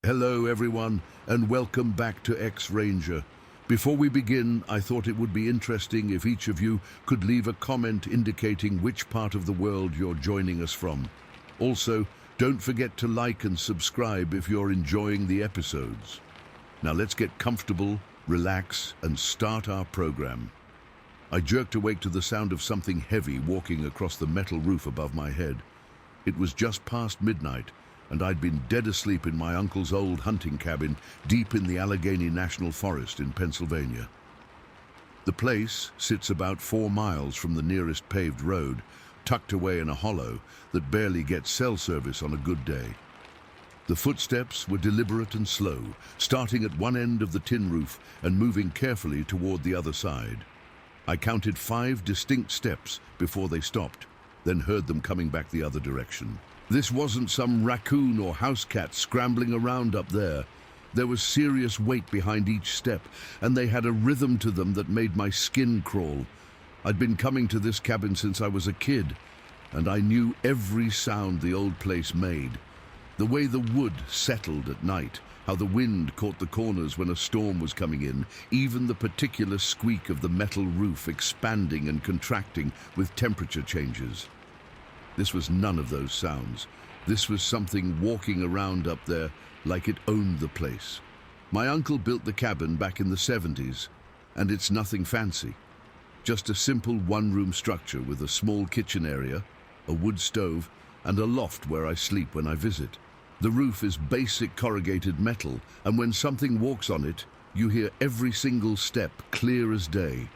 Hello everyone, and welcome back to X-Ranger. Before we begin, I thought it would be interesting if each of you could leave a comment indicating which part of the world you're joining us from. Also, don't forget to like and subscribe if you're enjoying the episodes. Now let's get comfortable, relax, and start our program. I jerked awake to the sound of something heavy walking across the metal roof above my head. It was just past midnight, and I'd been dead asleep in my uncle's old hunting cabin deep in the Allegheny National Forest in Pennsylvania. The place sits about 4 miles from the nearest paved road, tucked away in a hollow that barely gets cell service on a good day. The footsteps were deliberate and slow, starting at one end of the tin roof and moving carefully toward the other side. I counted 5 distinct steps before they stopped, then heard them coming back the other direction. This wasn't some raccoon or house cat scrambling around up there. There was serious weight behind each step, and they had a rhythm to them that made my skin crawl. I'd been coming to this cabin since I was a kid, and I knew every sound the old place made. The way the wood settled at night, how the wind caught the corners when a storm was coming in, even the particular squeak of the metal roof expanding and contracting with temperature changes. This was none of those sounds. This was something walking around up there like it owned the place. My uncle built the cabin back in the 70s, and it's nothing fancy. Just a simple one-room structure with a small kitchen area, a wood stove, and a loft where I sleep when I visit. The roof is basic corrugated metal, and when something walks on it, you hear every single step clear as day.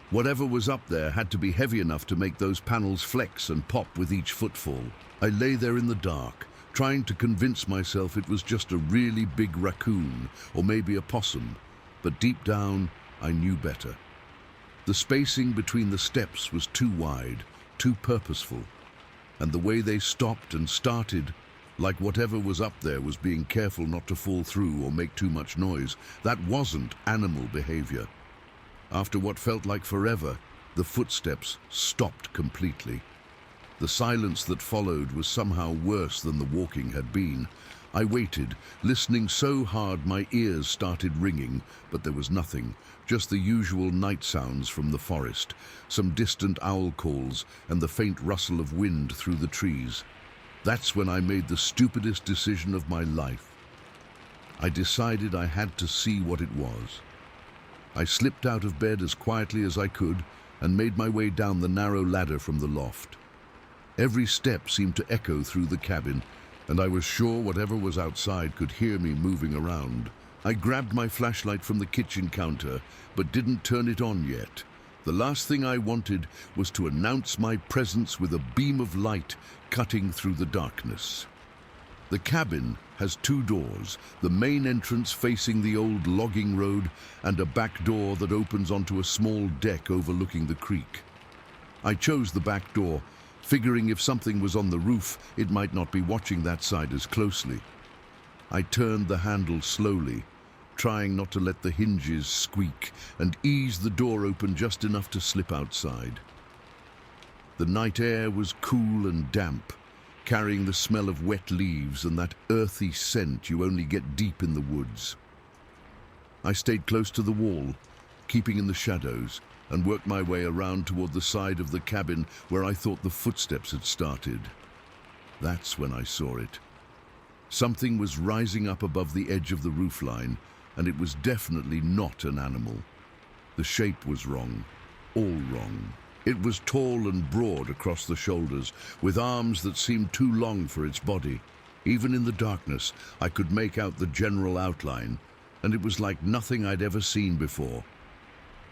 Whatever was up there had to be heavy enough to make those panels flex and pop with each footfall. I lay there in the dark, trying to convince myself it was just a really big raccoon, or maybe a possum, but deep down, I knew better. The spacing between the steps was too wide, too purposeful, and the way they stopped and started, like whatever was up there was being careful not to fall through or make too much noise, that wasn't animal behavior. After what felt like forever, the footsteps stopped completely. The silence that followed was somehow worse than the walking had been. I waited, listening so hard my ears started ringing, but there was nothing, just the usual night sounds from the forest, some distant owl calls, and the faint rustle of wind through the trees. That's when I made the stupidest decision of my life. I decided I had to see what it was. I slipped out of bed as quietly as I could and made my way down the narrow ladder from the loft. Every step seemed to echo through the cabin, and I was sure whatever was outside could hear me moving around. I grabbed my flashlight from the kitchen counter, but didn't turn it on yet. The last thing I wanted was to announce my presence with a beam of light cutting through the darkness. The cabin has 2 doors, the main entrance facing the old logging road and a back door that opens onto a small deck overlooking the creek. I chose the back door, figuring if something was on the roof, it might not be watching that side as closely. I turned the handle slowly, trying not to let the hinges squeak, and eased the door open just enough to slip outside. The night air was cool and damp, carrying the smell of wet leaves and that earthy scent you only get deep in the woods. I stayed close to the wall, keeping in the shadows, and worked my way around toward the side of the cabin where I thought the footsteps had started. That's when I saw it. Something was rising up above the edge of the roofline, and it was definitely not an animal. The shape was wrong, all wrong. It was tall and broad across the shoulders, with arms that seemed too long for its body. Even in the darkness, I could make out the general outline, and it was like nothing I'd ever seen before.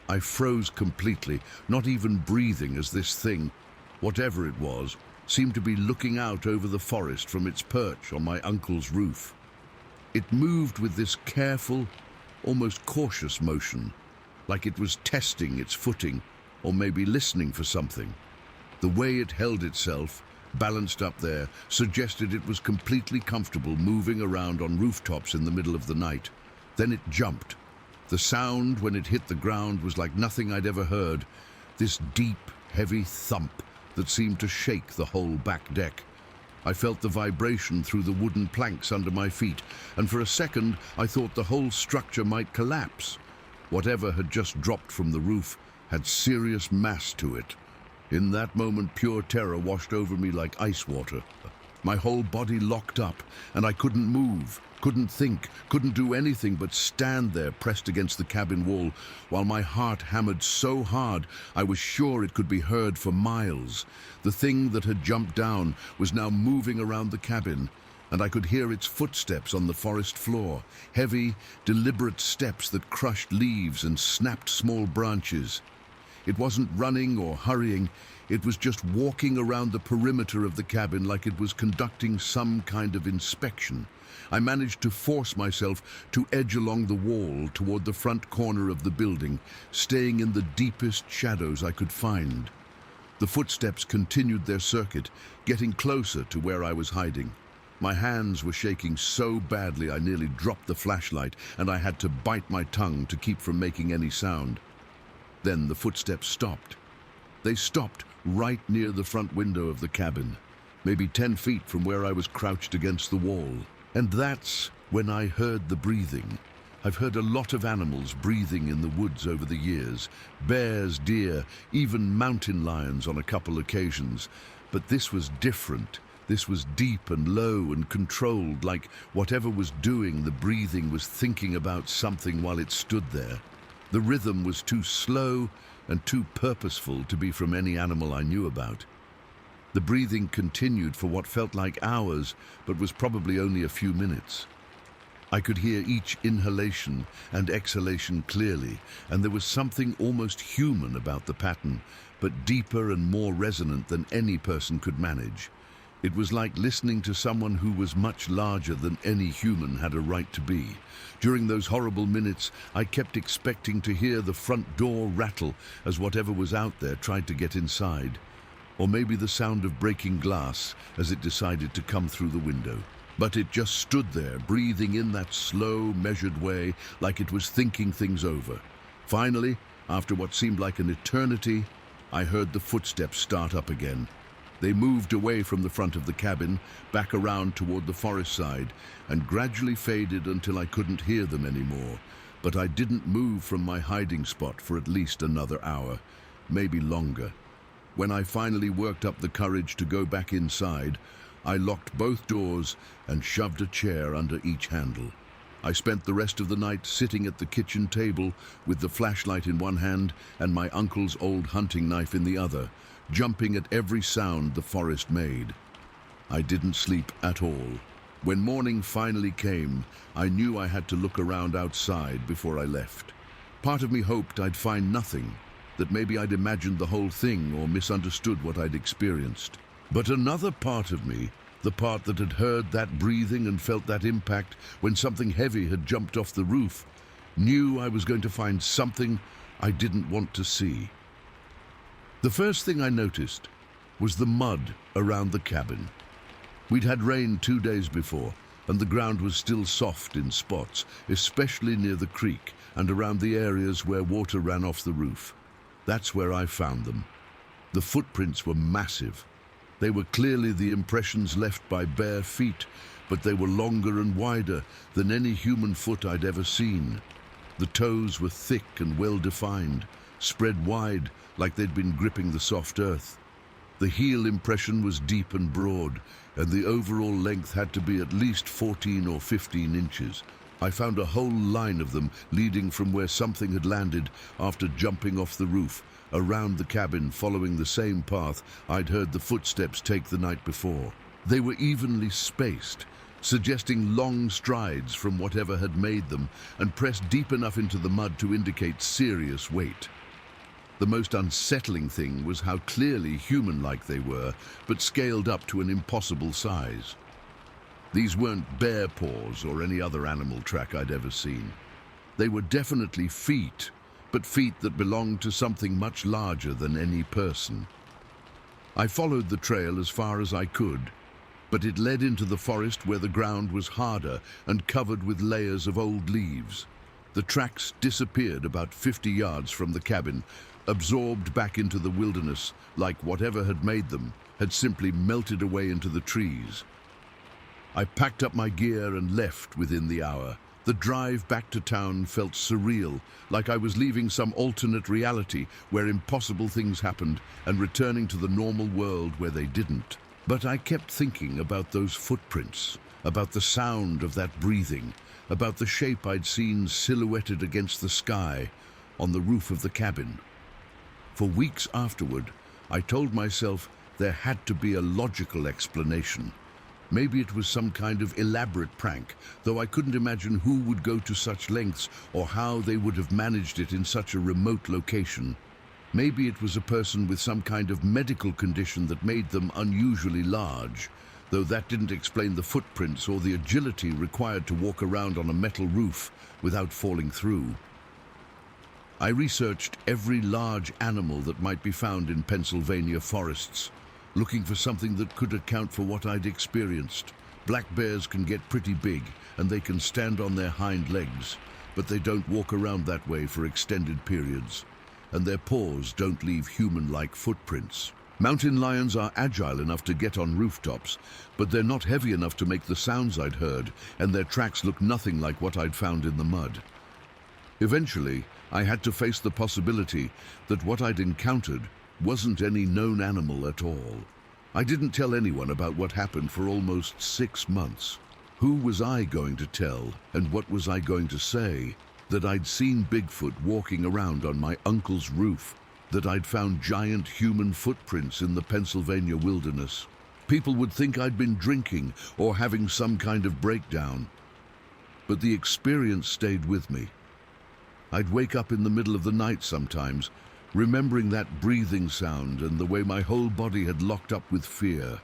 I froze completely, not even breathing as this thing, whatever it was, seemed to be looking out over the forest from its perch on my uncle's roof. It moved with this careful, almost cautious motion, like it was testing its footing, or maybe listening for something. The way it held itself, balanced up there, suggested it was completely comfortable moving around on rooftops in the middle of the night. Then it jumped. The sound when it hit the ground was like nothing I'd ever heard, this deep, heavy thump that seemed to shake the whole back deck. I felt the vibration through the wooden planks under my feet, and for a second I thought the whole structure might collapse. Whatever had just dropped from the roof had serious mass to it. In that moment, pure terror washed over me like ice water. My whole body locked up, and I couldn't move, couldn't think, couldn't do anything but stand there pressed against the cabin wall, while my heart hammered so hard I was sure it could be heard for miles. The thing that had jumped down was now moving around the cabin, and I could hear its footsteps on the forest floor, heavy, deliberate steps that crushed leaves and snapped small branches. It wasn't running or hurrying, it was just walking around the perimeter of the cabin like it was conducting some kind of inspection. I managed to force myself to edge along the wall toward the front corner of the building, staying in the deepest shadows I could find. The footsteps continued their circuit, getting closer to where I was hiding. My hands were shaking so badly I nearly dropped the flashlight, and I had to bite my tongue to keep from making any sound. Then the footsteps stopped. They stopped right near the front window of the cabin, maybe 10 feet from where I was crouched against the wall. And that's when I heard the breathing. I've heard a lot of animals breathing in the woods over the years, bears, deer, even mountain lions on a couple occasions. But this was different. This was deep and low and controlled, like whatever was doing the breathing was thinking about something while it stood there. The rhythm was too slow and too purposeful to be from any animal I knew about. The breathing continued for what felt like hours, but was probably only a few minutes. I could hear each inhalation and exhalation clearly, and there was something almost human about the pattern, but deeper and more resonant than any person could manage. It was like listening to someone who was much larger than any human had a right to be. During those horrible minutes, I kept expecting to hear the front door rattle as whatever was out there tried to get inside. Or maybe the sound of breaking glass as it decided to come through the window. But it just stood there, breathing in that slow, measured way, like it was thinking things over. Finally, after what seemed like an eternity, I heard the footsteps start up again. They moved away from the front of the cabin, back around toward the forest side, and gradually faded until I couldn't hear them anymore. But I didn't move from my hiding spot for at least another hour, maybe longer. When I finally worked up the courage to go back inside, I locked both doors and shoved a chair under each handle. I spent the rest of the night sitting at the kitchen table with the flashlight in one hand and my uncle's old hunting knife in the other, jumping at every sound the forest made. I didn't sleep at all. When morning finally came, I knew I had to look around outside before I left. Part of me hoped I'd find nothing, that maybe I'd imagined the whole thing or misunderstood what I'd experienced. But another part of me, the part that had heard that breathing and felt that impact when something heavy had jumped off the roof, knew I was going to find something I didn't want to see. The first thing I noticed was the mud around the cabin. We'd had rain 2 days before, and the ground was still soft in spots, especially near the creek and around the areas where water ran off the roof. That's where I found them. The footprints were massive. They were clearly the impressions left by bare feet, but they were longer and wider than any human foot I'd ever seen. The toes were thick and well-defined, spread wide like they'd been gripping the soft earth. The heel impression was deep and broad, and the overall length had to be at least 14 or 15 inches. I found a whole line of them leading from where something had landed after jumping off the roof, around the cabin following the same path I'd heard the footsteps take the night before. They were evenly spaced, suggesting long strides from whatever had made them, and pressed deep enough into the mud to indicate serious weight. The most unsettling thing was how clearly human-like they were, but scaled up to an impossible size. These weren't bear paws or any other animal track I'd ever seen. They were definitely feet, but feet that belonged to something much larger than any person. I followed the trail as far as I could, but it led into the forest where the ground was harder and covered with layers of old leaves. The tracks disappeared about 50 yards from the cabin, absorbed back into the wilderness like whatever had made them had simply melted away into the trees. I packed up my gear and left within the hour. The drive back to town felt surreal, like I was leaving some alternate reality where impossible things happened and returning to the normal world where they didn't. But I kept thinking about those footprints, about the sound of that breathing, about the shape I'd seen silhouetted against the sky on the roof of the cabin. For weeks afterward, I told myself there had to be a logical explanation. Maybe it was some kind of elaborate prank, though I couldn't imagine who would go to such lengths or how they would have managed it in such a remote location. Maybe it was a person with some kind of medical condition that made them unusually large, though that didn't explain the footprints or the agility required to walk around on a metal roof without falling through. I researched every large animal that might be found in Pennsylvania forests, looking for something that could account for what I'd experienced. Black bears can get pretty big, and they can stand on their hind legs, but they don't walk around that way for extended periods, and their paws don't leave human-like footprints. Mountain lions are agile enough to get on rooftops, but they're not heavy enough to make the sounds I'd heard, and their tracks look nothing like what I'd found in the mud. Eventually, I had to face the possibility that what I'd encountered wasn't any known animal at all. I didn't tell anyone about what happened for almost 6 months. Who was I going to tell, and what was I going to say? That I'd seen Bigfoot walking around on my uncle's roof, that I'd found giant human footprints in the Pennsylvania wilderness. People would think I'd been drinking or having some kind of breakdown. But the experience stayed with me. I'd wake up in the middle of the night sometimes, remembering that breathing sound and the way my whole body had locked up with fear.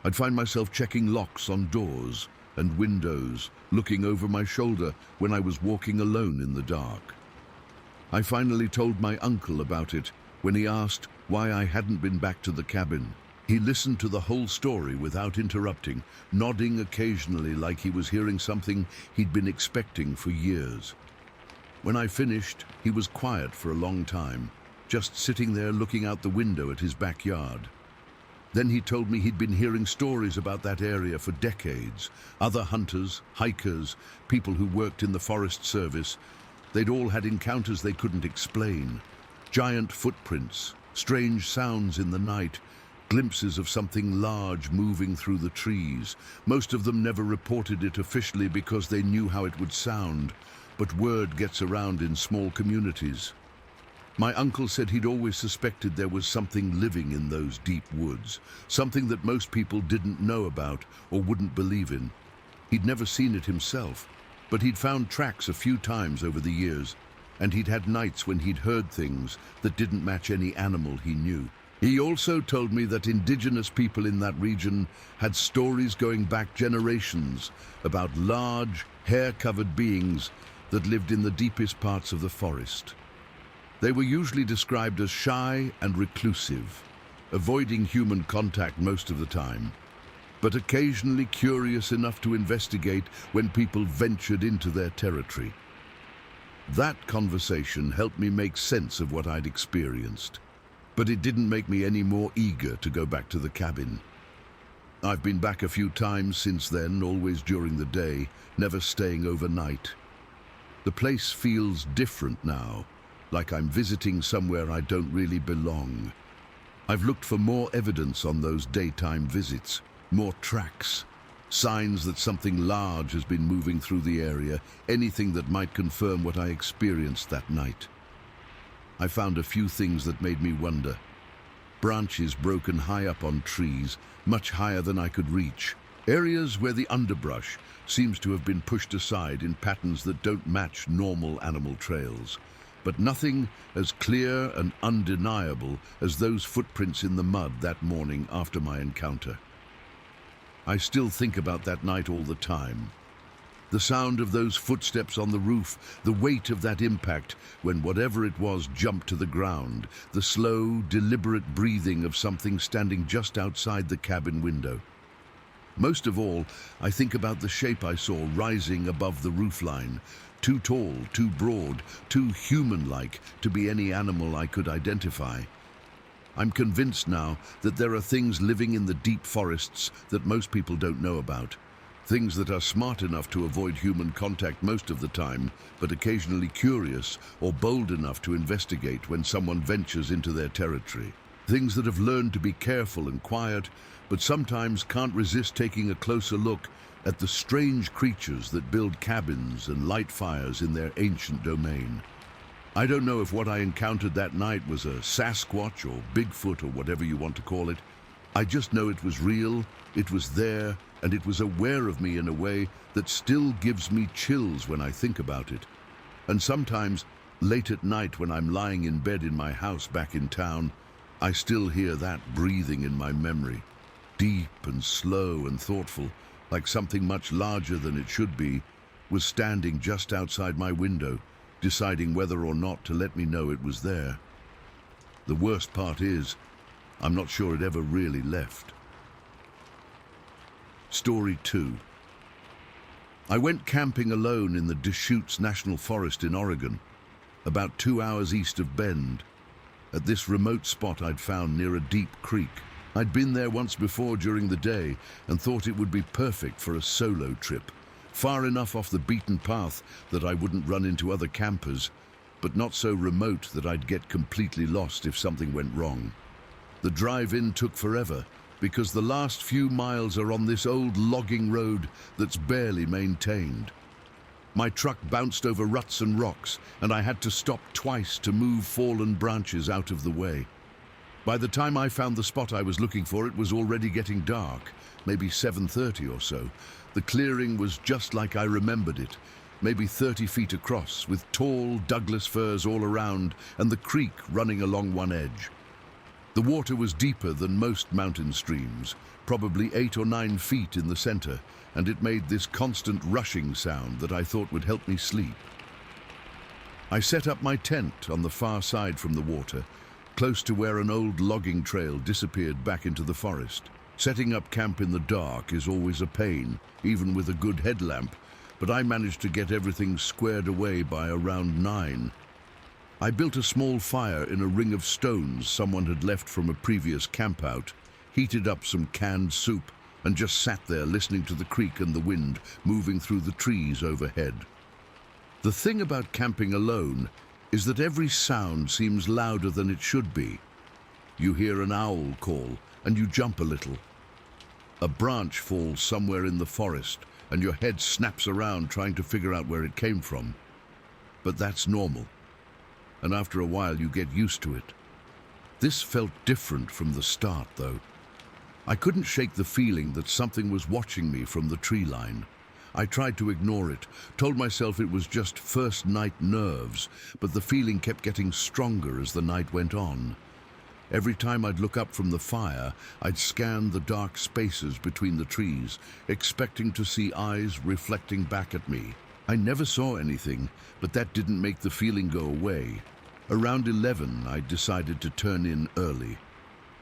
I'd find myself checking locks on doors and windows, looking over my shoulder when I was walking alone in the dark. I finally told my uncle about it when he asked why I hadn't been back to the cabin. He listened to the whole story without interrupting, nodding occasionally like he was hearing something he'd been expecting for years. When I finished, he was quiet for a long time, just sitting there looking out the window at his backyard. Then he told me he'd been hearing stories about that area for decades. Other hunters, hikers, people who worked in the Forest Service, they'd all had encounters they couldn't explain. Giant footprints, strange sounds in the night, glimpses of something large moving through the trees. Most of them never reported it officially because they knew how it would sound, but word gets around in small communities. My uncle said he'd always suspected there was something living in those deep woods, something that most people didn't know about or wouldn't believe in. He'd never seen it himself, but he'd found tracks a few times over the years, and he'd had nights when he'd heard things that didn't match any animal he knew. He also told me that indigenous people in that region had stories going back generations about large, hair-covered beings that lived in the deepest parts of the forest. They were usually described as shy and reclusive, avoiding human contact most of the time, but occasionally curious enough to investigate when people ventured into their territory. That conversation helped me make sense of what I'd experienced, but it didn't make me any more eager to go back to the cabin. I've been back a few times since then, always during the day, never staying overnight. The place feels different now, like I'm visiting somewhere I don't really belong. I've looked for more evidence on those daytime visits, more tracks, signs that something large has been moving through the area, anything that might confirm what I experienced that night. I found a few things that made me wonder. Branches broken high up on trees, much higher than I could reach. Areas where the underbrush seems to have been pushed aside in patterns that don't match normal animal trails. But nothing as clear and undeniable as those footprints in the mud that morning after my encounter. I still think about that night all the time. The sound of those footsteps on the roof, the weight of that impact when whatever it was jumped to the ground, the slow, deliberate breathing of something standing just outside the cabin window. Most of all, I think about the shape I saw rising above the roofline, too tall, too broad, too human-like to be any animal I could identify. I'm convinced now that there are things living in the deep forests that most people don't know about. Things that are smart enough to avoid human contact most of the time, but occasionally curious or bold enough to investigate when someone ventures into their territory. Things that have learned to be careful and quiet, but sometimes can't resist taking a closer look at the strange creatures that build cabins and light fires in their ancient domain. I don't know if what I encountered that night was a Sasquatch or Bigfoot or whatever you want to call it. I just know it was real, it was there, and it was aware of me in a way that still gives me chills when I think about it. And sometimes, late at night when I'm lying in bed in my house back in town, I still hear that breathing in my memory. Deep and slow and thoughtful, like something much larger than it should be, was standing just outside my window, deciding whether or not to let me know it was there. The worst part is, I'm not sure it ever really left. Story 2. I went camping alone in the Deschutes National Forest in Oregon, about 2 hours east of Bend. At this remote spot I'd found near a deep creek. I'd been there once before during the day and thought it would be perfect for a solo trip. Far enough off the beaten path that I wouldn't run into other campers, but not so remote that I'd get completely lost if something went wrong. The drive-in took forever, because the last few miles are on this old logging road that's barely maintained. My truck bounced over ruts and rocks, and I had to stop twice to move fallen branches out of the way. By the time I found the spot I was looking for, it was already getting dark, maybe 7:30 or so. The clearing was just like I remembered it, maybe 30 feet across, with tall Douglas firs all around and the creek running along one edge. The water was deeper than most mountain streams, probably 8 or 9 feet in the center, and it made this constant rushing sound that I thought would help me sleep. I set up my tent on the far side from the water, close to where an old logging trail disappeared back into the forest. Setting up camp in the dark is always a pain, even with a good headlamp, but I managed to get everything squared away by around 9. I built a small fire in a ring of stones someone had left from a previous campout, heated up some canned soup, and just sat there listening to the creek and the wind moving through the trees overhead. The thing about camping alone is that every sound seems louder than it should be. You hear an owl call, and you jump a little. A branch falls somewhere in the forest, and your head snaps around trying to figure out where it came from. But that's normal, and after a while you get used to it. This felt different from the start, though. I couldn't shake the feeling that something was watching me from the tree line. I tried to ignore it, told myself it was just first night nerves, but the feeling kept getting stronger as the night went on. Every time I'd look up from the fire, I'd scan the dark spaces between the trees, expecting to see eyes reflecting back at me. I never saw anything, but that didn't make the feeling go away. Around 11, I decided to turn in early.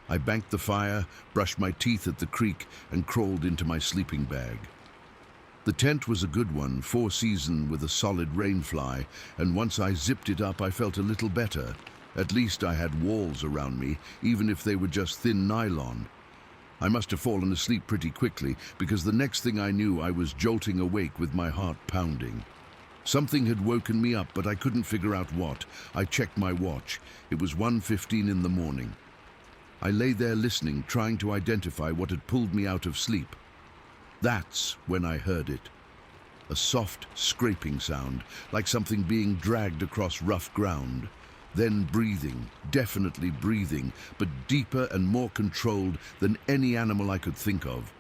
I banked the fire, brushed my teeth at the creek, and crawled into my sleeping bag. The tent was a good one, 4-season with a solid rainfly, and once I zipped it up, I felt a little better. At least I had walls around me, even if they were just thin nylon. I must have fallen asleep pretty quickly, because the next thing I knew, I was jolting awake with my heart pounding. Something had woken me up, but I couldn't figure out what. I checked my watch. It was 1:15 in the morning. I lay there listening, trying to identify what had pulled me out of sleep. That's when I heard it. A soft scraping sound, like something being dragged across rough ground. Then breathing, definitely breathing, but deeper and more controlled than any animal I could think of.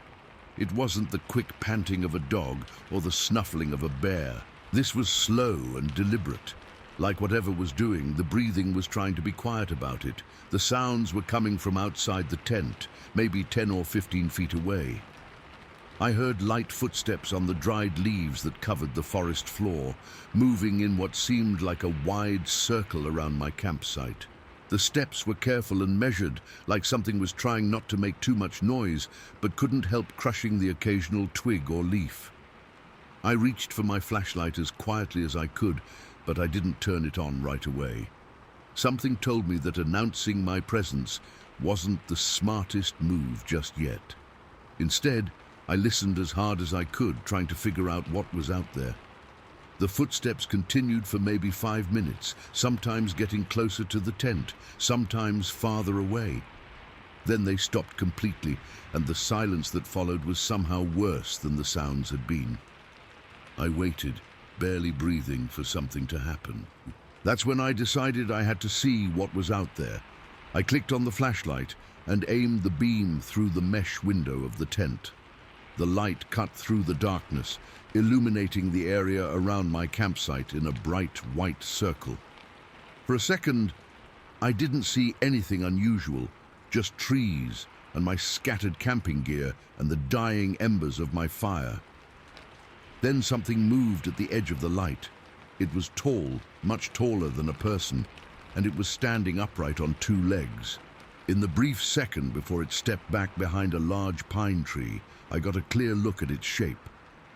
It wasn't the quick panting of a dog or the snuffling of a bear. This was slow and deliberate. Like whatever was doing, the breathing was trying to be quiet about it. The sounds were coming from outside the tent, maybe 10 or 15 feet away. I heard light footsteps on the dried leaves that covered the forest floor, moving in what seemed like a wide circle around my campsite. The steps were careful and measured, like something was trying not to make too much noise, but couldn't help crushing the occasional twig or leaf. I reached for my flashlight as quietly as I could, but I didn't turn it on right away. Something told me that announcing my presence wasn't the smartest move just yet. Instead, I listened as hard as I could, trying to figure out what was out there. The footsteps continued for maybe 5 minutes, sometimes getting closer to the tent, sometimes farther away. Then they stopped completely, and the silence that followed was somehow worse than the sounds had been. I waited, barely breathing, for something to happen. That's when I decided I had to see what was out there. I clicked on the flashlight and aimed the beam through the mesh window of the tent. The light cut through the darkness, illuminating the area around my campsite in a bright white circle. For a second, I didn't see anything unusual, just trees and my scattered camping gear and the dying embers of my fire. Then something moved at the edge of the light. It was tall, much taller than a person, and it was standing upright on 2 legs. In the brief second before it stepped back behind a large pine tree, I got a clear look at its shape.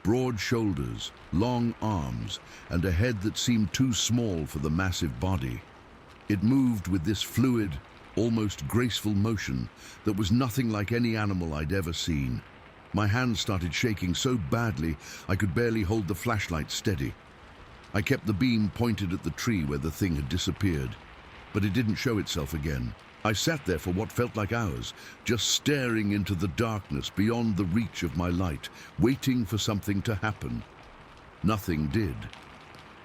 Broad shoulders, long arms, and a head that seemed too small for the massive body. It moved with this fluid, almost graceful motion that was nothing like any animal I'd ever seen. My hands started shaking so badly I could barely hold the flashlight steady. I kept the beam pointed at the tree where the thing had disappeared, but it didn't show itself again. I sat there for what felt like hours, just staring into the darkness beyond the reach of my light, waiting for something to happen. Nothing did.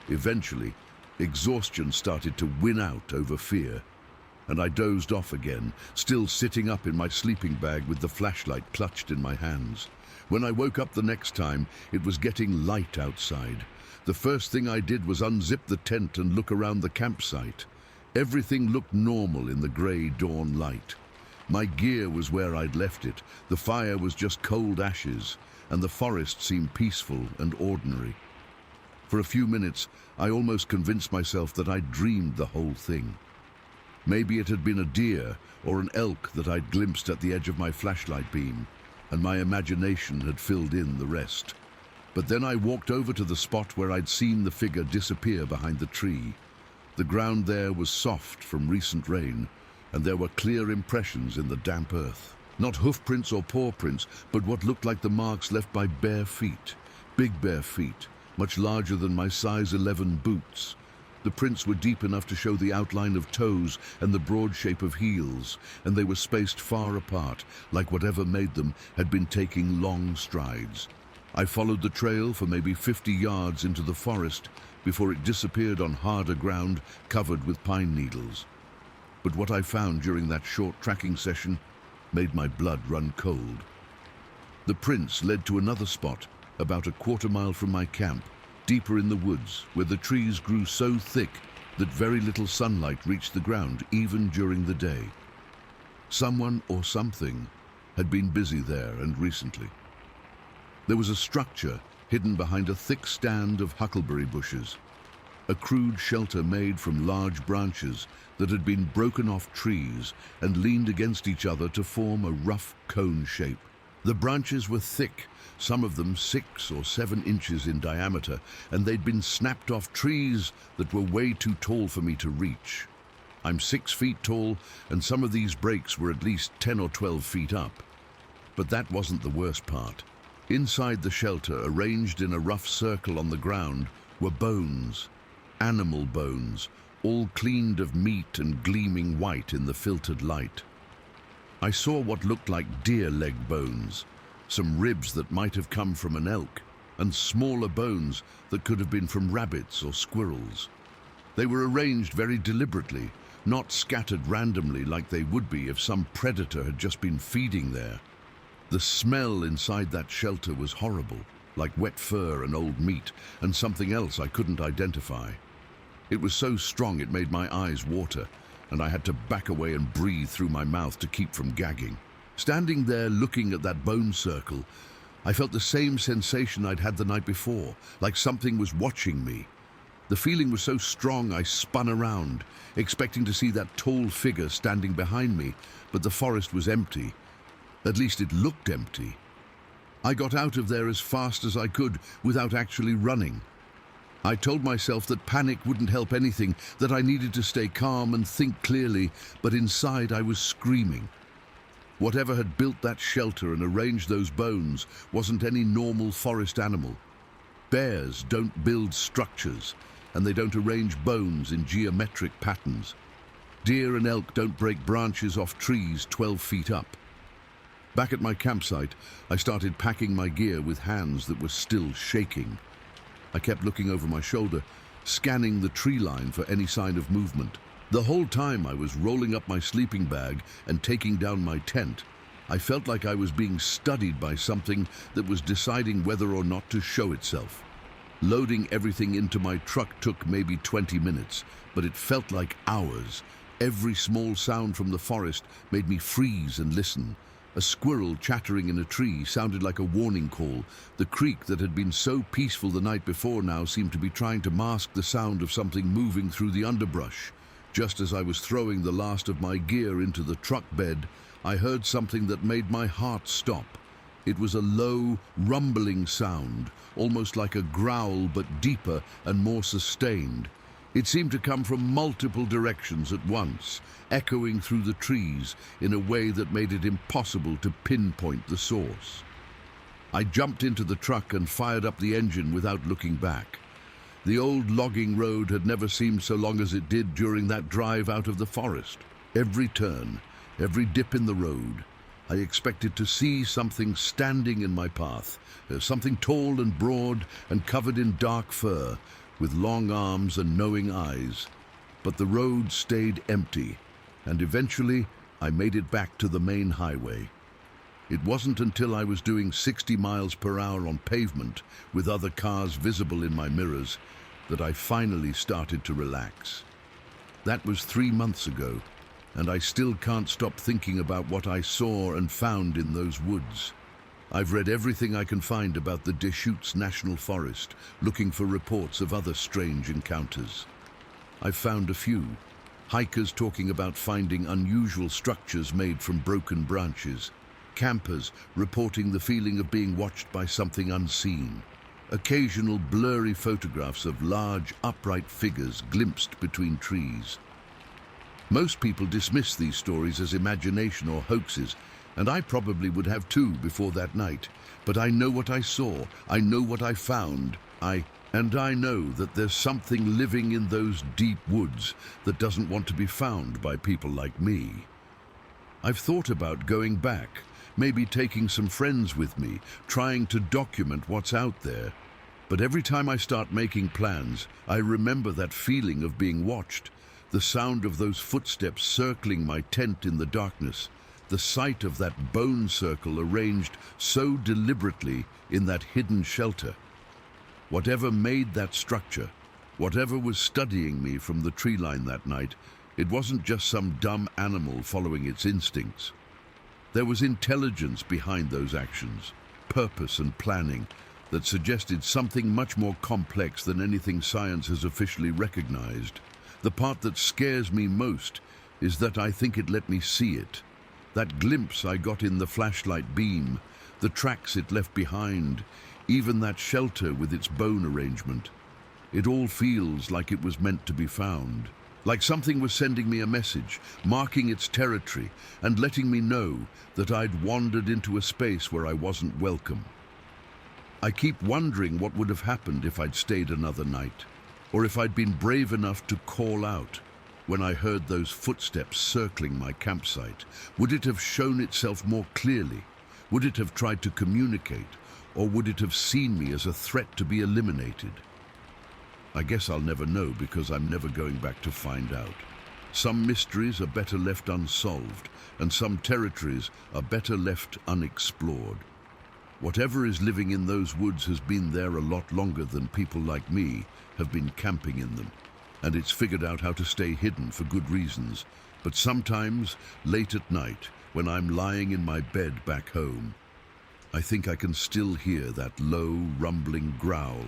Eventually, exhaustion started to win out over fear, and I dozed off again, still sitting up in my sleeping bag with the flashlight clutched in my hands. When I woke up the next time, it was getting light outside. The first thing I did was unzip the tent and look around the campsite. Everything looked normal in the grey dawn light. My gear was where I'd left it, the fire was just cold ashes, and the forest seemed peaceful and ordinary. For a few minutes, I almost convinced myself that I'd dreamed the whole thing. Maybe it had been a deer or an elk that I'd glimpsed at the edge of my flashlight beam, and my imagination had filled in the rest. But then I walked over to the spot where I'd seen the figure disappear behind the tree. The ground there was soft from recent rain, and there were clear impressions in the damp earth. Not hoof prints or paw prints, but what looked like the marks left by bare feet. Big bare feet, much larger than my size 11 boots. The prints were deep enough to show the outline of toes and the broad shape of heels, and they were spaced far apart, like whatever made them had been taking long strides. I followed the trail for maybe 50 yards into the forest before it disappeared on harder ground covered with pine needles. But what I found during that short tracking session made my blood run cold. The prints led to another spot, about a quarter-mile from my camp, deeper in the woods, where the trees grew so thick that very little sunlight reached the ground, even during the day. Someone or something had been busy there, and recently. There was a structure hidden behind a thick stand of huckleberry bushes, a crude shelter made from large branches that had been broken off trees and leaned against each other to form a rough cone shape. The branches were thick, some of them 6 or 7 inches in diameter, and they'd been snapped off trees that were way too tall for me to reach. I'm 6 feet tall, and some of these breaks were at least 10 or 12 feet up. But that wasn't the worst part. Inside the shelter, arranged in a rough circle on the ground, were bones, animal bones, all cleaned of meat and gleaming white in the filtered light. I saw what looked like deer leg bones, some ribs that might have come from an elk, and smaller bones that could have been from rabbits or squirrels. They were arranged very deliberately, not scattered randomly like they would be if some predator had just been feeding there. The smell inside that shelter was horrible, like wet fur and old meat, and something else I couldn't identify. It was so strong it made my eyes water, and I had to back away and breathe through my mouth to keep from gagging. Standing there looking at that bone circle, I felt the same sensation I'd had the night before, like something was watching me. The feeling was so strong I spun around, expecting to see that tall figure standing behind me, but the forest was empty. At least it looked empty. I got out of there as fast as I could without actually running. I told myself that panic wouldn't help anything, that I needed to stay calm and think clearly, but inside I was screaming. Whatever had built that shelter and arranged those bones wasn't any normal forest animal. Bears don't build structures, and they don't arrange bones in geometric patterns. Deer and elk don't break branches off trees 12 feet up. Back at my campsite, I started packing my gear with hands that were still shaking. I kept looking over my shoulder, scanning the tree line for any sign of movement. The whole time I was rolling up my sleeping bag and taking down my tent, I felt like I was being studied by something that was deciding whether or not to show itself. Loading everything into my truck took maybe 20 minutes, but it felt like hours. Every small sound from the forest made me freeze and listen. A squirrel chattering in a tree sounded like a warning call. The creek that had been so peaceful the night before now seemed to be trying to mask the sound of something moving through the underbrush. Just as I was throwing the last of my gear into the truck bed, I heard something that made my heart stop. It was a low, rumbling sound, almost like a growl but deeper and more sustained. It seemed to come from multiple directions at once, echoing through the trees in a way that made it impossible to pinpoint the source. I jumped into the truck and fired up the engine without looking back. The old logging road had never seemed so long as it did during that drive out of the forest. Every turn, every dip in the road, I expected to see something standing in my path, something tall and broad and covered in dark fur, with long arms and knowing eyes. But the road stayed empty, and eventually I made it back to the main highway. It wasn't until I was doing 60 miles per hour on pavement, with other cars visible in my mirrors, that I finally started to relax. That was 3 months ago, and I still can't stop thinking about what I saw and found in those woods. I've read everything I can find about the Deschutes National Forest, looking for reports of other strange encounters. I've found a few. Hikers talking about finding unusual structures made from broken branches. Campers reporting the feeling of being watched by something unseen. Occasional blurry photographs of large, upright figures glimpsed between trees. Most people dismiss these stories as imagination or hoaxes, and I probably would have too before that night. But I know what I saw, I know what I found, I know that there's something living in those deep woods that doesn't want to be found by people like me. I've thought about going back, maybe taking some friends with me, trying to document what's out there. But every time I start making plans, I remember that feeling of being watched, the sound of those footsteps circling my tent in the darkness, the sight of that bone circle arranged so deliberately in that hidden shelter. Whatever made that structure, whatever was studying me from the tree line that night, it wasn't just some dumb animal following its instincts. There was intelligence behind those actions, purpose and planning that suggested something much more complex than anything science has officially recognized. The part that scares me most is that I think it let me see it. That glimpse I got in the flashlight beam, the tracks it left behind, even that shelter with its bone arrangement. It all feels like it was meant to be found. Like something was sending me a message, marking its territory, and letting me know that I'd wandered into a space where I wasn't welcome. I keep wondering what would have happened if I'd stayed another night, or if I'd been brave enough to call out when I heard those footsteps circling my campsite. Would it have shown itself more clearly? Would it have tried to communicate, or would it have seen me as a threat to be eliminated? I guess I'll never know, because I'm never going back to find out. Some mysteries are better left unsolved, and some territories are better left unexplored. Whatever is living in those woods has been there a lot longer than people like me have been camping in them, and it's figured out how to stay hidden for good reasons. But sometimes, late at night, when I'm lying in my bed back home, I think I can still hear that low, rumbling growl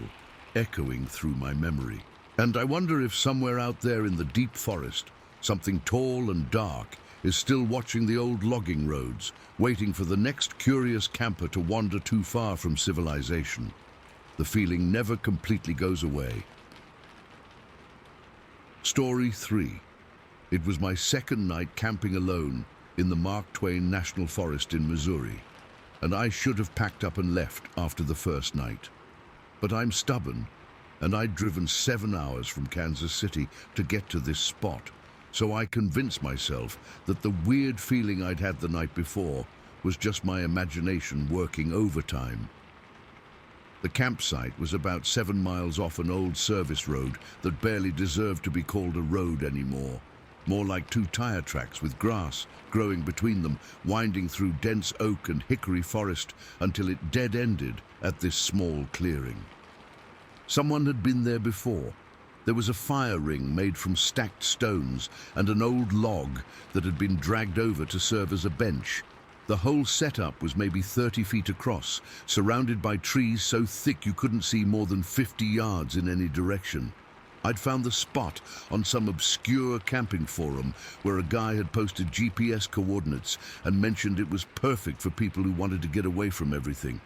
echoing through my memory. And I wonder if somewhere out there in the deep forest, something tall and dark is still watching the old logging roads, waiting for the next curious camper to wander too far from civilization. The feeling never completely goes away, Story 3. It was my second night camping alone in the Mark Twain National Forest in Missouri, and I should have packed up and left after the first night. But I'm stubborn, and I'd driven 7 hours from Kansas City to get to this spot, so I convinced myself that the weird feeling I'd had the night before was just my imagination working overtime. The campsite was about 7 miles off an old service road that barely deserved to be called a road anymore. More like 2 tire tracks with grass growing between them, winding through dense oak and hickory forest until it dead-ended at this small clearing. Someone had been there before. There was a fire ring made from stacked stones and an old log that had been dragged over to serve as a bench. The whole setup was maybe 30 feet across, surrounded by trees so thick you couldn't see more than 50 yards in any direction. I'd found the spot on some obscure camping forum where a guy had posted GPS coordinates and mentioned it was perfect for people who wanted to get away from everything.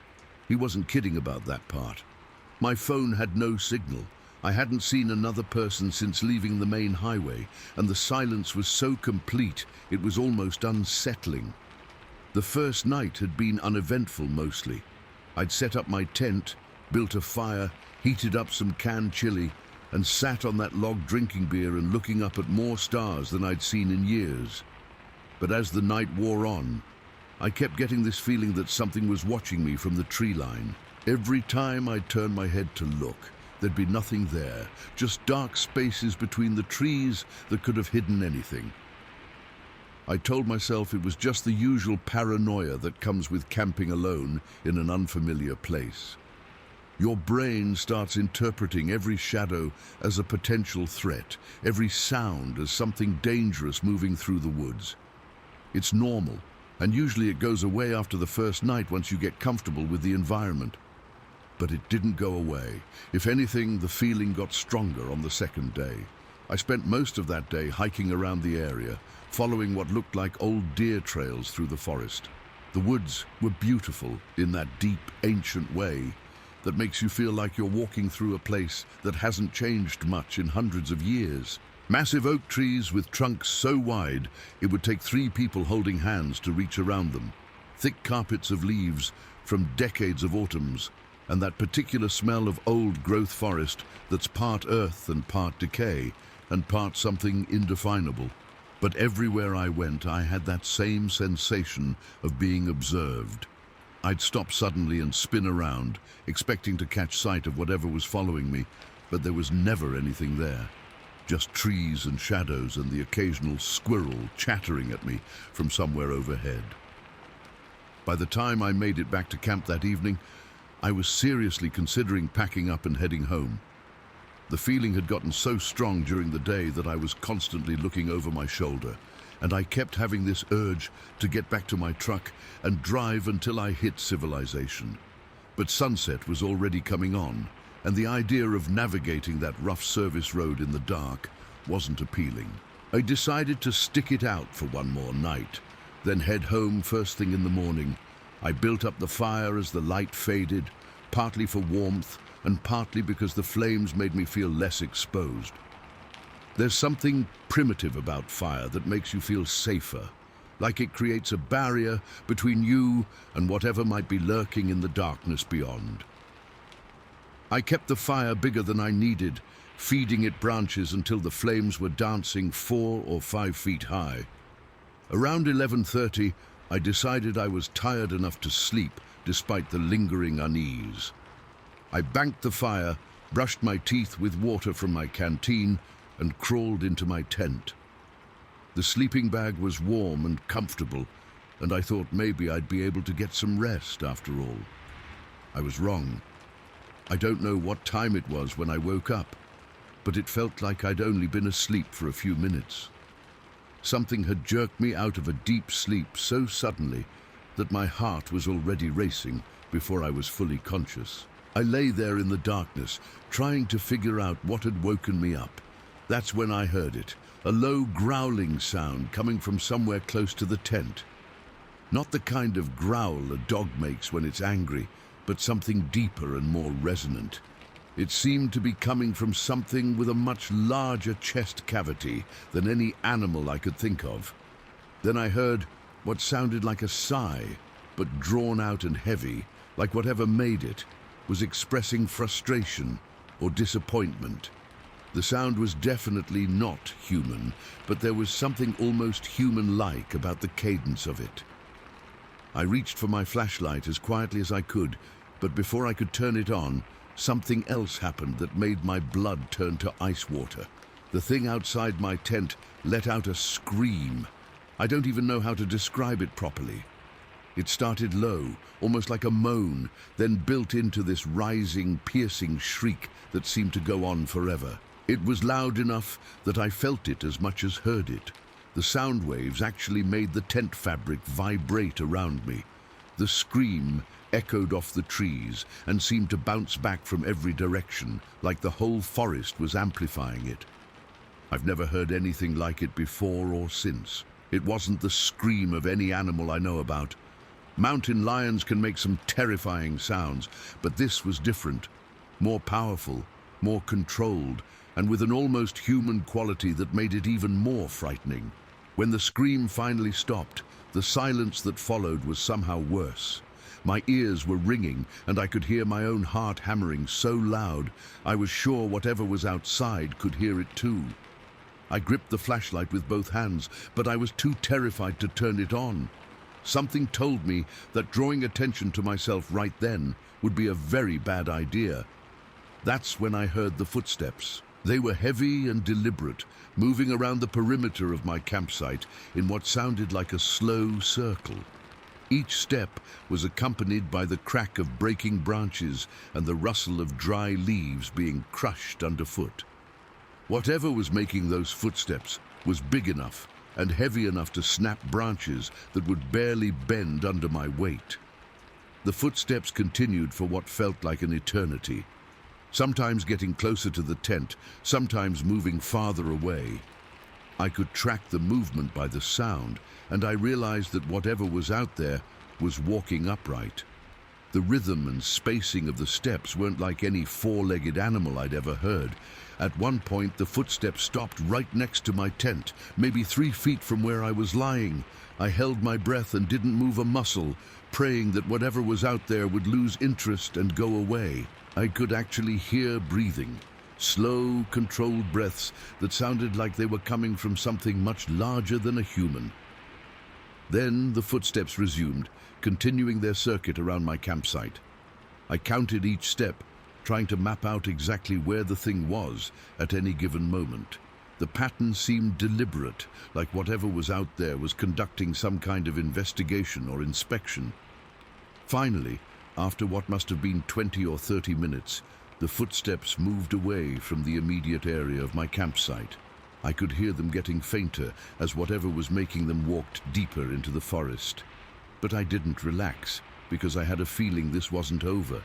He wasn't kidding about that part. My phone had no signal. I hadn't seen another person since leaving the main highway, and the silence was so complete it was almost unsettling. The first night had been uneventful mostly. I'd set up my tent, built a fire, heated up some canned chili, and sat on that log drinking beer and looking up at more stars than I'd seen in years. But as the night wore on, I kept getting this feeling that something was watching me from the tree line. Every time I'd turn my head to look, there'd be nothing there, just dark spaces between the trees that could have hidden anything. I told myself it was just the usual paranoia that comes with camping alone in an unfamiliar place. Your brain starts interpreting every shadow as a potential threat, every sound as something dangerous moving through the woods. It's normal, and usually it goes away after the first night once you get comfortable with the environment. But it didn't go away. If anything, the feeling got stronger on the second day. I spent most of that day hiking around the area, following what looked like old deer trails through the forest. The woods were beautiful in that deep, ancient way that makes you feel like you're walking through a place that hasn't changed much in hundreds of years. Massive oak trees with trunks so wide it would take 3 people holding hands to reach around them. Thick carpets of leaves from decades of autumns, and that particular smell of old-growth forest that's part earth and part decay, and part something indefinable. But everywhere I went, I had that same sensation of being observed. I'd stop suddenly and spin around, expecting to catch sight of whatever was following me, but there was never anything there. Just trees and shadows and the occasional squirrel chattering at me from somewhere overhead. By the time I made it back to camp that evening, I was seriously considering packing up and heading home. The feeling had gotten so strong during the day that I was constantly looking over my shoulder, and I kept having this urge to get back to my truck and drive until I hit civilization. But sunset was already coming on, and the idea of navigating that rough service road in the dark wasn't appealing. I decided to stick it out for one more night, then head home first thing in the morning. I built up the fire as the light faded, partly for warmth and partly because the flames made me feel less exposed. There's something primitive about fire that makes you feel safer, like it creates a barrier between you and whatever might be lurking in the darkness beyond. I kept the fire bigger than I needed, feeding it branches until the flames were dancing 4 or 5 feet high. Around 11:30, I decided I was tired enough to sleep despite the lingering unease. I banked the fire, brushed my teeth with water from my canteen, and crawled into my tent. The sleeping bag was warm and comfortable, and I thought maybe I'd be able to get some rest after all. I was wrong. I don't know what time it was when I woke up, but it felt like I'd only been asleep for a few minutes. Something had jerked me out of a deep sleep so suddenly that my heart was already racing before I was fully conscious. I lay there in the darkness, trying to figure out what had woken me up. That's when I heard it, a low growling sound coming from somewhere close to the tent. Not the kind of growl a dog makes when it's angry, but something deeper and more resonant. It seemed to be coming from something with a much larger chest cavity than any animal I could think of. Then I heard what sounded like a sigh, but drawn out and heavy, like whatever made it was expressing frustration or disappointment. The sound was definitely not human, but there was something almost human-like about the cadence of it. I reached for my flashlight as quietly as I could, but before I could turn it on, something else happened that made my blood turn to ice water. The thing outside my tent let out a scream. I don't even know how to describe it properly. It started low, almost like a moan, then built into this rising, piercing shriek that seemed to go on forever. It was loud enough that I felt it as much as heard it. The sound waves actually made the tent fabric vibrate around me. The scream echoed off the trees and seemed to bounce back from every direction, like the whole forest was amplifying it. I've never heard anything like it before or since. It wasn't the scream of any animal I know about. Mountain lions can make some terrifying sounds, but this was different, more powerful, more controlled, and with an almost human quality that made it even more frightening. When the scream finally stopped, the silence that followed was somehow worse. My ears were ringing, and I could hear my own heart hammering so loud, I was sure whatever was outside could hear it too. I gripped the flashlight with both hands, but I was too terrified to turn it on. Something told me that drawing attention to myself right then would be a very bad idea. That's when I heard the footsteps. They were heavy and deliberate, moving around the perimeter of my campsite in what sounded like a slow circle. Each step was accompanied by the crack of breaking branches and the rustle of dry leaves being crushed underfoot. Whatever was making those footsteps was big enough and heavy enough to snap branches that would barely bend under my weight. The footsteps continued for what felt like an eternity, sometimes getting closer to the tent, sometimes moving farther away. I could track the movement by the sound, and I realized that whatever was out there was walking upright. The rhythm and spacing of the steps weren't like any four-legged animal I'd ever heard. At one point, the footsteps stopped right next to my tent, maybe 3 feet from where I was lying. I held my breath and didn't move a muscle, praying that whatever was out there would lose interest and go away. I could actually hear breathing, slow, controlled breaths that sounded like they were coming from something much larger than a human. Then the footsteps resumed, continuing their circuit around my campsite. I counted each step, trying to map out exactly where the thing was at any given moment. The pattern seemed deliberate, like whatever was out there was conducting some kind of investigation or inspection. Finally, after what must have been 20 or 30 minutes, the footsteps moved away from the immediate area of my campsite. I could hear them getting fainter as whatever was making them walked deeper into the forest. But I didn't relax, because I had a feeling this wasn't over.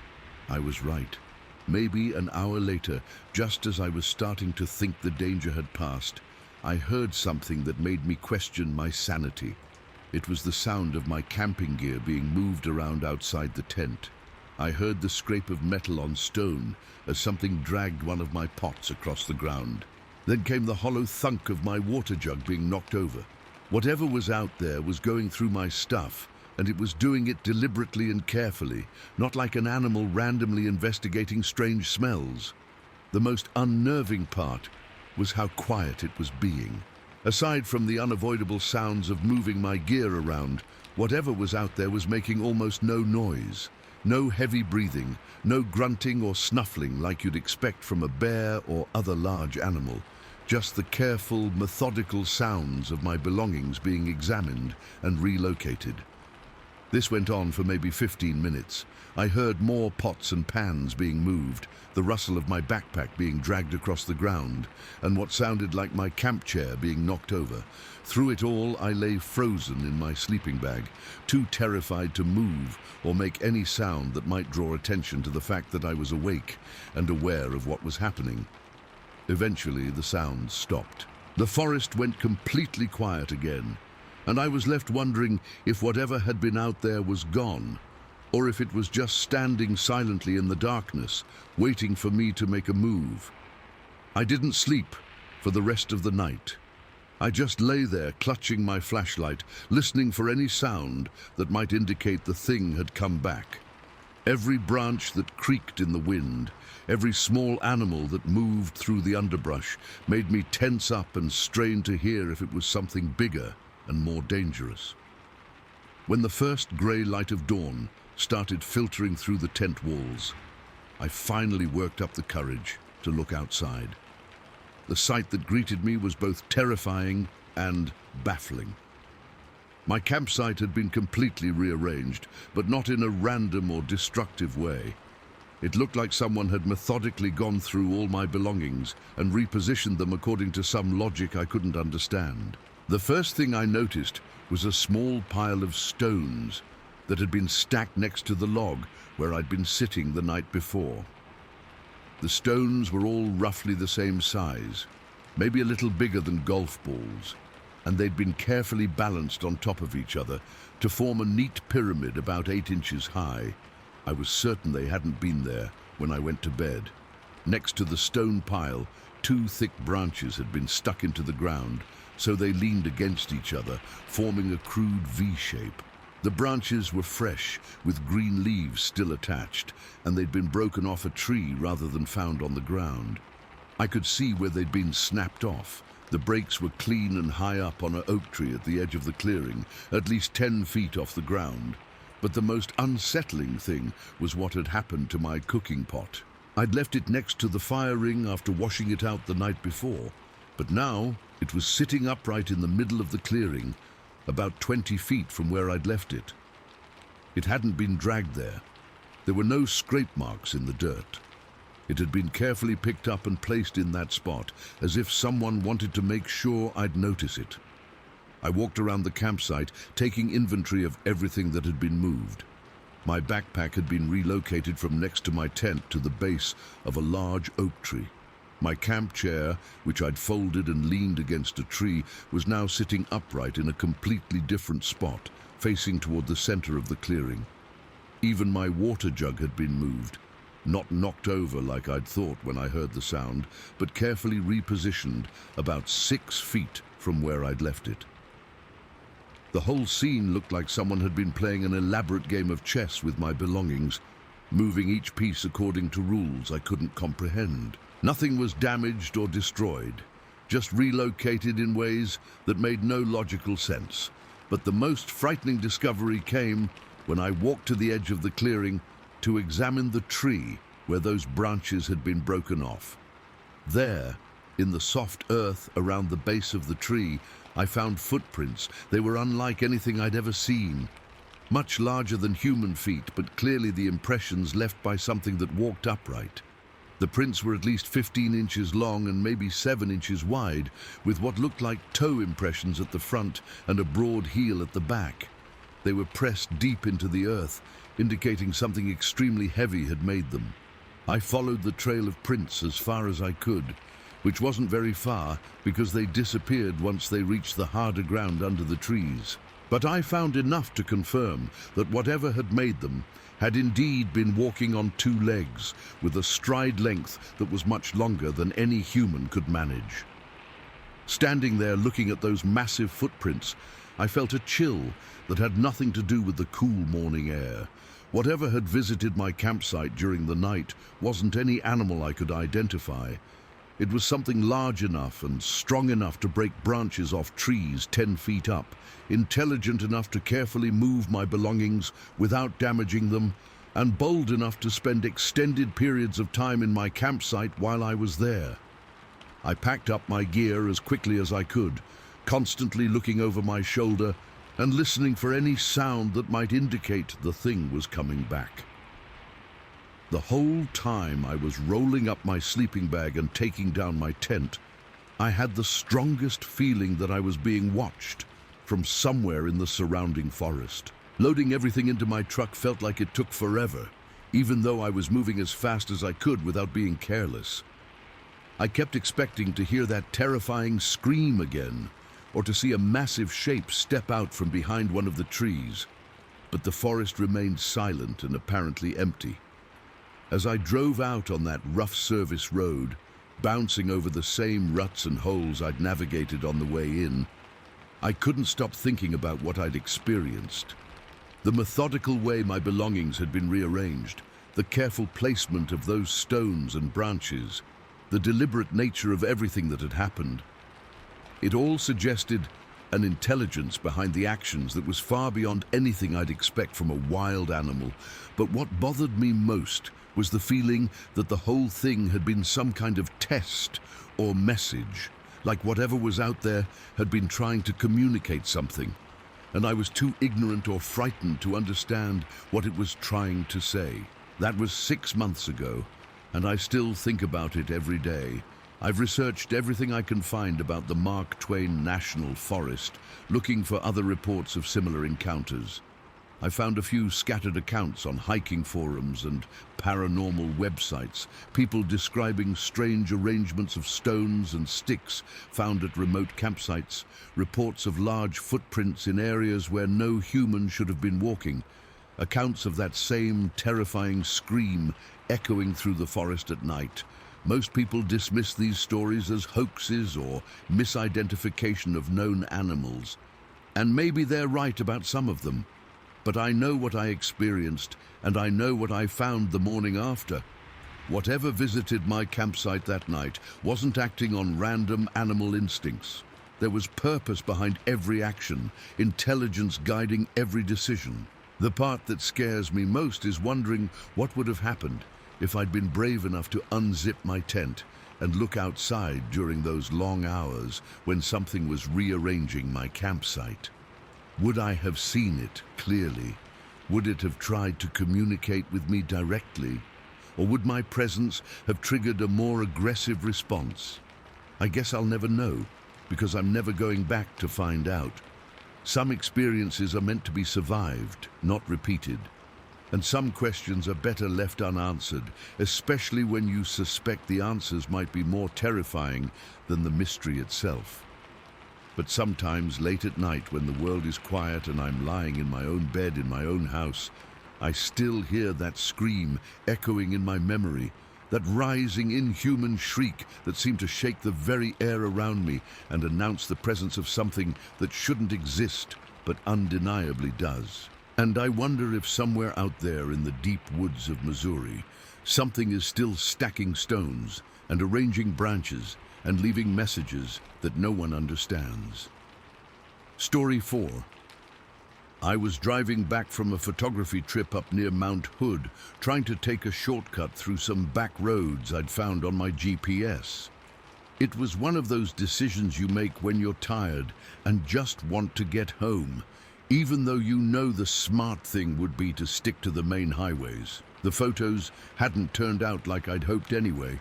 I was right. Maybe an hour later, just as I was starting to think the danger had passed, I heard something that made me question my sanity. It was the sound of my camping gear being moved around outside the tent. I heard the scrape of metal on stone as something dragged one of my pots across the ground. Then came the hollow thunk of my water jug being knocked over. Whatever was out there was going through my stuff, and it was doing it deliberately and carefully, not like an animal randomly investigating strange smells. The most unnerving part was how quiet it was being. Aside from the unavoidable sounds of moving my gear around, whatever was out there was making almost no noise. No heavy breathing, no grunting or snuffling like you'd expect from a bear or other large animal. Just the careful, methodical sounds of my belongings being examined and relocated. This went on for maybe 15 minutes. I heard more pots and pans being moved, the rustle of my backpack being dragged across the ground, and what sounded like my camp chair being knocked over. Through it all, I lay frozen in my sleeping bag, too terrified to move or make any sound that might draw attention to the fact that I was awake and aware of what was happening. Eventually, the sounds stopped. The forest went completely quiet again, and I was left wondering if whatever had been out there was gone, or if it was just standing silently in the darkness, waiting for me to make a move. I didn't sleep for the rest of the night. I just lay there clutching my flashlight, listening for any sound that might indicate the thing had come back. Every branch that creaked in the wind, every small animal that moved through the underbrush made me tense up and strain to hear if it was something bigger and more dangerous. When the first grey light of dawn started filtering through the tent walls, I finally worked up the courage to look outside. The sight that greeted me was both terrifying and baffling. My campsite had been completely rearranged, but not in a random or destructive way. It looked like someone had methodically gone through all my belongings and repositioned them according to some logic I couldn't understand. The first thing I noticed was a small pile of stones that had been stacked next to the log where I'd been sitting the night before. The stones were all roughly the same size, maybe a little bigger than golf balls, and they'd been carefully balanced on top of each other to form a neat pyramid about 8 inches high. I was certain they hadn't been there when I went to bed. Next to the stone pile, 2 thick branches had been stuck into the ground, so they leaned against each other, forming a crude V-shape. The branches were fresh, with green leaves still attached, and they'd been broken off a tree rather than found on the ground. I could see where they'd been snapped off. The breaks were clean and high up on an oak tree at the edge of the clearing, at least 10 feet off the ground. But the most unsettling thing was what had happened to my cooking pot. I'd left it next to the fire ring after washing it out the night before, but now it was sitting upright in the middle of the clearing, about 20 feet from where I'd left it. It hadn't been dragged there. There were no scrape marks in the dirt. It had been carefully picked up and placed in that spot, as if someone wanted to make sure I'd notice it. I walked around the campsite, taking inventory of everything that had been moved. My backpack had been relocated from next to my tent to the base of a large oak tree. My camp chair, which I'd folded and leaned against a tree, was now sitting upright in a completely different spot, facing toward the center of the clearing. Even my water jug had been moved, not knocked over like I'd thought when I heard the sound, but carefully repositioned about 6 feet from where I'd left it. The whole scene looked like someone had been playing an elaborate game of chess with my belongings, moving each piece according to rules I couldn't comprehend. Nothing was damaged or destroyed, just relocated in ways that made no logical sense. But the most frightening discovery came when I walked to the edge of the clearing to examine the tree where those branches had been broken off. There, in the soft earth around the base of the tree, I found footprints. They were unlike anything I'd ever seen. Much larger than human feet, but clearly the impressions left by something that walked upright. The prints were at least 15 inches long and maybe 7 inches wide, with what looked like toe impressions at the front and a broad heel at the back. They were pressed deep into the earth, indicating something extremely heavy had made them. I followed the trail of prints as far as I could, which wasn't very far because they disappeared once they reached the harder ground under the trees. But I found enough to confirm that whatever had made them had indeed been walking on 2 legs, with a stride length that was much longer than any human could manage. Standing there looking at those massive footprints, I felt a chill that had nothing to do with the cool morning air. Whatever had visited my campsite during the night wasn't any animal I could identify. It was something large enough and strong enough to break branches off trees 10 feet up, intelligent enough to carefully move my belongings without damaging them, and bold enough to spend extended periods of time in my campsite while I was there. I packed up my gear as quickly as I could, constantly looking over my shoulder and listening for any sound that might indicate the thing was coming back. The whole time I was rolling up my sleeping bag and taking down my tent, I had the strongest feeling that I was being watched from somewhere in the surrounding forest. Loading everything into my truck felt like it took forever, even though I was moving as fast as I could without being careless. I kept expecting to hear that terrifying scream again, or to see a massive shape step out from behind one of the trees. but the forest remained silent and apparently empty. As I drove out on that rough service road, bouncing over the same ruts and holes I'd navigated on the way in, I couldn't stop thinking about what I'd experienced. The methodical way my belongings had been rearranged, the careful placement of those stones and branches, the deliberate nature of everything that had happened. It all suggested an intelligence behind the actions that was far beyond anything I'd expect from a wild animal. But what bothered me most was the feeling that the whole thing had been some kind of test or message, like whatever was out there had been trying to communicate something, and I was too ignorant or frightened to understand what it was trying to say. That was 6 months ago, and I still think about it every day. I've researched everything I can find about the Mark Twain National Forest, looking for other reports of similar encounters. I found a few scattered accounts on hiking forums and paranormal websites, people describing strange arrangements of stones and sticks found at remote campsites, reports of large footprints in areas where no human should have been walking, accounts of that same terrifying scream echoing through the forest at night. Most people dismiss these stories as hoaxes or misidentification of known animals. And maybe they're right about some of them. But I know what I experienced, and I know what I found the morning after. Whatever visited my campsite that night wasn't acting on random animal instincts. There was purpose behind every action, intelligence guiding every decision. The part that scares me most is wondering what would have happened if I'd been brave enough to unzip my tent and look outside during those long hours when something was rearranging my campsite. Would I have seen it clearly? Would it have tried to communicate with me directly? Or would my presence have triggered a more aggressive response? I guess I'll never know, because I'm never going back to find out. Some experiences are meant to be survived, not repeated. And some questions are better left unanswered, especially when you suspect the answers might be more terrifying than the mystery itself. But sometimes late at night when the world is quiet and I'm lying in my own bed in my own house, I still hear that scream echoing in my memory, that rising inhuman shriek that seemed to shake the very air around me and announce the presence of something that shouldn't exist but undeniably does. And I wonder if somewhere out there in the deep woods of Missouri, something is still stacking stones and arranging branches and leaving messages that no one understands. Story 4. I was driving back from a photography trip up near Mount Hood, trying to take a shortcut through some back roads I'd found on my GPS. It was one of those decisions you make when you're tired and just want to get home, even though you know the smart thing would be to stick to the main highways. The photos hadn't turned out like I'd hoped anyway.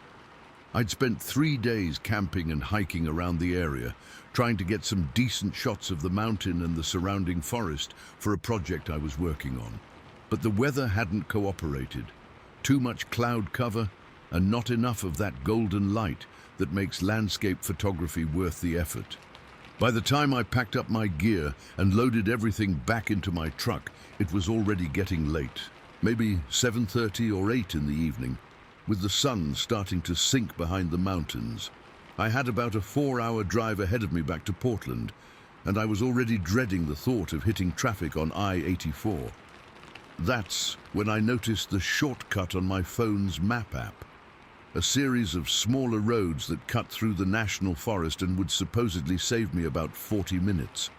I'd spent 3 days camping and hiking around the area, trying to get some decent shots of the mountain and the surrounding forest for a project I was working on. But the weather hadn't cooperated. Too much cloud cover and not enough of that golden light that makes landscape photography worth the effort. By the time I packed up my gear and loaded everything back into my truck, it was already getting late, maybe 7:30 or 8 in the evening, with the sun starting to sink behind the mountains. I had about a 4-hour drive ahead of me back to Portland, and I was already dreading the thought of hitting traffic on I-84. That's when I noticed the shortcut on my phone's map app. A series of smaller roads that cut through the national forest and would supposedly save me about 40 minutes.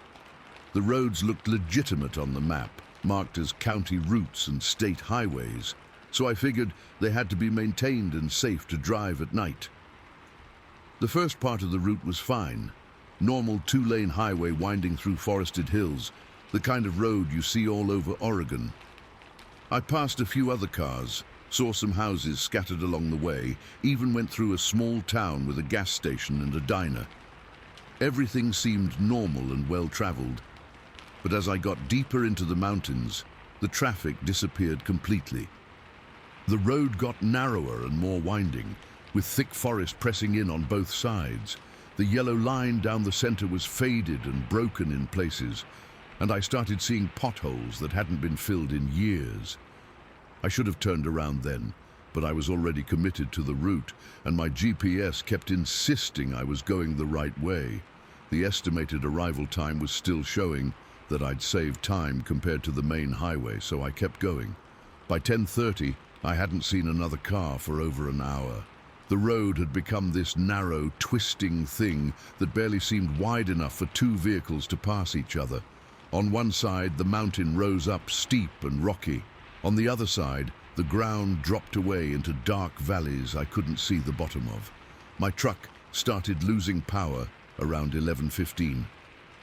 The roads looked legitimate on the map, marked as county routes and state highways, so I figured they had to be maintained and safe to drive at night. The first part of the route was fine, normal 2-lane highway winding through forested hills, the kind of road you see all over Oregon. I passed a few other cars, saw some houses scattered along the way, even went through a small town with a gas station and a diner. Everything seemed normal and well-traveled, but as I got deeper into the mountains, the traffic disappeared completely. The road got narrower and more winding, with thick forest pressing in on both sides. The yellow line down the center was faded and broken in places, and I started seeing potholes that hadn't been filled in years. I should have turned around then, but I was already committed to the route, and my GPS kept insisting I was going the right way. The estimated arrival time was still showing that I'd saved time compared to the main highway, so I kept going. By 10:30, I hadn't seen another car for over an hour. The road had become this narrow, twisting thing that barely seemed wide enough for two vehicles to pass each other. On one side, the mountain rose up steep and rocky. On the other side, the ground dropped away into dark valleys I couldn't see the bottom of. My truck started losing power around 11:15.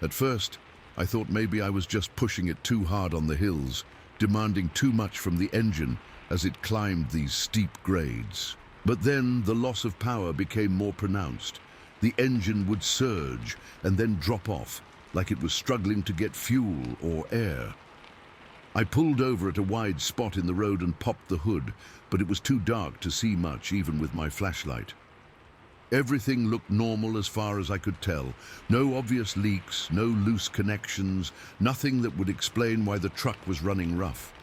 At first, I thought maybe I was just pushing it too hard on the hills, demanding too much from the engine as it climbed these steep grades. But then the loss of power became more pronounced. The engine would surge and then drop off, like it was struggling to get fuel or air. I pulled over at a wide spot in the road and popped the hood, but it was too dark to see much even with my flashlight. Everything looked normal as far as I could tell. No obvious leaks, no loose connections, nothing that would explain why the truck was running rough.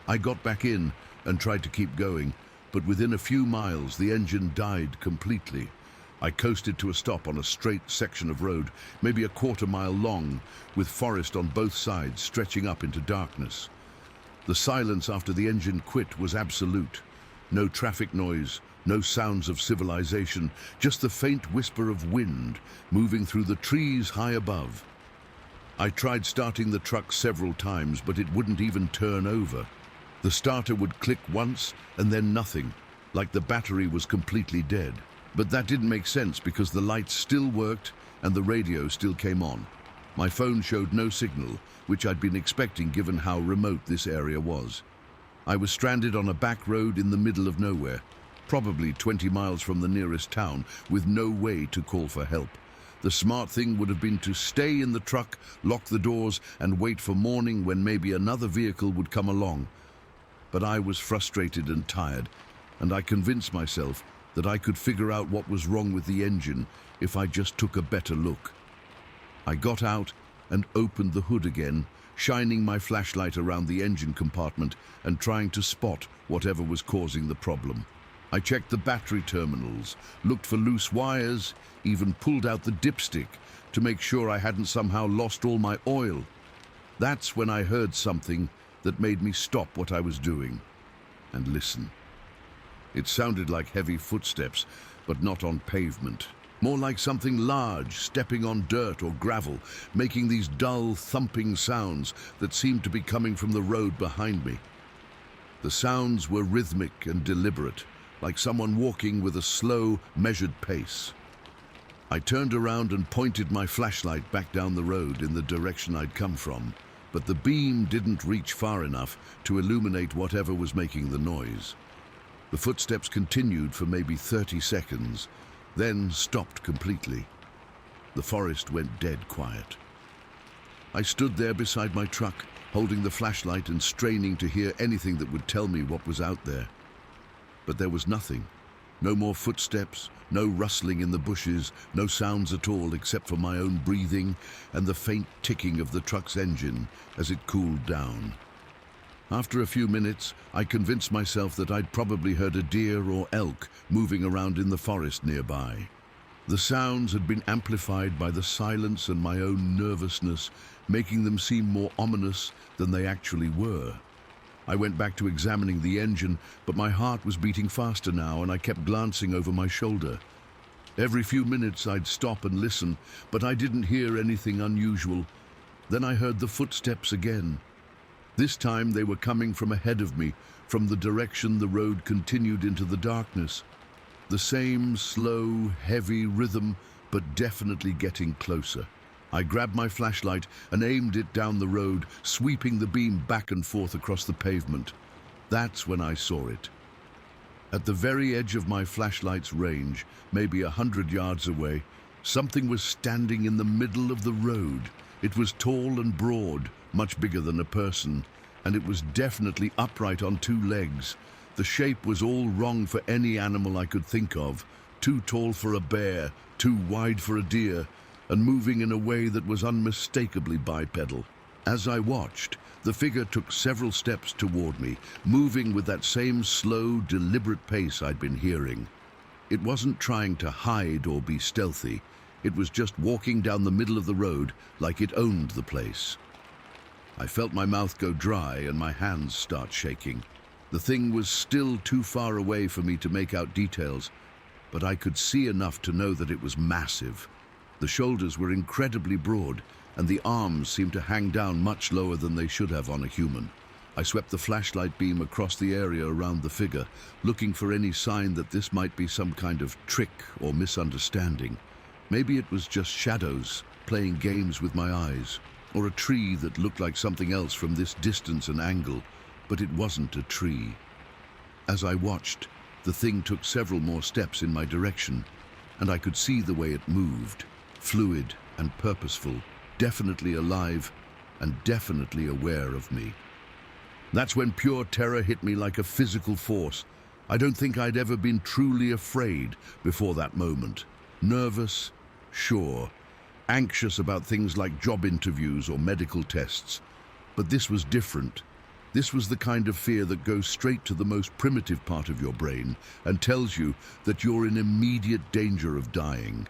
I got back in and tried to keep going, but within a few miles the engine died completely. I coasted to a stop on a straight section of road, maybe a quarter-mile long, with forest on both sides stretching up into darkness. The silence after the engine quit was absolute. No traffic noise, no sounds of civilization, just the faint whisper of wind moving through the trees high above. I tried starting the truck several times, but it wouldn't even turn over. The starter would click once and then nothing, like the battery was completely dead. But that didn't make sense because the lights still worked and the radio still came on. My phone showed no signal, which I'd been expecting given how remote this area was. I was stranded on a back road in the middle of nowhere, probably 20 miles from the nearest town, with no way to call for help. The smart thing would have been to stay in the truck, lock the doors, and wait for morning when maybe another vehicle would come along. But I was frustrated and tired, and I convinced myself that I could figure out what was wrong with the engine if I just took a better look. I got out and opened the hood again, shining my flashlight around the engine compartment and trying to spot whatever was causing the problem. I checked the battery terminals, looked for loose wires, even pulled out the dipstick to make sure I hadn't somehow lost all my oil. That's when I heard something that made me stop what I was doing and listen. It sounded like heavy footsteps, but not on pavement. More like something large, stepping on dirt or gravel, making these dull, thumping sounds that seemed to be coming from the road behind me. The sounds were rhythmic and deliberate, like someone walking with a slow, measured pace. I turned around and pointed my flashlight back down the road in the direction I'd come from, but the beam didn't reach far enough to illuminate whatever was making the noise. The footsteps continued for maybe 30 seconds, then stopped completely. The forest went dead quiet. I stood there beside my truck, holding the flashlight and straining to hear anything that would tell me what was out there. But there was nothing. No more footsteps, no rustling in the bushes, no sounds at all except for my own breathing and the faint ticking of the truck's engine as it cooled down. After a few minutes, I convinced myself that I'd probably heard a deer or elk moving around in the forest nearby. The sounds had been amplified by the silence and my own nervousness, making them seem more ominous than they actually were. I went back to examining the engine, but my heart was beating faster now and I kept glancing over my shoulder. Every few minutes I'd stop and listen, but I didn't hear anything unusual. Then I heard the footsteps again. This time they were coming from ahead of me, from the direction the road continued into the darkness. The same slow, heavy rhythm, but definitely getting closer. I grabbed my flashlight and aimed it down the road, sweeping the beam back and forth across the pavement. That's when I saw it. At the very edge of my flashlight's range, maybe 100 yards away, something was standing in the middle of the road. It was tall and broad, much bigger than a person, and it was definitely upright on two legs. The shape was all wrong for any animal I could think of, too tall for a bear, too wide for a deer, and moving in a way that was unmistakably bipedal. As I watched, the figure took several steps toward me, moving with that same slow, deliberate pace I'd been hearing. It wasn't trying to hide or be stealthy. It was just walking down the middle of the road like it owned the place. I felt my mouth go dry and my hands start shaking. The thing was still too far away for me to make out details, but I could see enough to know that it was massive. The shoulders were incredibly broad, and the arms seemed to hang down much lower than they should have on a human. I swept the flashlight beam across the area around the figure, looking for any sign that this might be some kind of trick or misunderstanding. Maybe it was just shadows playing games with my eyes, or a tree that looked like something else from this distance and angle, but it wasn't a tree. As I watched, the thing took several more steps in my direction, and I could see the way it moved, fluid and purposeful, definitely alive and definitely aware of me. That's when pure terror hit me like a physical force. I don't think I'd ever been truly afraid before that moment. Nervous, sure. Anxious about things like job interviews or medical tests. But this was different. This was the kind of fear that goes straight to the most primitive part of your brain and tells you that you're in immediate danger of dying.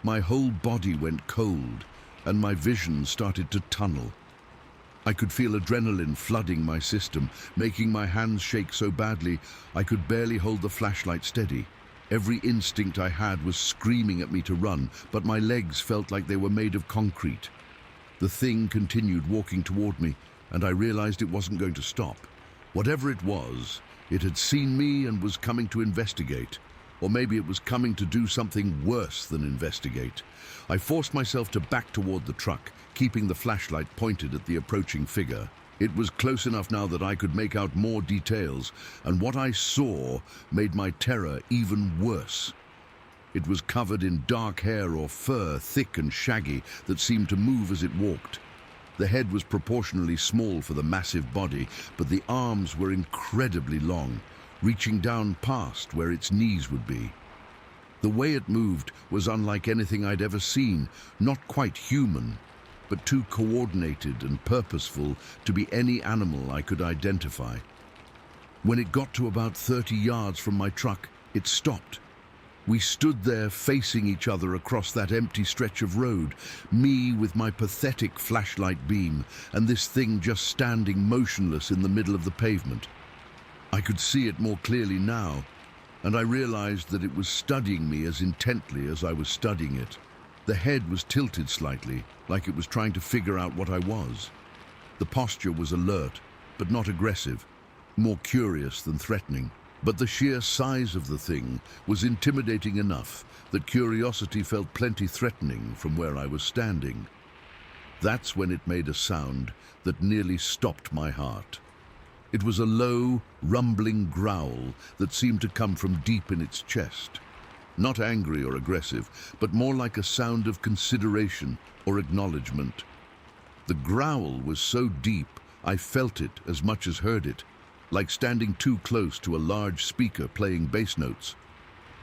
My whole body went cold, and my vision started to tunnel. I could feel adrenaline flooding my system, making my hands shake so badly I could barely hold the flashlight steady. Every instinct I had was screaming at me to run, but my legs felt like they were made of concrete. The thing continued walking toward me, and I realized it wasn't going to stop. Whatever it was, it had seen me and was coming to investigate. Or maybe it was coming to do something worse than investigate. I forced myself to back toward the truck, keeping the flashlight pointed at the approaching figure. It was close enough now that I could make out more details, and what I saw made my terror even worse. It was covered in dark hair or fur, thick and shaggy, that seemed to move as it walked. The head was proportionally small for the massive body, but the arms were incredibly long, reaching down past where its knees would be. The way it moved was unlike anything I'd ever seen, not quite human, but too coordinated and purposeful to be any animal I could identify. When it got to about 30 yards from my truck, it stopped. We stood there facing each other across that empty stretch of road, me with my pathetic flashlight beam, and this thing just standing motionless in the middle of the pavement. I could see it more clearly now, and I realized that it was studying me as intently as I was studying it. The head was tilted slightly, like it was trying to figure out what I was. The posture was alert, but not aggressive, more curious than threatening. But the sheer size of the thing was intimidating enough that curiosity felt plenty threatening from where I was standing. That's when it made a sound that nearly stopped my heart. It was a low, rumbling growl that seemed to come from deep in its chest. Not angry or aggressive, but more like a sound of consideration or acknowledgement. The growl was so deep, I felt it as much as heard it, like standing too close to a large speaker playing bass notes.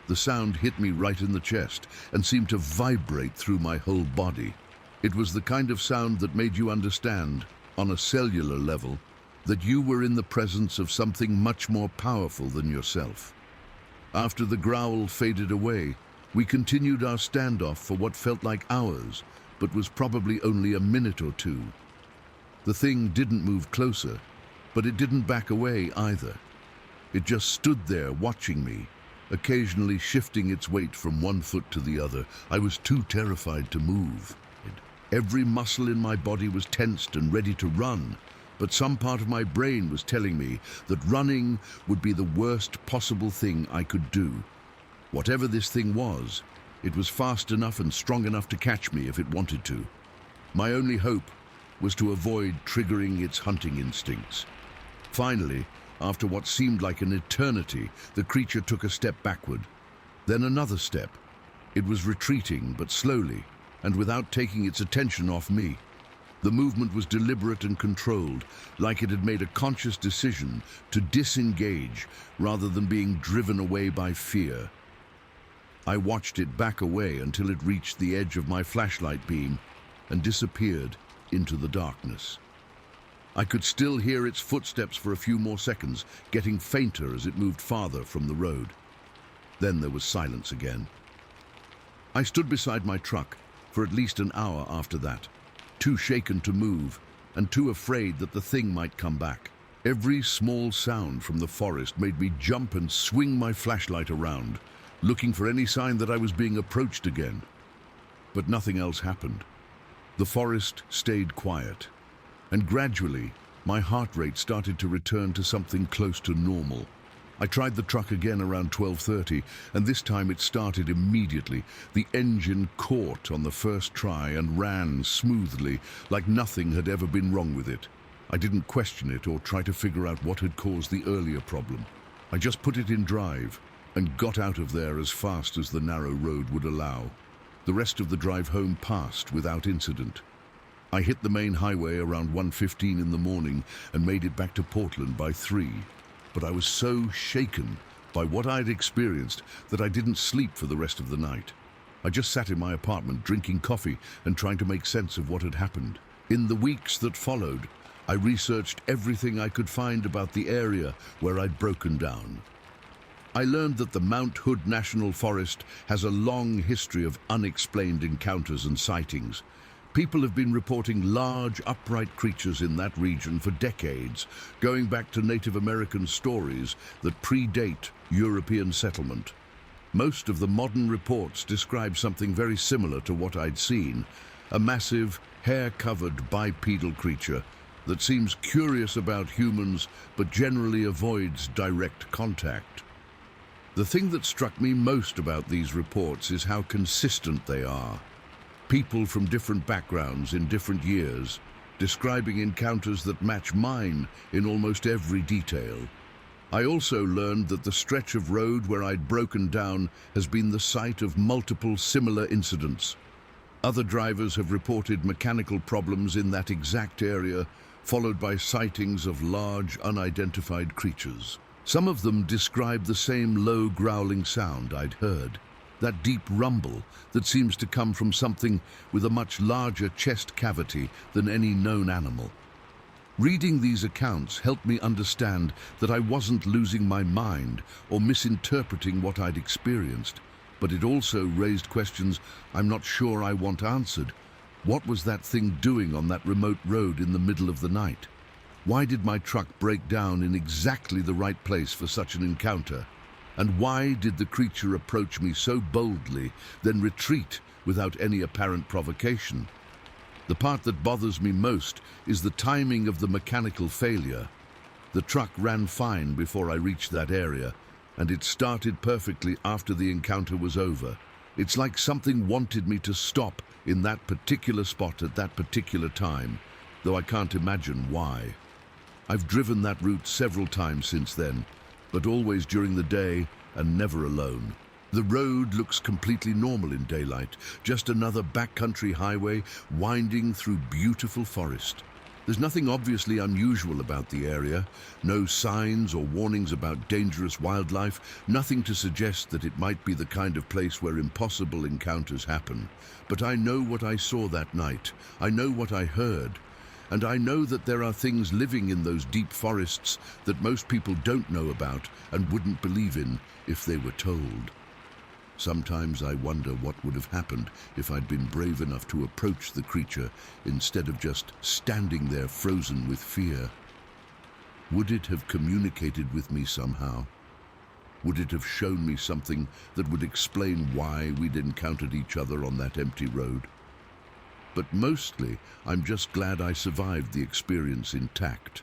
The sound hit me right in the chest and seemed to vibrate through my whole body. It was the kind of sound that made you understand, on a cellular level, that you were in the presence of something much more powerful than yourself. After the growl faded away, we continued our standoff for what felt like hours, but was probably only a minute or two. The thing didn't move closer, but it didn't back away either. It just stood there watching me, occasionally shifting its weight from one foot to the other. I was too terrified to move. Every muscle in my body was tensed and ready to run, but some part of my brain was telling me that running would be the worst possible thing I could do. Whatever this thing was, it was fast enough and strong enough to catch me if it wanted to. My only hope was to avoid triggering its hunting instincts. Finally, after what seemed like an eternity, the creature took a step backward, then another step. It was retreating, but slowly, and without taking its attention off me. The movement was deliberate and controlled, like it had made a conscious decision to disengage rather than being driven away by fear. I watched it back away until it reached the edge of my flashlight beam and disappeared into the darkness. I could still hear its footsteps for a few more seconds, getting fainter as it moved farther from the road. Then there was silence again. I stood beside my truck for at least an hour after that, too shaken to move and too afraid that the thing might come back. Every small sound from the forest made me jump and swing my flashlight around, looking for any sign that I was being approached again. But nothing else happened. The forest stayed quiet, and gradually my heart rate started to return to something close to normal. I tried the truck again around 12:30, and this time it started immediately. The engine caught on the first try and ran smoothly, like nothing had ever been wrong with it. I didn't question it or try to figure out what had caused the earlier problem. I just put it in drive and got out of there as fast as the narrow road would allow. The rest of the drive home passed without incident. I hit the main highway around 1:15 in the morning and made it back to Portland by 3. But I was so shaken by what I'd experienced that I didn't sleep for the rest of the night. I just sat in my apartment drinking coffee and trying to make sense of what had happened. In the weeks that followed, I researched everything I could find about the area where I'd broken down. I learned that the Mount Hood National Forest has a long history of unexplained encounters and sightings. People have been reporting large, upright creatures in that region for decades, going back to Native American stories that predate European settlement. Most of the modern reports describe something very similar to what I'd seen, a massive, hair-covered bipedal creature that seems curious about humans but generally avoids direct contact. The thing that struck me most about these reports is how consistent they are. People from different backgrounds in different years, describing encounters that match mine in almost every detail. I also learned that the stretch of road where I'd broken down has been the site of multiple similar incidents. Other drivers have reported mechanical problems in that exact area, followed by sightings of large, unidentified creatures. Some of them describe the same low growling sound I'd heard, that deep rumble that seems to come from something with a much larger chest cavity than any known animal. Reading these accounts helped me understand that I wasn't losing my mind or misinterpreting what I'd experienced, but it also raised questions I'm not sure I want answered. What was that thing doing on that remote road in the middle of the night? Why did my truck break down in exactly the right place for such an encounter? And why did the creature approach me so boldly, then retreat without any apparent provocation? The part that bothers me most is the timing of the mechanical failure. The truck ran fine before I reached that area, and it started perfectly after the encounter was over. It's like something wanted me to stop in that particular spot at that particular time, though I can't imagine why. I've driven that route several times since then, but always during the day and never alone. The road looks completely normal in daylight, just another backcountry highway winding through beautiful forest. There's nothing obviously unusual about the area, no signs or warnings about dangerous wildlife, nothing to suggest that it might be the kind of place where impossible encounters happen. But I know what I saw that night, I know what I heard, and I know that there are things living in those deep forests that most people don't know about and wouldn't believe in if they were told. Sometimes I wonder what would have happened if I'd been brave enough to approach the creature instead of just standing there frozen with fear. Would it have communicated with me somehow? Would it have shown me something that would explain why we'd encountered each other on that empty road? But mostly, I'm just glad I survived the experience intact.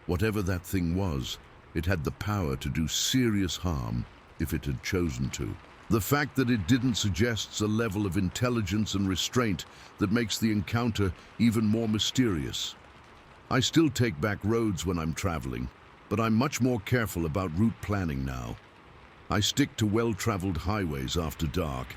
Whatever that thing was, it had the power to do serious harm if it had chosen to. The fact that it didn't suggests a level of intelligence and restraint that makes the encounter even more mysterious. I still take back roads when I'm traveling, but I'm much more careful about route planning now. I stick to well-traveled highways after dark,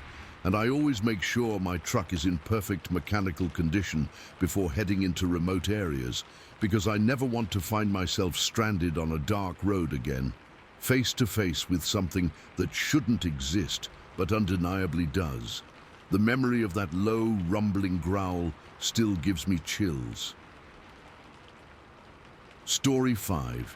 and I always make sure my truck is in perfect mechanical condition before heading into remote areas, because I never want to find myself stranded on a dark road again, face to face with something that shouldn't exist, but undeniably does. The memory of that low, rumbling growl still gives me chills. Story 5.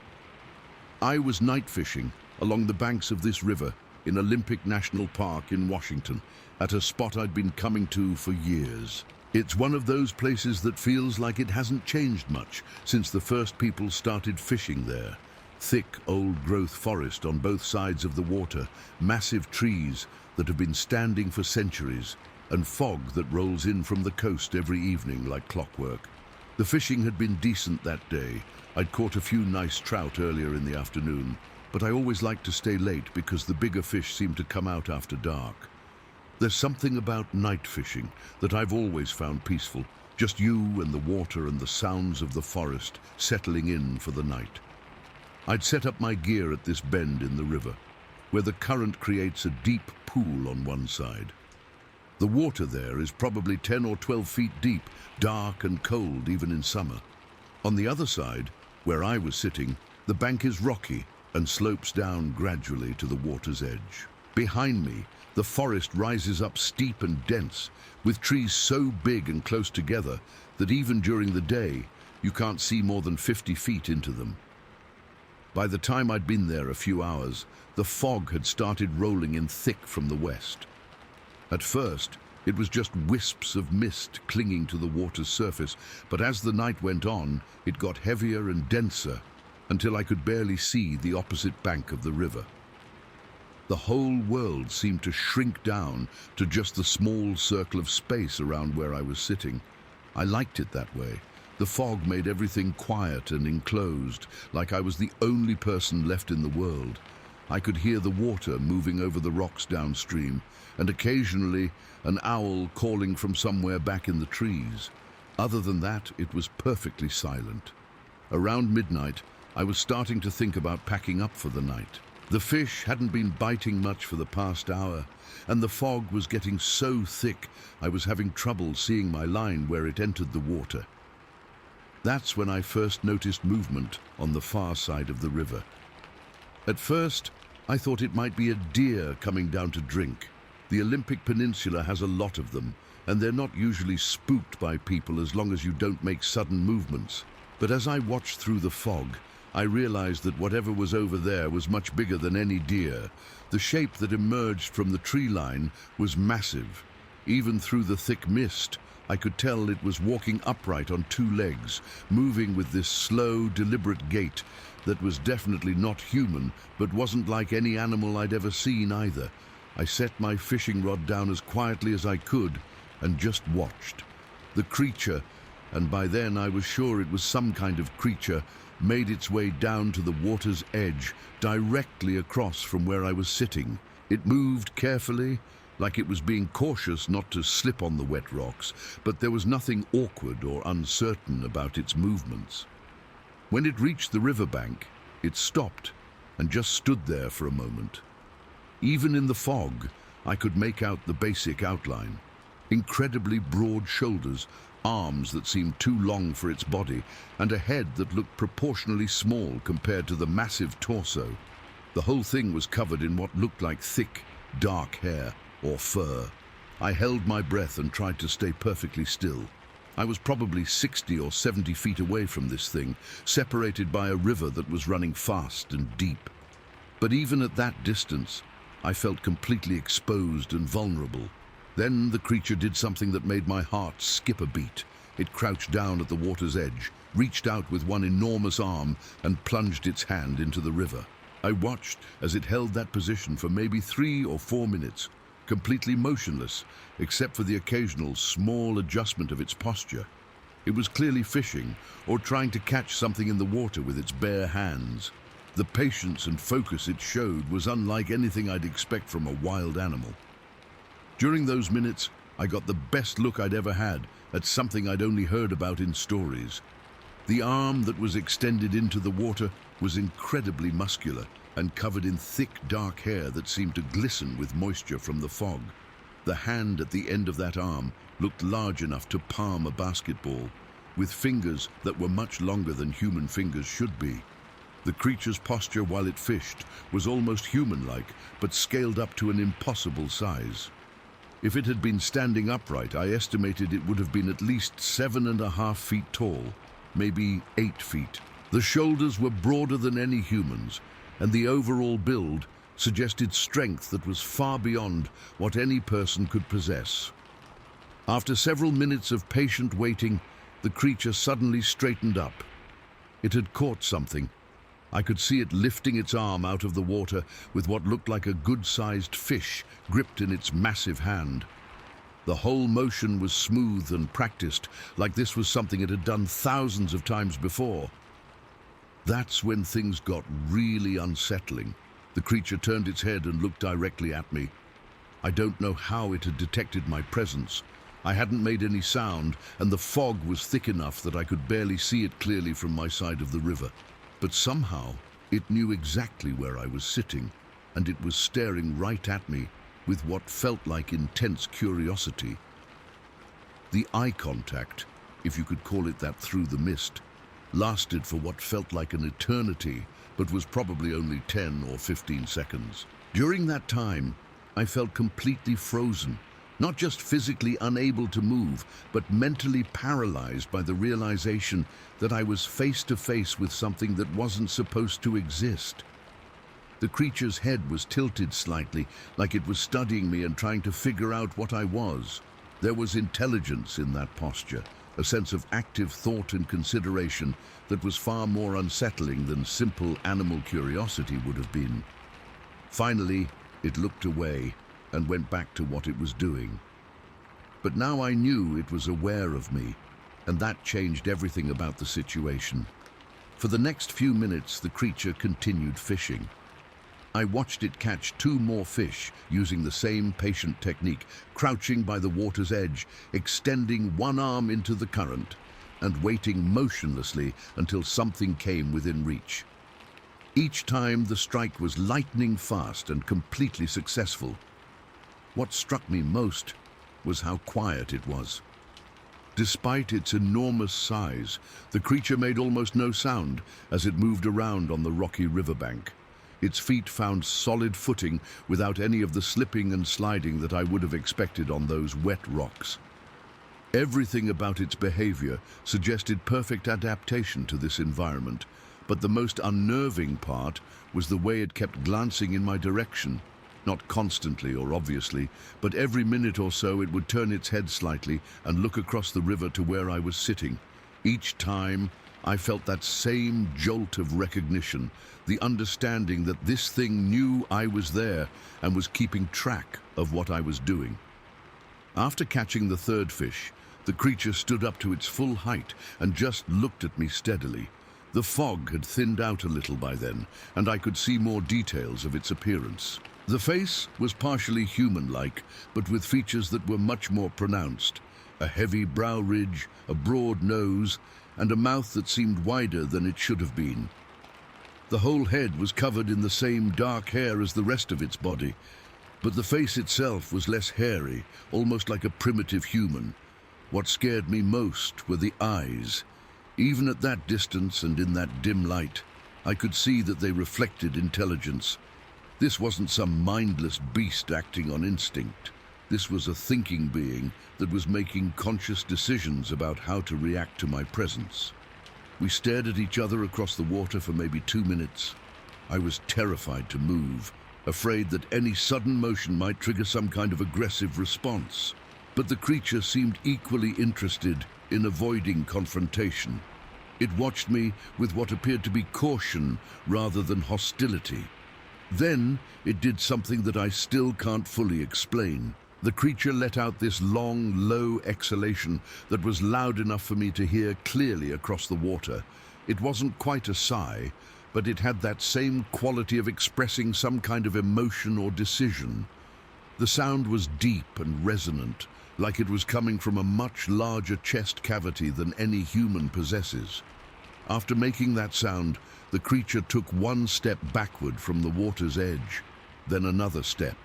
I was night fishing along the banks of this river in Olympic National Park in Washington, at a spot I'd been coming to for years. It's one of those places that feels like it hasn't changed much since the first people started fishing there. Thick, old-growth forest on both sides of the water, massive trees that have been standing for centuries, and fog that rolls in from the coast every evening like clockwork. The fishing had been decent that day. I'd caught a few nice trout earlier in the afternoon, but I always like to stay late because the bigger fish seem to come out after dark. There's something about night fishing that I've always found peaceful, just you and the water and the sounds of the forest settling in for the night. I'd set up my gear at this bend in the river, where the current creates a deep pool on one side. The water there is probably 10 or 12 feet deep, dark and cold even in summer. On the other side, where I was sitting, the bank is rocky and slopes down gradually to the water's edge. Behind me, the forest rises up steep and dense, with trees so big and close together that even during the day, you can't see more than 50 feet into them. By the time I'd been there a few hours, the fog had started rolling in thick from the west. At first, it was just wisps of mist clinging to the water's surface, but as the night went on, it got heavier and denser until I could barely see the opposite bank of the river. The whole world seemed to shrink down to just the small circle of space around where I was sitting. I liked it that way. The fog made everything quiet and enclosed, like I was the only person left in the world. I could hear the water moving over the rocks downstream, and occasionally an owl calling from somewhere back in the trees. Other than that, it was perfectly silent. Around midnight, I was starting to think about packing up for the night. The fish hadn't been biting much for the past hour, and the fog was getting so thick I was having trouble seeing my line where it entered the water. That's when I first noticed movement on the far side of the river. At first, I thought it might be a deer coming down to drink. The Olympic Peninsula has a lot of them, and they're not usually spooked by people as long as you don't make sudden movements. But as I watched through the fog, I realized that whatever was over there was much bigger than any deer. The shape that emerged from the tree line was massive. Even through the thick mist, I could tell it was walking upright on two legs, moving with this slow, deliberate gait that was definitely not human, but wasn't like any animal I'd ever seen either. I set my fishing rod down as quietly as I could and just watched. The creature, and by then I was sure it was some kind of creature, made its way down to the water's edge, directly across from where I was sitting. It moved carefully, like it was being cautious not to slip on the wet rocks, but there was nothing awkward or uncertain about its movements. When it reached the riverbank, it stopped and just stood there for a moment. Even in the fog, I could make out the basic outline. Incredibly broad shoulders, arms that seemed too long for its body, and a head that looked proportionally small compared to the massive torso. The whole thing was covered in what looked like thick, dark hair or fur. I held my breath and tried to stay perfectly still. I was probably 60 or 70 feet away from this thing, separated by a river that was running fast and deep. But even at that distance, I felt completely exposed and vulnerable. Then the creature did something that made my heart skip a beat. It crouched down at the water's edge, reached out with one enormous arm, and plunged its hand into the river. I watched as it held that position for maybe 3 or 4 minutes, completely motionless, except for the occasional small adjustment of its posture. It was clearly fishing or trying to catch something in the water with its bare hands. The patience and focus it showed was unlike anything I'd expect from a wild animal. During those minutes, I got the best look I'd ever had at something I'd only heard about in stories. The arm that was extended into the water was incredibly muscular and covered in thick, dark hair that seemed to glisten with moisture from the fog. The hand at the end of that arm looked large enough to palm a basketball, with fingers that were much longer than human fingers should be. The creature's posture while it fished was almost human-like, but scaled up to an impossible size. If it had been standing upright, I estimated it would have been at least 7.5 feet tall, maybe 8 feet. The shoulders were broader than any human's, and the overall build suggested strength that was far beyond what any person could possess. After several minutes of patient waiting, the creature suddenly straightened up. It had caught something. I could see it lifting its arm out of the water with what looked like a good-sized fish gripped in its massive hand. The whole motion was smooth and practiced, like this was something it had done thousands of times before. That's when things got really unsettling. The creature turned its head and looked directly at me. I don't know how it had detected my presence. I hadn't made any sound, and the fog was thick enough that I could barely see it clearly from my side of the river. But somehow, it knew exactly where I was sitting, and it was staring right at me with what felt like intense curiosity. The eye contact, if you could call it that through the mist, lasted for what felt like an eternity, but was probably only 10 or 15 seconds. During that time, I felt completely frozen, not just physically unable to move, but mentally paralyzed by the realization that I was face to face with something that wasn't supposed to exist. The creature's head was tilted slightly, like it was studying me and trying to figure out what I was. There was intelligence in that posture, a sense of active thought and consideration that was far more unsettling than simple animal curiosity would have been. Finally, it looked away and went back to what it was doing. But now I knew it was aware of me, and that changed everything about the situation. For the next few minutes, the creature continued fishing. I watched it catch 2 more fish using the same patient technique, crouching by the water's edge, extending one arm into the current, and waiting motionlessly until something came within reach. Each time, the strike was lightning fast and completely successful. What struck me most was how quiet it was. Despite its enormous size, the creature made almost no sound as it moved around on the rocky riverbank. Its feet found solid footing without any of the slipping and sliding that I would have expected on those wet rocks. Everything about its behavior suggested perfect adaptation to this environment, but the most unnerving part was the way it kept glancing in my direction. Not constantly or obviously, but every minute or so it would turn its head slightly and look across the river to where I was sitting. Each time, I felt that same jolt of recognition, the understanding that this thing knew I was there and was keeping track of what I was doing. After catching the 3rd fish, the creature stood up to its full height and just looked at me steadily. The fog had thinned out a little by then, and I could see more details of its appearance. The face was partially human-like, but with features that were much more pronounced. A heavy brow ridge, a broad nose, and a mouth that seemed wider than it should have been. The whole head was covered in the same dark hair as the rest of its body, but the face itself was less hairy, almost like a primitive human. What scared me most were the eyes. Even at that distance and in that dim light, I could see that they reflected intelligence. This wasn't some mindless beast acting on instinct. This was a thinking being that was making conscious decisions about how to react to my presence. We stared at each other across the water for maybe 2 minutes. I was terrified to move, afraid that any sudden motion might trigger some kind of aggressive response. But the creature seemed equally interested in avoiding confrontation. It watched me with what appeared to be caution rather than hostility. Then it did something that I still can't fully explain. The creature let out this long, low exhalation that was loud enough for me to hear clearly across the water. It wasn't quite a sigh, but it had that same quality of expressing some kind of emotion or decision. The sound was deep and resonant, like it was coming from a much larger chest cavity than any human possesses. After making that sound, the creature took one step backward from the water's edge, then another step.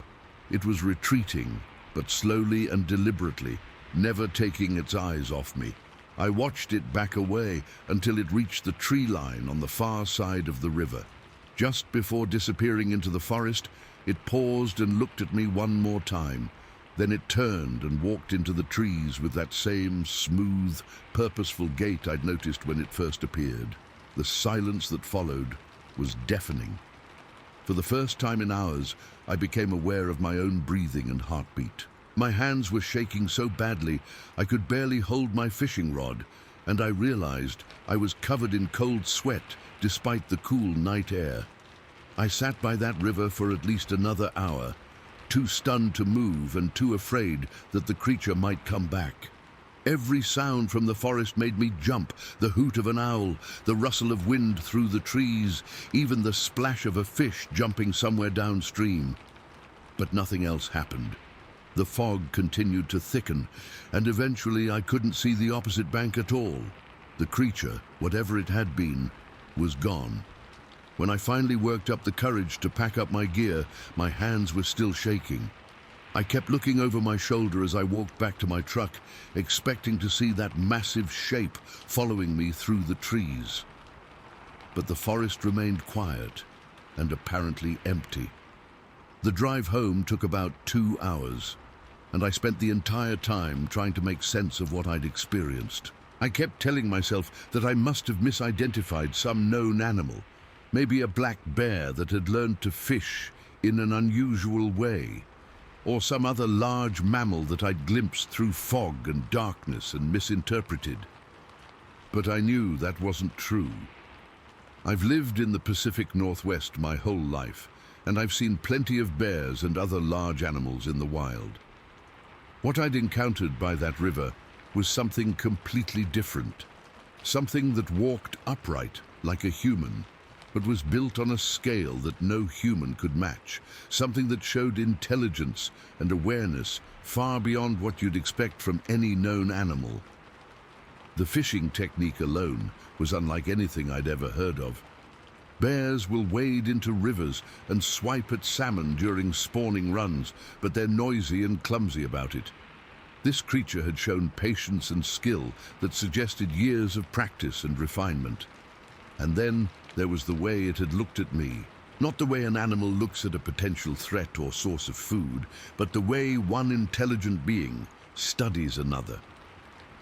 It was retreating, but slowly and deliberately, never taking its eyes off me. I watched it back away until it reached the tree line on the far side of the river. Just before disappearing into the forest, it paused and looked at me one more time, Then it turned and walked into the trees with that same smooth, purposeful gait I'd noticed when it first appeared. The silence that followed was deafening. For the first time in hours, I became aware of my own breathing and heartbeat. My hands were shaking so badly I could barely hold my fishing rod, and I realized I was covered in cold sweat despite the cool night air. I sat by that river for at least another hour, too stunned to move and too afraid that the creature might come back. Every sound from the forest made me jump, the hoot of an owl, the rustle of wind through the trees, even the splash of a fish jumping somewhere downstream. But nothing else happened. The fog continued to thicken, and eventually I couldn't see the opposite bank at all. The creature, whatever it had been, was gone. When I finally worked up the courage to pack up my gear, my hands were still shaking. I kept looking over my shoulder as I walked back to my truck, expecting to see that massive shape following me through the trees. But the forest remained quiet and apparently empty. The drive home took about 2 hours, and I spent the entire time trying to make sense of what I'd experienced. I kept telling myself that I must have misidentified some known animal, maybe a black bear that had learned to fish in an unusual way, or some other large mammal that I'd glimpsed through fog and darkness and misinterpreted. But I knew that wasn't true. I've lived in the Pacific Northwest my whole life, and I've seen plenty of bears and other large animals in the wild. What I'd encountered by that river was something completely different. Something that walked upright like a human, but was built on a scale that no human could match. Something that showed intelligence and awareness far beyond what you'd expect from any known animal. The fishing technique alone was unlike anything I'd ever heard of. Bears will wade into rivers and swipe at salmon during spawning runs, but they're noisy and clumsy about it. This creature had shown patience and skill that suggested years of practice and refinement. And then there was the way it had looked at me. Not the way an animal looks at a potential threat or source of food, but the way one intelligent being studies another.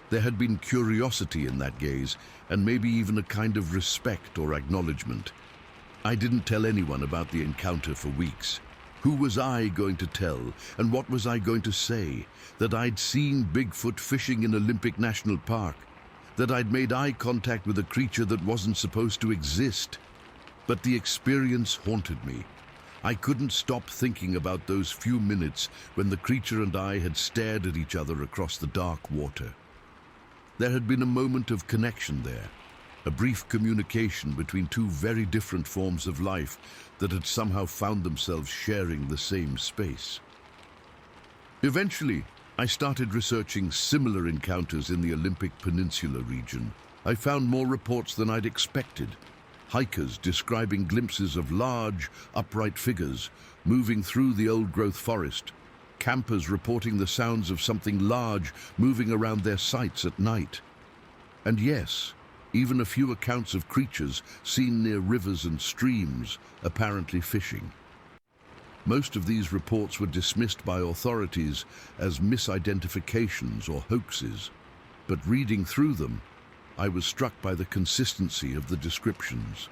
There had been curiosity in that gaze, and maybe even a kind of respect or acknowledgement. I didn't tell anyone about the encounter for weeks. Who was I going to tell, and what was I going to say? That I'd seen Bigfoot fishing in Olympic National Park, that I'd made eye contact with a creature that wasn't supposed to exist. But the experience haunted me. I couldn't stop thinking about those few minutes when the creature and I had stared at each other across the dark water. There had been a moment of connection there, a brief communication between two very different forms of life that had somehow found themselves sharing the same space. Eventually, I started researching similar encounters in the Olympic Peninsula region. I found more reports than I'd expected. Hikers describing glimpses of large, upright figures moving through the old-growth forest. Campers reporting the sounds of something large moving around their sites at night. And yes, even a few accounts of creatures seen near rivers and streams, apparently fishing. Most of these reports were dismissed by authorities as misidentifications or hoaxes, but reading through them, I was struck by the consistency of the descriptions.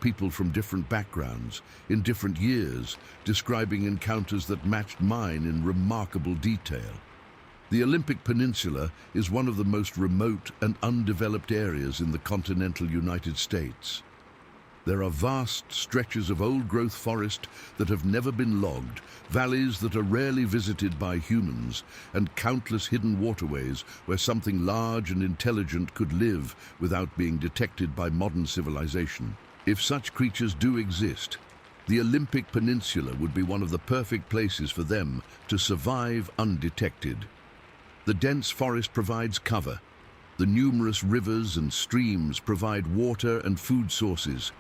People from different backgrounds, in different years, describing encounters that matched mine in remarkable detail. The Olympic Peninsula is one of the most remote and undeveloped areas in the continental United States. There are vast stretches of old-growth forest that have never been logged, valleys that are rarely visited by humans, and countless hidden waterways where something large and intelligent could live without being detected by modern civilization. If such creatures do exist, the Olympic Peninsula would be one of the perfect places for them to survive undetected. The dense forest provides cover. The numerous rivers and streams provide water and food sources,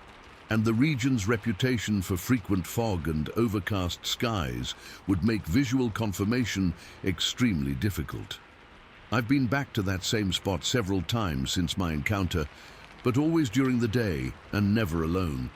and the region's reputation for frequent fog and overcast skies would make visual confirmation extremely difficult. I've been back to that same spot several times since my encounter, but always during the day and never alone.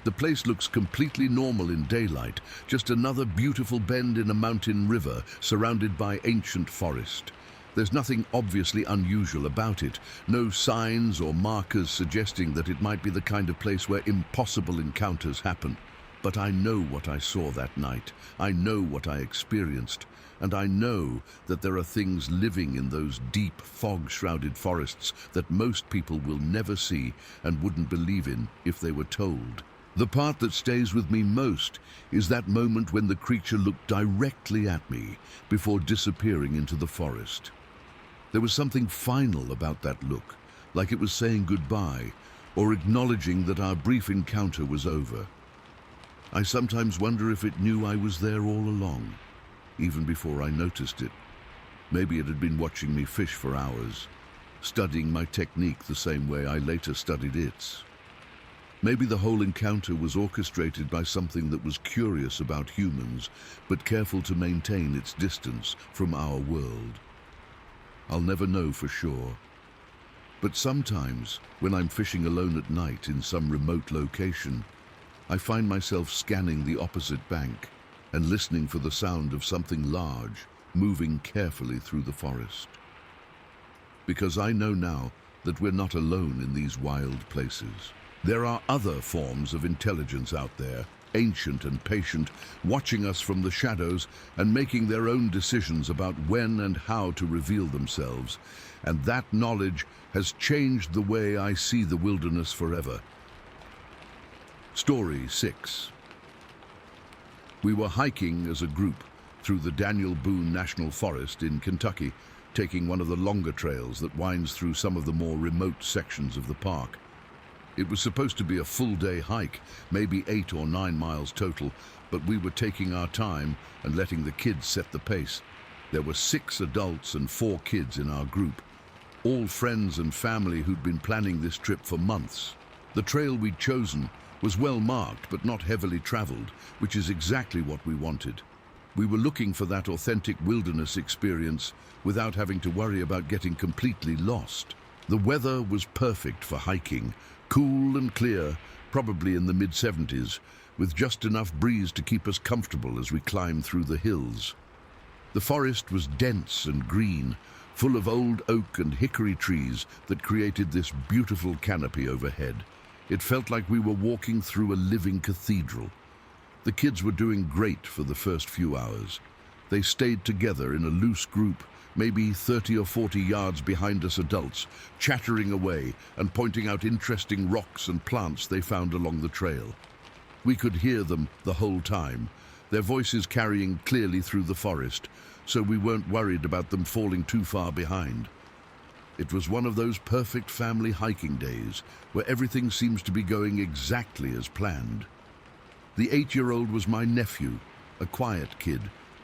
The place looks completely normal in daylight, just another beautiful bend in a mountain river surrounded by ancient forest. There's nothing obviously unusual about it, no signs or markers suggesting that it might be the kind of place where impossible encounters happen. But I know what I saw that night, I know what I experienced, and I know that there are things living in those deep, fog-shrouded forests that most people will never see and wouldn't believe in if they were told. The part that stays with me most is that moment when the creature looked directly at me before disappearing into the forest. There was something final about that look, like it was saying goodbye or acknowledging that our brief encounter was over. I sometimes wonder if it knew I was there all along, even before I noticed it. Maybe it had been watching me fish for hours, studying my technique the same way I later studied its. Maybe the whole encounter was orchestrated by something that was curious about humans, but careful to maintain its distance from our world. I'll never know for sure. But sometimes, when I'm fishing alone at night in some remote location, I find myself scanning the opposite bank and listening for the sound of something large moving carefully through the forest. Because I know now that we're not alone in these wild places. There are other forms of intelligence out there, ancient and patient, watching us from the shadows and making their own decisions about when and how to reveal themselves. And that knowledge has changed the way I see the wilderness forever. Story 6. We were hiking as a group through the Daniel Boone National Forest in Kentucky, taking one of the longer trails that winds through some of the more remote sections of the park. It was supposed to be a full-day hike, maybe 8 or 9 miles total, but we were taking our time and letting the kids set the pace. There were 6 adults and 4 kids in our group, all friends and family who'd been planning this trip for months. The trail we'd chosen was well marked but not heavily traveled, which is exactly what we wanted. We were looking for that authentic wilderness experience without having to worry about getting completely lost. The weather was perfect for hiking, cool and clear, probably in the mid-70s, with just enough breeze to keep us comfortable as we climbed through the hills. The forest was dense and green, full of old oak and hickory trees that created this beautiful canopy overhead. It felt like we were walking through a living cathedral. The kids were doing great for the first few hours. They stayed together in a loose group, maybe 30 or 40 yards behind us adults, chattering away and pointing out interesting rocks and plants they found along the trail. We could hear them the whole time, their voices carrying clearly through the forest, so we weren't worried about them falling too far behind. It was one of those perfect family hiking days where everything seems to be going exactly as planned. The 8-year-old was my nephew, a quiet kid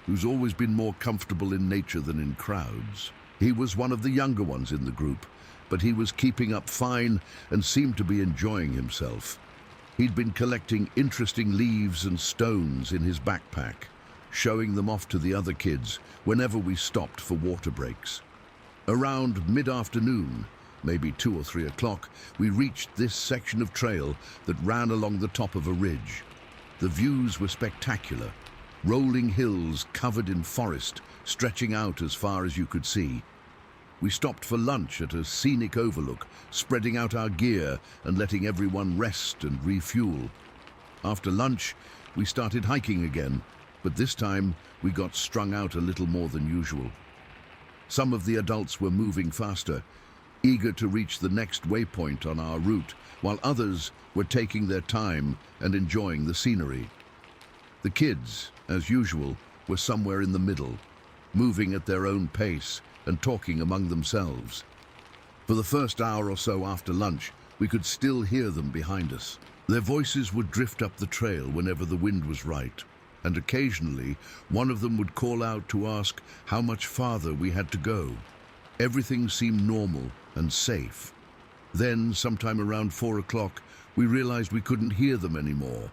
who's always been more comfortable in nature than in crowds. He was one of the younger ones in the group, but he was keeping up fine and seemed to be enjoying himself. He'd been collecting interesting leaves and stones in his backpack, showing them off to the other kids whenever we stopped for water breaks. Around mid-afternoon, maybe 2 or 3 o'clock, we reached this section of trail that ran along the top of a ridge. The views were spectacular. Rolling hills covered in forest, stretching out as far as you could see. We stopped for lunch at a scenic overlook, spreading out our gear and letting everyone rest and refuel. After lunch, we started hiking again, but this time we got strung out a little more than usual. Some of the adults were moving faster, eager to reach the next waypoint on our route, while others were taking their time and enjoying the scenery. The kids, as usual, were somewhere in the middle, moving at their own pace and talking among themselves. For the first hour or so after lunch, we could still hear them behind us. Their voices would drift up the trail whenever the wind was right, and occasionally one of them would call out to ask how much farther we had to go. Everything seemed normal and safe. Then, sometime around 4 o'clock, we realized we couldn't hear them anymore.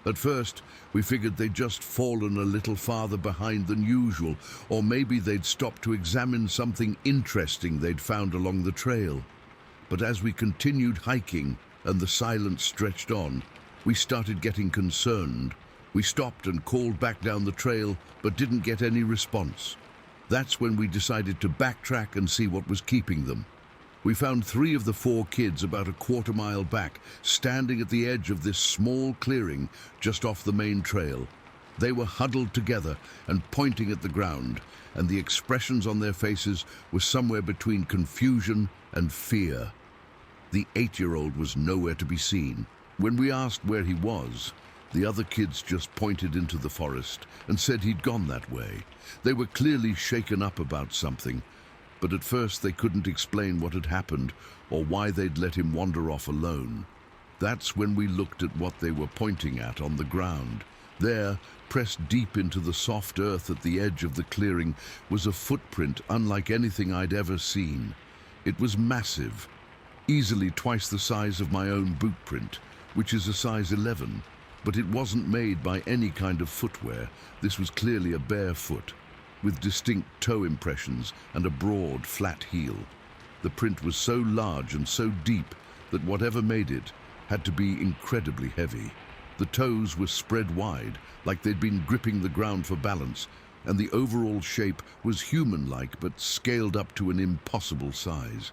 At first, we figured they'd just fallen a little farther behind than usual, or maybe they'd stopped to examine something interesting they'd found along the trail. But as we continued hiking and the silence stretched on, We started getting concerned. We stopped and called back down the trail, but didn't get any response. That's when we decided to backtrack and see what was keeping them. We found 3 of the 4 kids about a quarter-mile back, standing at the edge of this small clearing just off the main trail. They were huddled together and pointing at the ground, and the expressions on their faces were somewhere between confusion and fear. The 8-year-old was nowhere to be seen. When we asked where he was, the other kids just pointed into the forest and said he'd gone that way. They were clearly shaken up about something, but at first they couldn't explain what had happened or why they'd let him wander off alone. That's when we looked at what they were pointing at on the ground. There, pressed deep into the soft earth at the edge of the clearing, was a footprint unlike anything I'd ever seen. It was massive, easily twice the size of my own boot print, which is a size 11. But it wasn't made by any kind of footwear. This was clearly a bare foot, with distinct toe impressions and a broad, flat heel. The print was so large and so deep that whatever made it had to be incredibly heavy. The toes were spread wide, like they'd been gripping the ground for balance, and the overall shape was human-like but scaled up to an impossible size.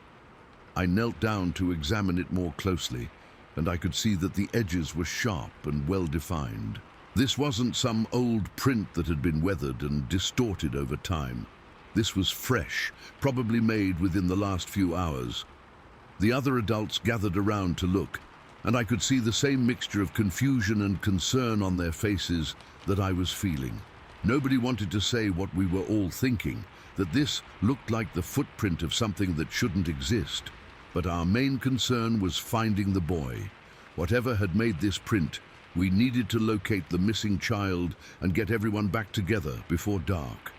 I knelt down to examine it more closely, and I could see that the edges were sharp and well-defined. This wasn't some old print that had been weathered and distorted over time. This was fresh, probably made within the last few hours. The other adults gathered around to look, and I could see the same mixture of confusion and concern on their faces that I was feeling. Nobody wanted to say what we were all thinking, that this looked like the footprint of something that shouldn't exist. But our main concern was finding the boy. Whatever had made this print, we needed to locate the missing child and get everyone back together before dark.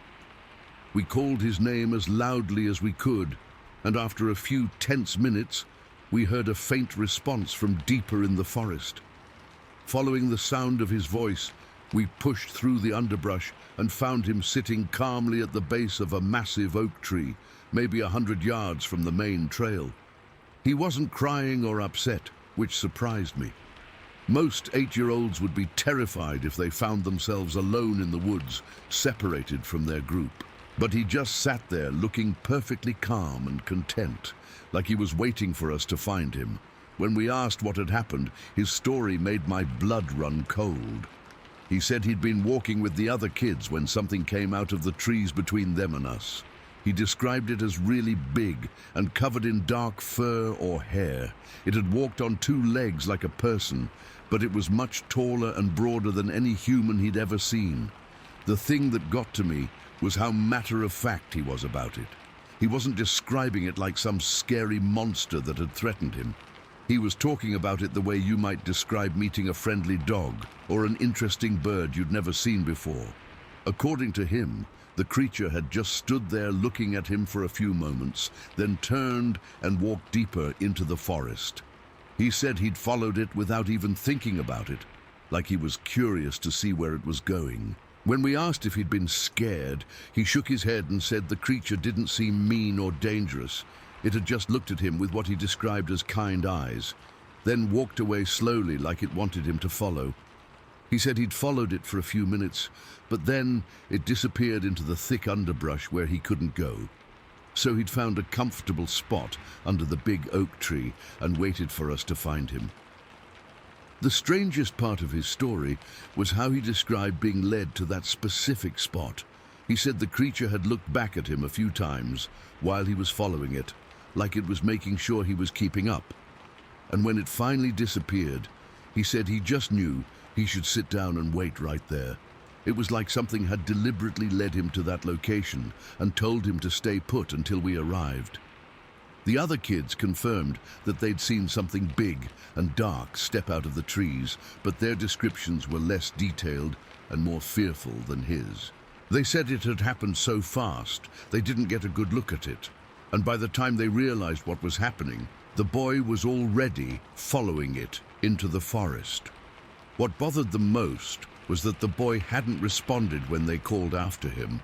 We called his name as loudly as we could, and after a few tense minutes, we heard a faint response from deeper in the forest. Following the sound of his voice, we pushed through the underbrush and found him sitting calmly at the base of a massive oak tree, maybe 100 yards from the main trail. He wasn't crying or upset, which surprised me. Most 8-year-olds would be terrified if they found themselves alone in the woods, separated from their group. But he just sat there looking perfectly calm and content, like he was waiting for us to find him. When we asked what had happened, his story made my blood run cold. He said he'd been walking with the other kids when something came out of the trees between them and us. He described it as really big and covered in dark fur or hair. It had walked on 2 legs like a person, but it was much taller and broader than any human he'd ever seen. The thing that got to me was how matter-of-fact he was about it. He wasn't describing it like some scary monster that had threatened him. He was talking about it the way you might describe meeting a friendly dog or an interesting bird you'd never seen before. According to him, the creature had just stood there looking at him for a few moments, then turned and walked deeper into the forest. He said he'd followed it without even thinking about it, like he was curious to see where it was going. When we asked if he'd been scared, he shook his head and said the creature didn't seem mean or dangerous. It had just looked at him with what he described as kind eyes, then walked away slowly like it wanted him to follow. He said he'd followed it for a few minutes, but then it disappeared into the thick underbrush where he couldn't go. So he'd found a comfortable spot under the big oak tree and waited for us to find him. The strangest part of his story was how he described being led to that specific spot. He said the creature had looked back at him a few times while he was following it, like it was making sure he was keeping up. And when it finally disappeared, he said he just knew he should sit down and wait right there. It was like something had deliberately led him to that location and told him to stay put until we arrived. The other kids confirmed that they'd seen something big and dark step out of the trees, but their descriptions were less detailed and more fearful than his. They said it had happened so fast, they didn't get a good look at it. And by the time they realized what was happening, the boy was already following it into the forest. What bothered them most was that the boy hadn't responded when they called after him.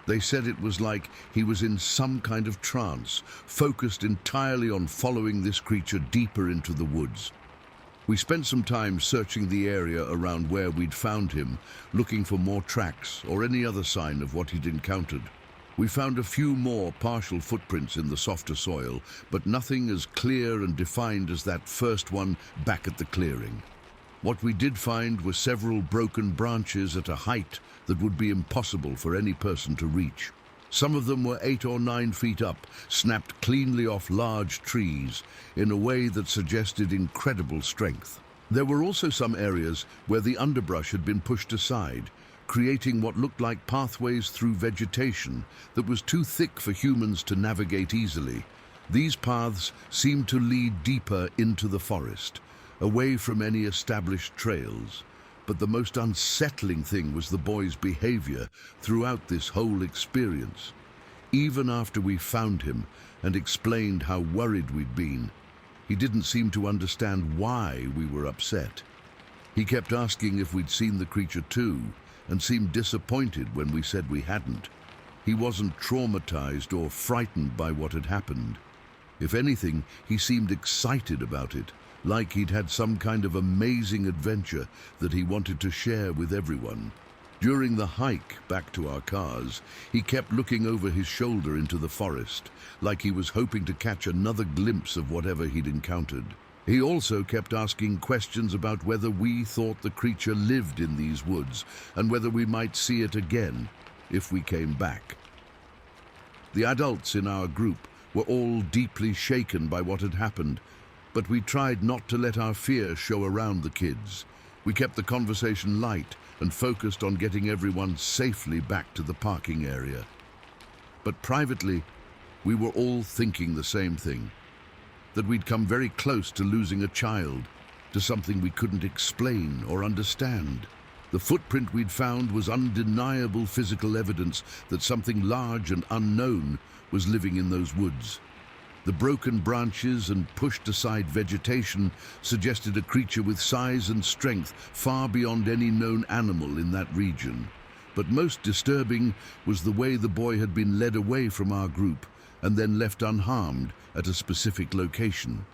They said it was like he was in some kind of trance, focused entirely on following this creature deeper into the woods. We spent some time searching the area around where we'd found him, looking for more tracks or any other sign of what he'd encountered. We found a few more partial footprints in the softer soil, but nothing as clear and defined as that first one back at the clearing. What we did find were several broken branches at a height that would be impossible for any person to reach. Some of them were 8 or 9 feet up, snapped cleanly off large trees in a way that suggested incredible strength. There were also some areas where the underbrush had been pushed aside, creating what looked like pathways through vegetation that was too thick for humans to navigate easily. These paths seemed to lead deeper into the forest, away from any established trails. But the most unsettling thing was the boy's behavior throughout this whole experience. Even after we found him and explained how worried we'd been, he didn't seem to understand why we were upset. He kept asking if we'd seen the creature too, and seemed disappointed when we said we hadn't. He wasn't traumatized or frightened by what had happened. If anything, he seemed excited about it, like he'd had some kind of amazing adventure that he wanted to share with everyone. During the hike back to our cars, he kept looking over his shoulder into the forest, like he was hoping to catch another glimpse of whatever he'd encountered. He also kept asking questions about whether we thought the creature lived in these woods and whether we might see it again if we came back. The adults in our group were all deeply shaken by what had happened, but we tried not to let our fear show around the kids. We kept the conversation light and focused on getting everyone safely back to the parking area. But privately, we were all thinking the same thing, that we'd come very close to losing a child, to something we couldn't explain or understand. The footprint we'd found was undeniable physical evidence that something large and unknown was living in those woods. The broken branches and pushed-aside vegetation suggested a creature with size and strength far beyond any known animal in that region. But most disturbing was the way the boy had been led away from our group and then left unharmed at a specific location.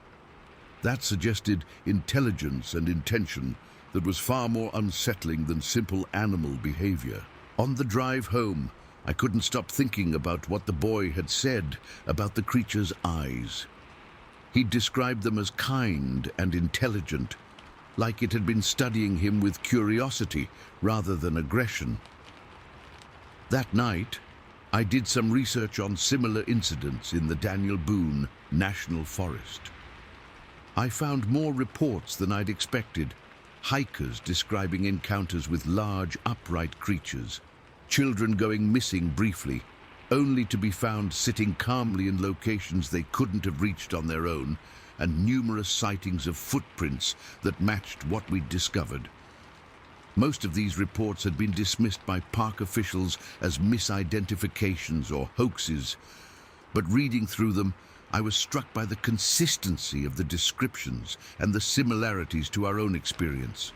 That suggested intelligence and intention that was far more unsettling than simple animal behavior. On the drive home, I couldn't stop thinking about what the boy had said about the creature's eyes. He'd described them as kind and intelligent, like it had been studying him with curiosity rather than aggression. That night, I did some research on similar incidents in the Daniel Boone National Forest. I found more reports than I'd expected. Hikers describing encounters with large, upright creatures, children going missing briefly, only to be found sitting calmly in locations they couldn't have reached on their own, and numerous sightings of footprints that matched what we'd discovered. Most of these reports had been dismissed by park officials as misidentifications or hoaxes, but reading through them, I was struck by the consistency of the descriptions and the similarities to our own experience.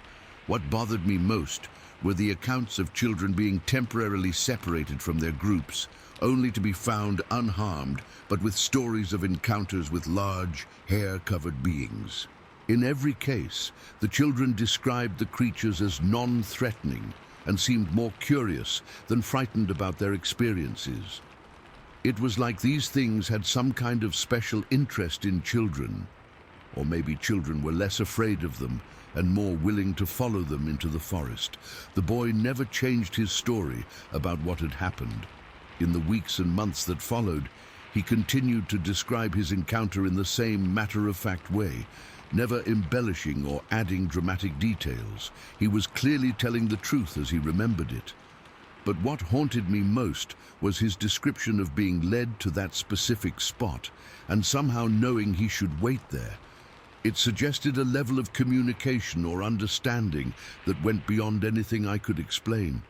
What bothered me most were the accounts of children being temporarily separated from their groups, only to be found unharmed, but with stories of encounters with large, hair-covered beings. In every case, the children described the creatures as non-threatening and seemed more curious than frightened about their experiences. It was like these things had some kind of special interest in children, or maybe children were less afraid of them and more willing to follow them into the forest. The boy never changed his story about what had happened. In the weeks and months that followed, he continued to describe his encounter in the same matter-of-fact way, never embellishing or adding dramatic details. He was clearly telling the truth as he remembered it. But what haunted me most was his description of being led to that specific spot and somehow knowing he should wait there. It suggested a level of communication or understanding that went beyond anything I could explain.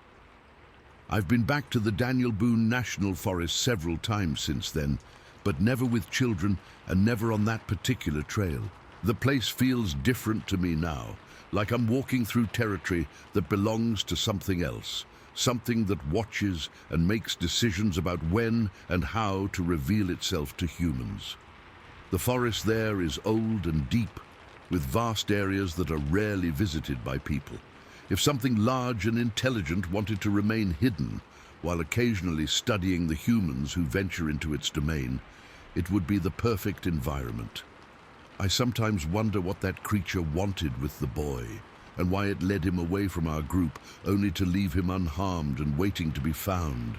I've been back to the Daniel Boone National Forest several times since then, but never with children and never on that particular trail. The place feels different to me now, like I'm walking through territory that belongs to something else, something that watches and makes decisions about when and how to reveal itself to humans. The forest there is old and deep, with vast areas that are rarely visited by people. If something large and intelligent wanted to remain hidden, while occasionally studying the humans who venture into its domain, it would be the perfect environment. I sometimes wonder what that creature wanted with the boy, and why it led him away from our group only to leave him unharmed and waiting to be found.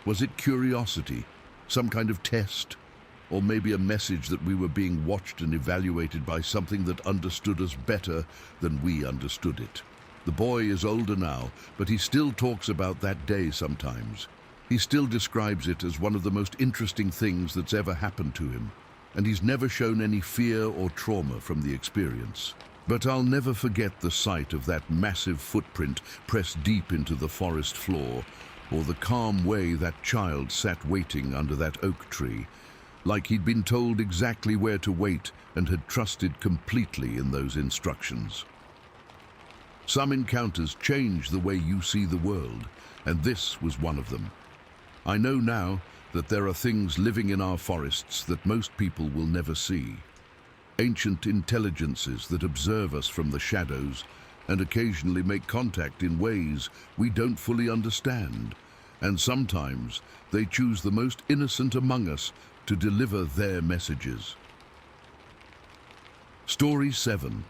Was it curiosity, some kind of test, or maybe a message that we were being watched and evaluated by something that understood us better than we understood it? The boy is older now, but he still talks about that day sometimes. He still describes it as one of the most interesting things that's ever happened to him, and he's never shown any fear or trauma from the experience. But I'll never forget the sight of that massive footprint pressed deep into the forest floor, or the calm way that child sat waiting under that oak tree, like he'd been told exactly where to wait and had trusted completely in those instructions. Some encounters change the way you see the world, and this was one of them. I know now that there are things living in our forests that most people will never see. Ancient intelligences that observe us from the shadows and occasionally make contact in ways we don't fully understand. And sometimes they choose the most innocent among us to deliver their messages. Story 7.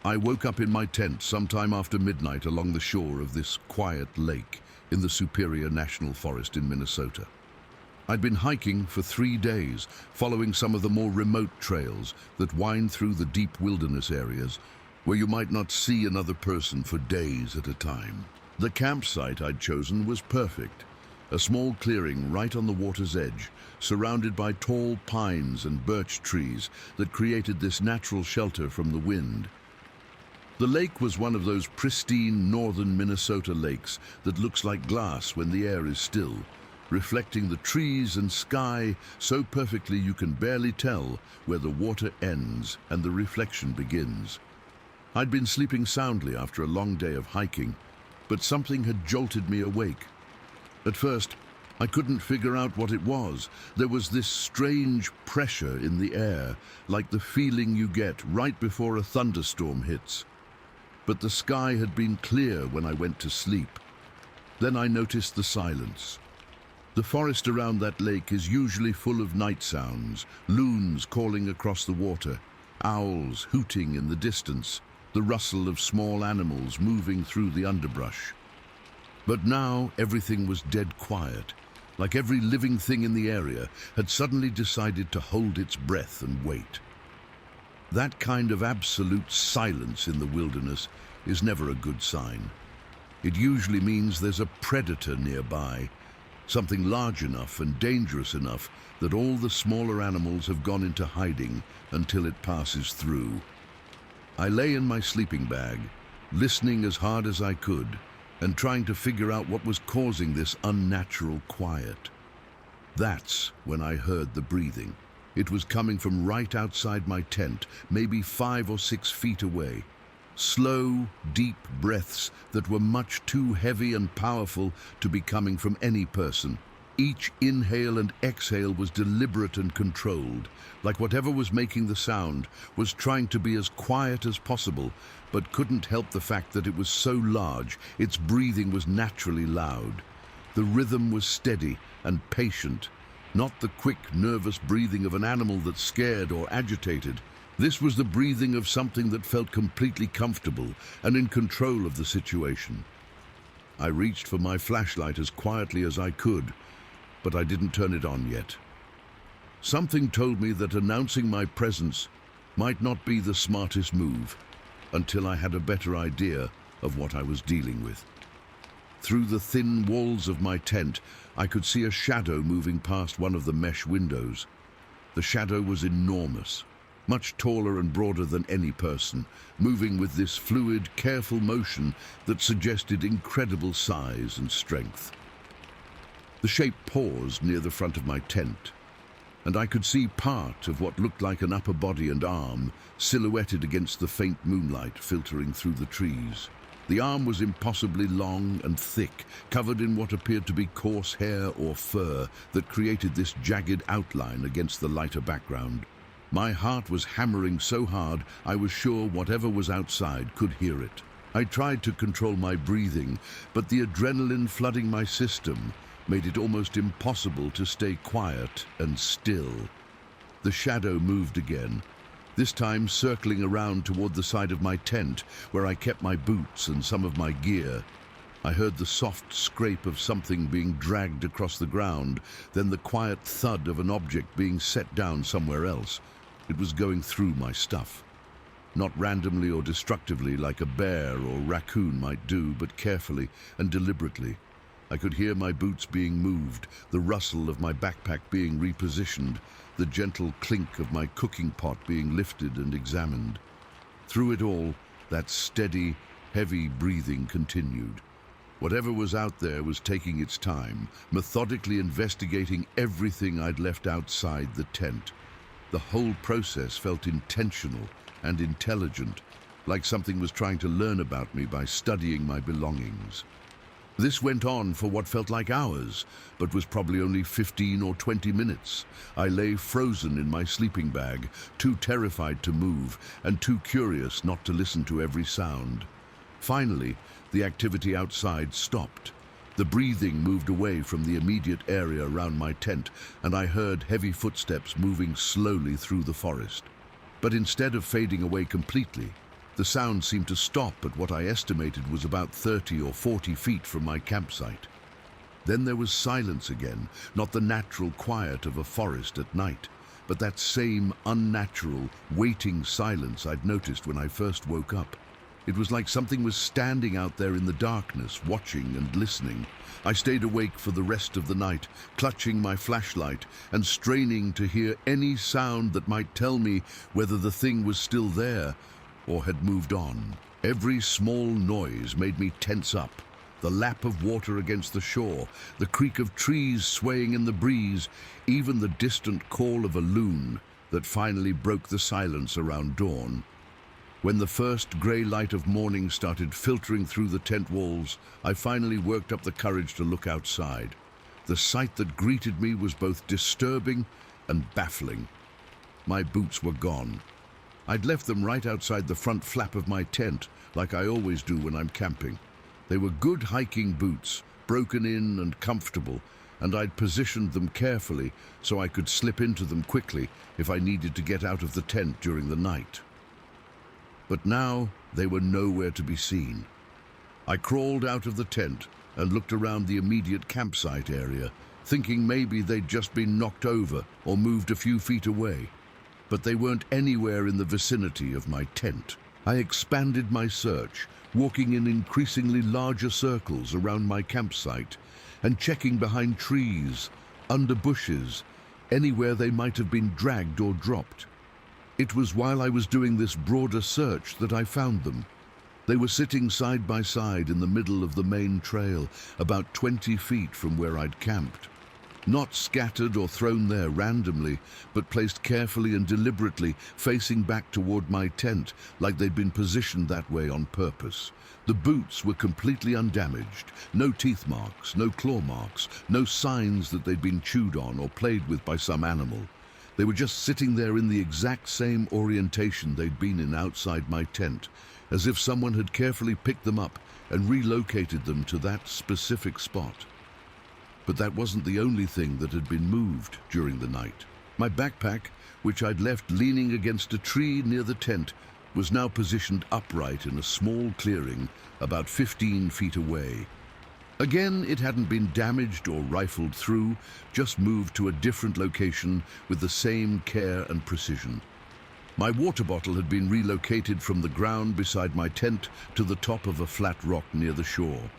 I woke up in my tent sometime after midnight along the shore of this quiet lake in the Superior National Forest in Minnesota. I'd been hiking for 3 days, following some of the more remote trails that wind through the deep wilderness areas where you might not see another person for days at a time. The campsite I'd chosen was perfect, a small clearing right on the water's edge, surrounded by tall pines and birch trees that created this natural shelter from the wind. The lake was one of those pristine northern Minnesota lakes that looks like glass when the air is still, reflecting the trees and sky so perfectly you can barely tell where the water ends and the reflection begins. I'd been sleeping soundly after a long day of hiking, but something had jolted me awake. At first, I couldn't figure out what it was. There was this strange pressure in the air, like the feeling you get right before a thunderstorm hits. But the sky had been clear when I went to sleep. Then I noticed the silence. The forest around that lake is usually full of night sounds, loons calling across the water, owls hooting in the distance, the rustle of small animals moving through the underbrush. But now everything was dead quiet, like every living thing in the area had suddenly decided to hold its breath and wait. That kind of absolute silence in the wilderness is never a good sign. It usually means there's a predator nearby, something large enough and dangerous enough that all the smaller animals have gone into hiding until it passes through. I lay in my sleeping bag, listening as hard as I could, and trying to figure out what was causing this unnatural quiet. That's when I heard the breathing. It was coming from right outside my tent, maybe 5 or 6 feet away. Slow, deep breaths that were much too heavy and powerful to be coming from any person. Each inhale and exhale was deliberate and controlled, like whatever was making the sound was trying to be as quiet as possible, but couldn't help the fact that it was so large, its breathing was naturally loud. The rhythm was steady and patient, not the quick, nervous breathing of an animal that's scared or agitated. This was the breathing of something that felt completely comfortable and in control of the situation. I reached for my flashlight as quietly as I could, but I didn't turn it on yet. Something told me that announcing my presence might not be the smartest move until I had a better idea of what I was dealing with. Through the thin walls of my tent, I could see a shadow moving past one of the mesh windows. The shadow was enormous, much taller and broader than any person, moving with this fluid, careful motion that suggested incredible size and strength. The shape paused near the front of my tent, and I could see part of what looked like an upper body and arm silhouetted against the faint moonlight filtering through the trees. The arm was impossibly long and thick, covered in what appeared to be coarse hair or fur that created this jagged outline against the lighter background. My heart was hammering so hard I was sure whatever was outside could hear it. I tried to control my breathing, but the adrenaline flooding my system made it almost impossible to stay quiet and still. The shadow moved again, this time circling around toward the side of my tent where I kept my boots and some of my gear. I heard the soft scrape of something being dragged across the ground, then the quiet thud of an object being set down somewhere else. It was going through my stuff. Not randomly or destructively like a bear or raccoon might do, but carefully and deliberately. I could hear my boots being moved, the rustle of my backpack being repositioned, the gentle clink of my cooking pot being lifted and examined. Through it all, that steady, heavy breathing continued. Whatever was out there was taking its time, methodically investigating everything I'd left outside the tent. The whole process felt intentional and intelligent, like something was trying to learn about me by studying my belongings. This went on for what felt like hours, but was probably only 15 or 20 minutes. I lay frozen in my sleeping bag, too terrified to move and too curious not to listen to every sound. Finally, the activity outside stopped. The breathing moved away from the immediate area around my tent, and I heard heavy footsteps moving slowly through the forest. But instead of fading away completely, the sound seemed to stop at what I estimated was about 30 or 40 feet from my campsite. Then there was silence again, not the natural quiet of a forest at night, but that same unnatural, waiting silence I'd noticed when I first woke up. It was like something was standing out there in the darkness, watching and listening. I stayed awake for the rest of the night, clutching my flashlight and straining to hear any sound that might tell me whether the thing was still there or had moved on. Every small noise made me tense up. The lap of water against the shore, the creak of trees swaying in the breeze, even the distant call of a loon that finally broke the silence around dawn. When the first grey light of morning started filtering through the tent walls, I finally worked up the courage to look outside. The sight that greeted me was both disturbing and baffling. My boots were gone. I'd left them right outside the front flap of my tent, like I always do when I'm camping. They were good hiking boots, broken in and comfortable, and I'd positioned them carefully so I could slip into them quickly if I needed to get out of the tent during the night. But now they were nowhere to be seen. I crawled out of the tent and looked around the immediate campsite area, thinking maybe they'd just been knocked over or moved a few feet away. But they weren't anywhere in the vicinity of my tent. I expanded my search, walking in increasingly larger circles around my campsite and checking behind trees, under bushes, anywhere they might have been dragged or dropped. It was while I was doing this broader search that I found them. They were sitting side by side in the middle of the main trail, about 20 feet from where I'd camped. Not scattered or thrown there randomly, but placed carefully and deliberately, facing back toward my tent, like they'd been positioned that way on purpose. The boots were completely undamaged, no teeth marks, no claw marks, no signs that they'd been chewed on or played with by some animal. They were just sitting there in the exact same orientation they'd been in outside my tent, as if someone had carefully picked them up and relocated them to that specific spot. But that wasn't the only thing that had been moved during the night. My backpack, which I'd left leaning against a tree near the tent, was now positioned upright in a small clearing about 15 feet away. Again, it hadn't been damaged or rifled through, just moved to a different location with the same care and precision. My water bottle had been relocated from the ground beside my tent to the top of a flat rock near the shore.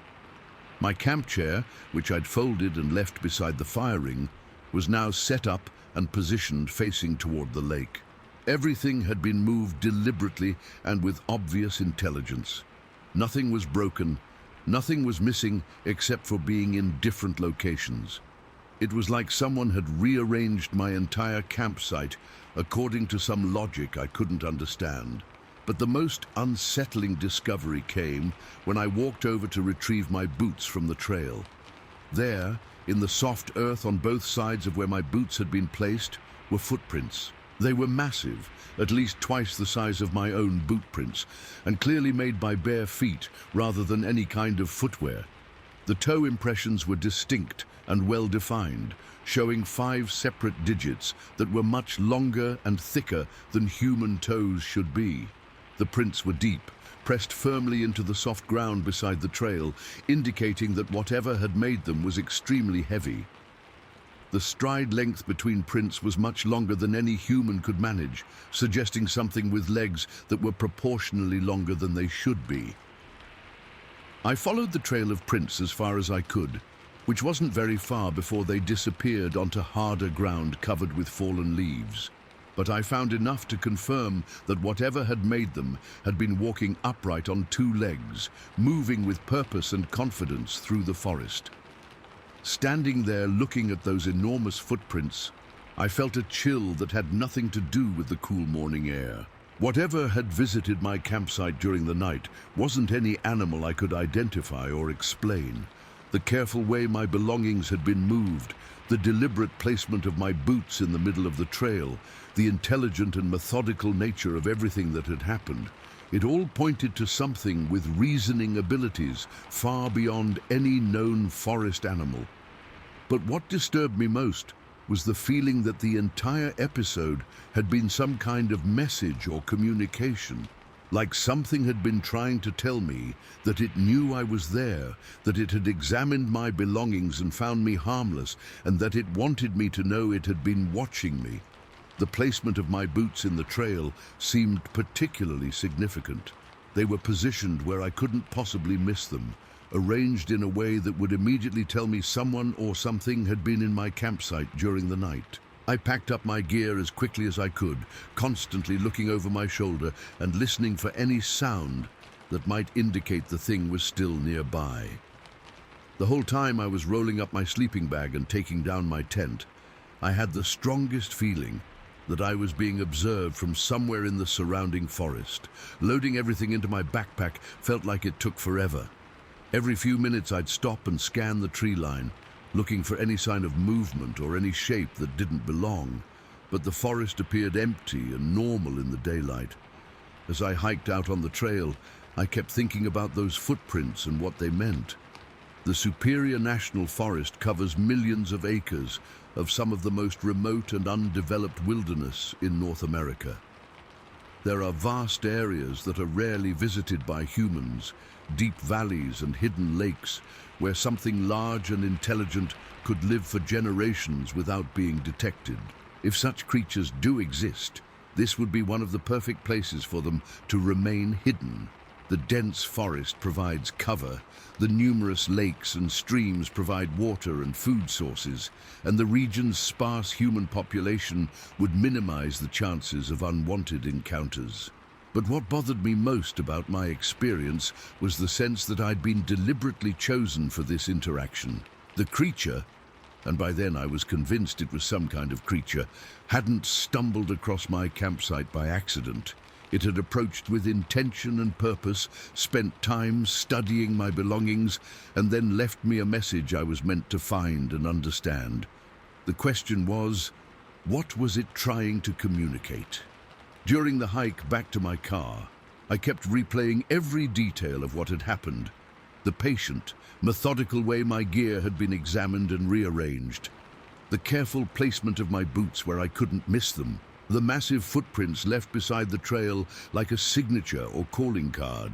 My camp chair, which I'd folded and left beside the fire ring, was now set up and positioned facing toward the lake. Everything had been moved deliberately and with obvious intelligence. Nothing was broken. Nothing was missing except for being in different locations. It was like someone had rearranged my entire campsite according to some logic I couldn't understand. But the most unsettling discovery came when I walked over to retrieve my boots from the trail. There, in the soft earth on both sides of where my boots had been placed, were footprints. They were massive, at least twice the size of my own boot prints, and clearly made by bare feet rather than any kind of footwear. The toe impressions were distinct and well-defined, showing 5 separate digits that were much longer and thicker than human toes should be. The prints were deep, pressed firmly into the soft ground beside the trail, indicating that whatever had made them was extremely heavy. The stride length between prints was much longer than any human could manage, suggesting something with legs that were proportionally longer than they should be. I followed the trail of prints as far as I could, which wasn't very far before they disappeared onto harder ground covered with fallen leaves. But I found enough to confirm that whatever had made them had been walking upright on 2 legs, moving with purpose and confidence through the forest. Standing there looking at those enormous footprints, I felt a chill that had nothing to do with the cool morning air. Whatever had visited my campsite during the night wasn't any animal I could identify or explain. The careful way my belongings had been moved, the deliberate placement of my boots in the middle of the trail, the intelligent and methodical nature of everything that had happened, it all pointed to something with reasoning abilities far beyond any known forest animal. But what disturbed me most was the feeling that the entire episode had been some kind of message or communication, like something had been trying to tell me that it knew I was there, that it had examined my belongings and found me harmless, and that it wanted me to know it had been watching me. The placement of my boots in the trail seemed particularly significant. They were positioned where I couldn't possibly miss them, arranged in a way that would immediately tell me someone or something had been in my campsite during the night. I packed up my gear as quickly as I could, constantly looking over my shoulder and listening for any sound that might indicate the thing was still nearby. The whole time I was rolling up my sleeping bag and taking down my tent, I had the strongest feeling that I was being observed from somewhere in the surrounding forest. Loading everything into my backpack felt like it took forever. Every few minutes I'd stop and scan the tree line, looking for any sign of movement or any shape that didn't belong, but the forest appeared empty and normal in the daylight. As I hiked out on the trail, I kept thinking about those footprints and what they meant. The Superior National Forest covers millions of acres of some of the most remote and undeveloped wilderness in North America. There are vast areas that are rarely visited by humans, deep valleys and hidden lakes where something large and intelligent could live for generations without being detected. If such creatures do exist, this would be one of the perfect places for them to remain hidden. The dense forest provides cover, the numerous lakes and streams provide water and food sources, and the region's sparse human population would minimize the chances of unwanted encounters. But what bothered me most about my experience was the sense that I'd been deliberately chosen for this interaction. The creature, and by then I was convinced it was some kind of creature, hadn't stumbled across my campsite by accident. It had approached with intention and purpose, spent time studying my belongings, and then left me a message I was meant to find and understand. The question was, what was it trying to communicate? During the hike back to my car, I kept replaying every detail of what had happened. The patient, methodical way my gear had been examined and rearranged. The careful placement of my boots where I couldn't miss them. The massive footprints left beside the trail like a signature or calling card.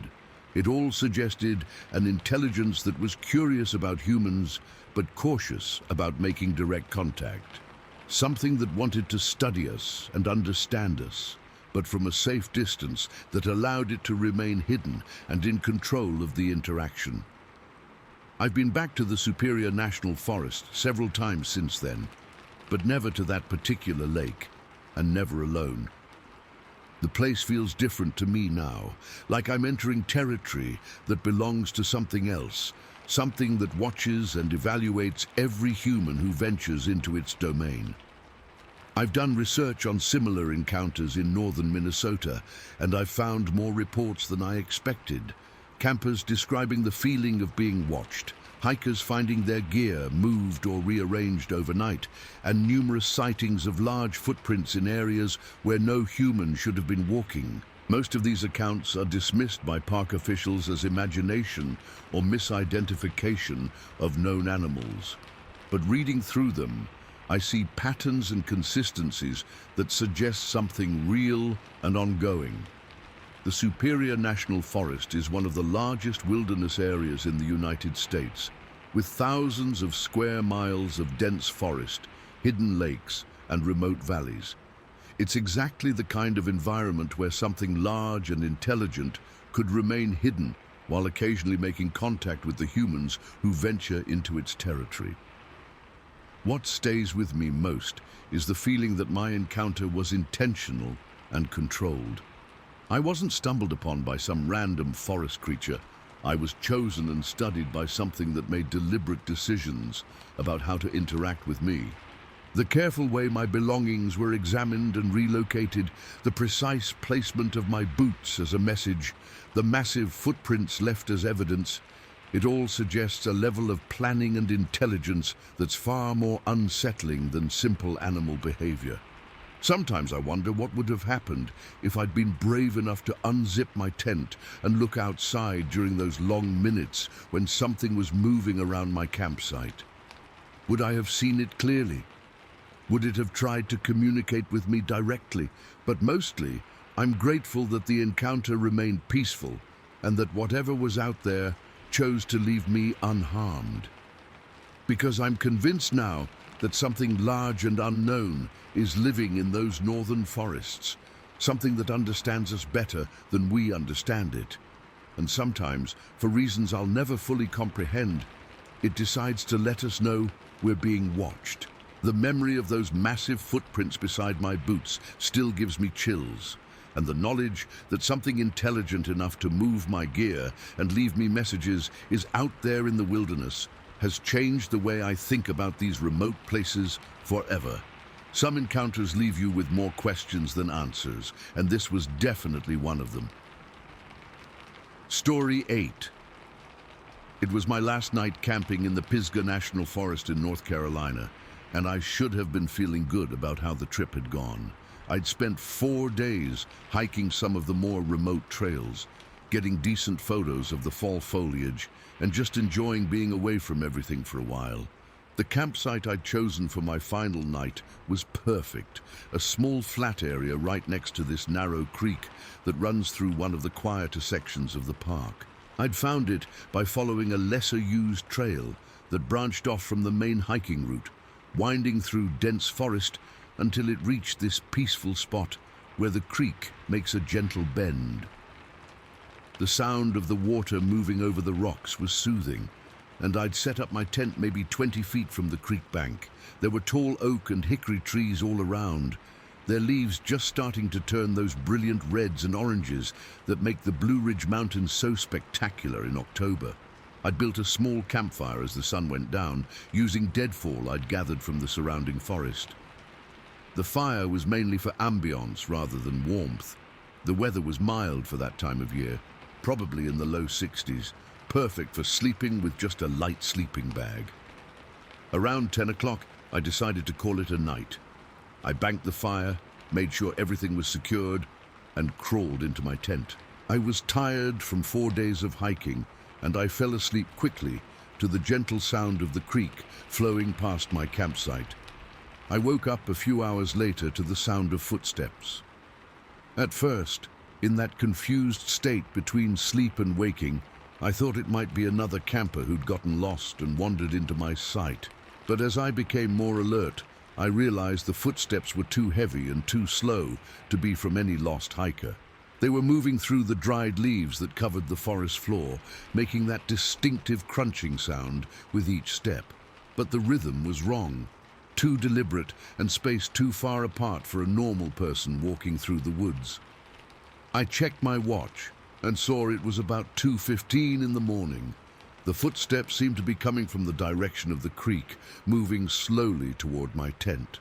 It all suggested an intelligence that was curious about humans, but cautious about making direct contact. Something that wanted to study us and understand us, but from a safe distance that allowed it to remain hidden and in control of the interaction. I've been back to the Superior National Forest several times since then, but never to that particular lake, and never alone. The place feels different to me now, like I'm entering territory that belongs to something else, something that watches and evaluates every human who ventures into its domain. I've done research on similar encounters in northern Minnesota, and I've found more reports than I expected. Campers describing the feeling of being watched, hikers finding their gear moved or rearranged overnight, and numerous sightings of large footprints in areas where no human should have been walking. Most of these accounts are dismissed by park officials as imagination or misidentification of known animals. But reading through them, I see patterns and consistencies that suggest something real and ongoing. The Superior National Forest is one of the largest wilderness areas in the United States, with thousands of square miles of dense forest, hidden lakes, and remote valleys. It's exactly the kind of environment where something large and intelligent could remain hidden while occasionally making contact with the humans who venture into its territory. What stays with me most is the feeling that my encounter was intentional and controlled. I wasn't stumbled upon by some random forest creature. I was chosen and studied by something that made deliberate decisions about how to interact with me. The careful way my belongings were examined and relocated, the precise placement of my boots as a message, the massive footprints left as evidence, it all suggests a level of planning and intelligence that's far more unsettling than simple animal behavior. Sometimes I wonder what would have happened if I'd been brave enough to unzip my tent and look outside during those long minutes when something was moving around my campsite. Would I have seen it clearly? Would it have tried to communicate with me directly? But mostly, I'm grateful that the encounter remained peaceful and that whatever was out there chose to leave me unharmed. Because I'm convinced now that something large and unknown is living in those northern forests, something that understands us better than we understand it. And sometimes, for reasons I'll never fully comprehend, it decides to let us know we're being watched. The memory of those massive footprints beside my boots still gives me chills, and the knowledge that something intelligent enough to move my gear and leave me messages is out there in the wilderness has changed the way I think about these remote places forever. Some encounters leave you with more questions than answers, and this was definitely one of them. Story 8. It was my last night camping in the Pisgah National Forest in North Carolina, and I should have been feeling good about how the trip had gone. I'd spent 4 days hiking some of the more remote trails, getting decent photos of the fall foliage, and just enjoying being away from everything for a while. The campsite I'd chosen for my final night was perfect, a small flat area right next to this narrow creek that runs through one of the quieter sections of the park. I'd found it by following a lesser-used trail that branched off from the main hiking route, winding through dense forest until it reached this peaceful spot where the creek makes a gentle bend. The sound of the water moving over the rocks was soothing, and I'd set up my tent maybe 20 feet from the creek bank. There were tall oak and hickory trees all around, their leaves just starting to turn those brilliant reds and oranges that make the Blue Ridge Mountains so spectacular in October. I'd built a small campfire as the sun went down, using deadfall I'd gathered from the surrounding forest. The fire was mainly for ambience rather than warmth. The weather was mild for that time of year, probably in the low 60s, perfect for sleeping with just a light sleeping bag. Around 10 o'clock, I decided to call it a night. I banked the fire, made sure everything was secured, and crawled into my tent. I was tired from 4 days of hiking, and I fell asleep quickly to the gentle sound of the creek flowing past my campsite. I woke up a few hours later to the sound of footsteps. At first, in that confused state between sleep and waking, I thought it might be another camper who'd gotten lost and wandered into my sight. But as I became more alert, I realized the footsteps were too heavy and too slow to be from any lost hiker. They were moving through the dried leaves that covered the forest floor, making that distinctive crunching sound with each step. But the rhythm was wrong, too deliberate and spaced too far apart for a normal person walking through the woods. I checked my watch and saw it was about 2:15 in the morning. The footsteps seemed to be coming from the direction of the creek, moving slowly toward my tent.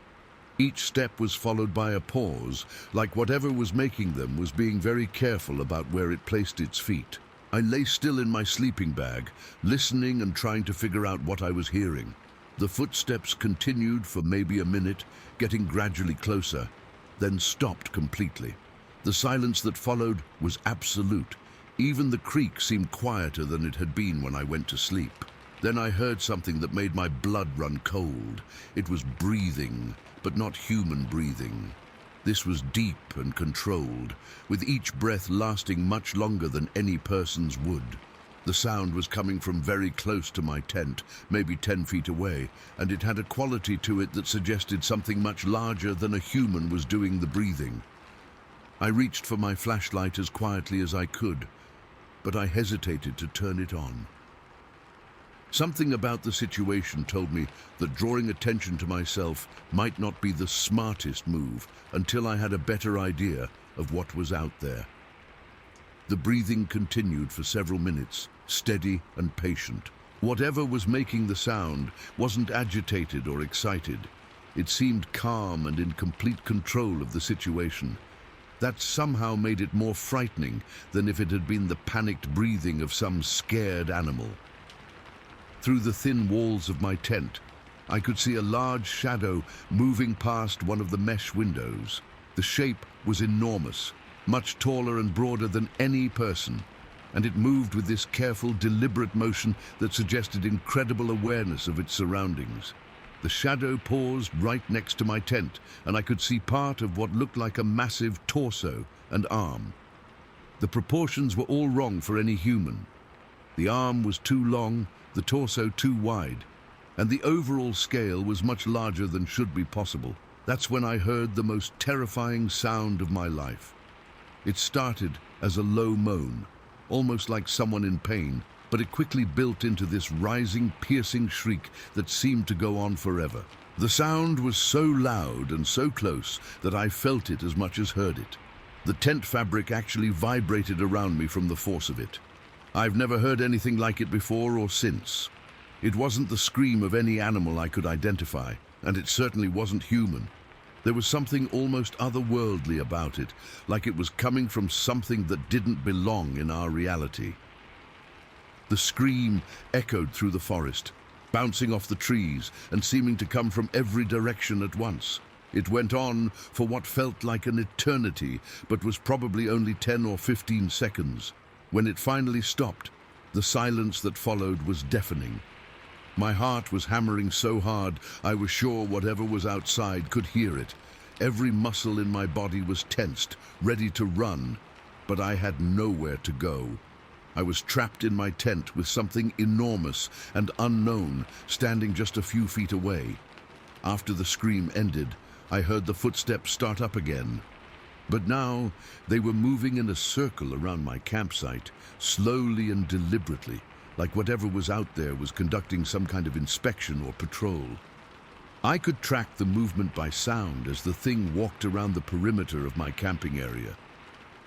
Each step was followed by a pause, like whatever was making them was being very careful about where it placed its feet. I lay still in my sleeping bag, listening and trying to figure out what I was hearing. The footsteps continued for maybe a minute, getting gradually closer, then stopped completely. The silence that followed was absolute. Even the creak seemed quieter than it had been when I went to sleep. Then I heard something that made my blood run cold. It was breathing, but not human breathing. This was deep and controlled, with each breath lasting much longer than any person's would. The sound was coming from very close to my tent, maybe 10 feet away, and it had a quality to it that suggested something much larger than a human was doing the breathing. I reached for my flashlight as quietly as I could, but I hesitated to turn it on. Something about the situation told me that drawing attention to myself might not be the smartest move until I had a better idea of what was out there. The breathing continued for several minutes, steady and patient. Whatever was making the sound wasn't agitated or excited. It seemed calm and in complete control of the situation. That somehow made it more frightening than if it had been the panicked breathing of some scared animal. Through the thin walls of my tent, I could see a large shadow moving past one of the mesh windows. The shape was enormous, much taller and broader than any person, and it moved with this careful, deliberate motion that suggested incredible awareness of its surroundings. The shadow paused right next to my tent, and I could see part of what looked like a massive torso and arm. The proportions were all wrong for any human. The arm was too long, the torso too wide, and the overall scale was much larger than should be possible. That's when I heard the most terrifying sound of my life. It started as a low moan, almost like someone in pain, but it quickly built into this rising, piercing shriek that seemed to go on forever. The sound was so loud and so close that I felt it as much as heard it. The tent fabric actually vibrated around me from the force of it. I've never heard anything like it before or since. It wasn't the scream of any animal I could identify, and it certainly wasn't human. There was something almost otherworldly about it, like it was coming from something that didn't belong in our reality. The scream echoed through the forest, bouncing off the trees and seeming to come from every direction at once. It went on for what felt like an eternity, but was probably only 10 or 15 seconds. When it finally stopped, the silence that followed was deafening. My heart was hammering so hard, I was sure whatever was outside could hear it. Every muscle in my body was tensed, ready to run, but I had nowhere to go. I was trapped in my tent with something enormous and unknown standing just a few feet away. After the scream ended, I heard the footsteps start up again. But now they were moving in a circle around my campsite, slowly and deliberately, like whatever was out there was conducting some kind of inspection or patrol. I could track the movement by sound as the thing walked around the perimeter of my camping area.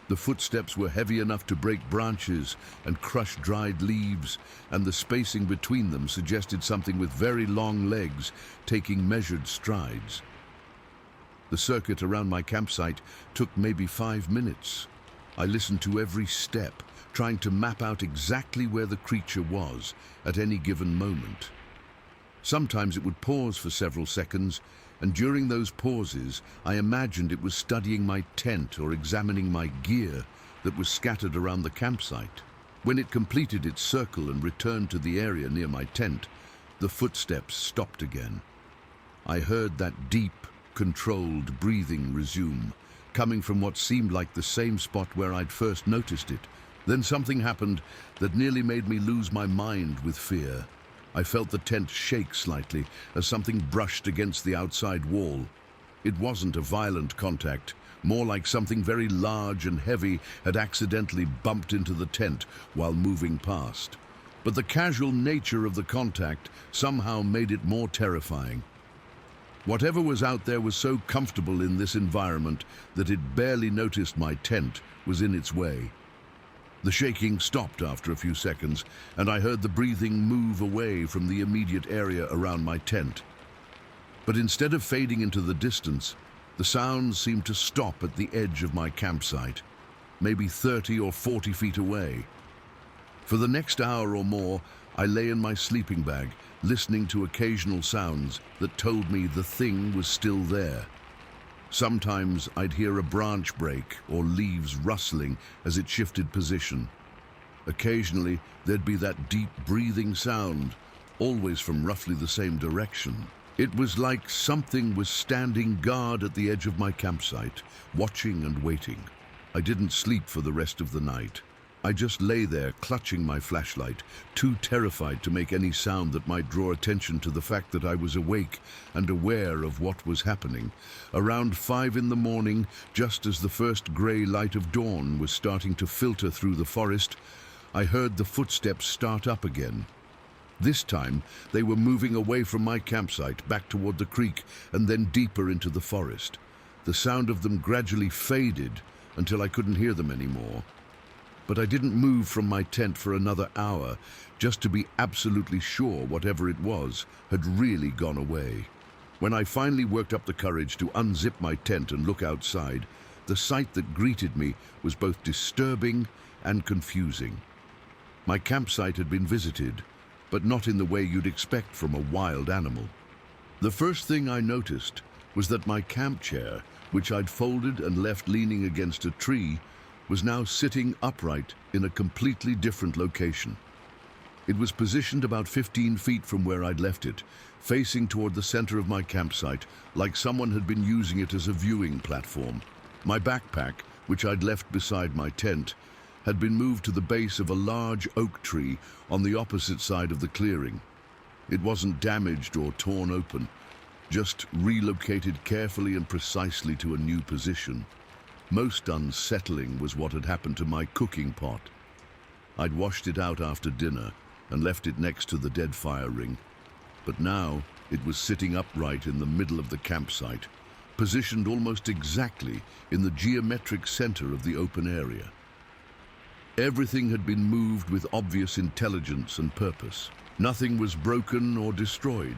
The footsteps were heavy enough to break branches and crush dried leaves, and the spacing between them suggested something with very long legs taking measured strides. The circuit around my campsite took maybe 5 minutes. I listened to every step, trying to map out exactly where the creature was at any given moment. Sometimes it would pause for several seconds, and during those pauses, I imagined it was studying my tent or examining my gear that was scattered around the campsite. When it completed its circle and returned to the area near my tent, the footsteps stopped again. I heard that deep, controlled breathing resume, coming from what seemed like the same spot where I'd first noticed it. Then something happened that nearly made me lose my mind with fear. I felt the tent shake slightly as something brushed against the outside wall. It wasn't a violent contact, more like something very large and heavy had accidentally bumped into the tent while moving past. But the casual nature of the contact somehow made it more terrifying. Whatever was out there was so comfortable in this environment that it barely noticed my tent was in its way. The shaking stopped after a few seconds, and I heard the breathing move away from the immediate area around my tent. But instead of fading into the distance, the sounds seemed to stop at the edge of my campsite, maybe 30 or 40 feet away. For the next hour or more, I lay in my sleeping bag, listening to occasional sounds that told me the thing was still there. Sometimes I'd hear a branch break or leaves rustling as it shifted position. Occasionally, there'd be that deep breathing sound, always from roughly the same direction. It was like something was standing guard at the edge of my campsite, watching and waiting. I didn't sleep for the rest of the night. I just lay there clutching my flashlight, too terrified to make any sound that might draw attention to the fact that I was awake and aware of what was happening. Around 5 in the morning, just as the first grey light of dawn was starting to filter through the forest, I heard the footsteps start up again. This time, they were moving away from my campsite, back toward the creek, and then deeper into the forest. The sound of them gradually faded until I couldn't hear them anymore. But I didn't move from my tent for another hour, just to be absolutely sure whatever it was had really gone away. When I finally worked up the courage to unzip my tent and look outside, the sight that greeted me was both disturbing and confusing. My campsite had been visited, but not in the way you'd expect from a wild animal. The first thing I noticed was that my camp chair, which I'd folded and left leaning against a tree, was now sitting upright in a completely different location. It was positioned about 15 feet from where I'd left it, facing toward the center of my campsite, like someone had been using it as a viewing platform. My backpack, which I'd left beside my tent, had been moved to the base of a large oak tree on the opposite side of the clearing. It wasn't damaged or torn open, just relocated carefully and precisely to a new position. Most unsettling was what had happened to my cooking pot. I'd washed it out after dinner and left it next to the dead fire ring, but now it was sitting upright in the middle of the campsite, positioned almost exactly in the geometric center of the open area. Everything had been moved with obvious intelligence and purpose. Nothing was broken or destroyed,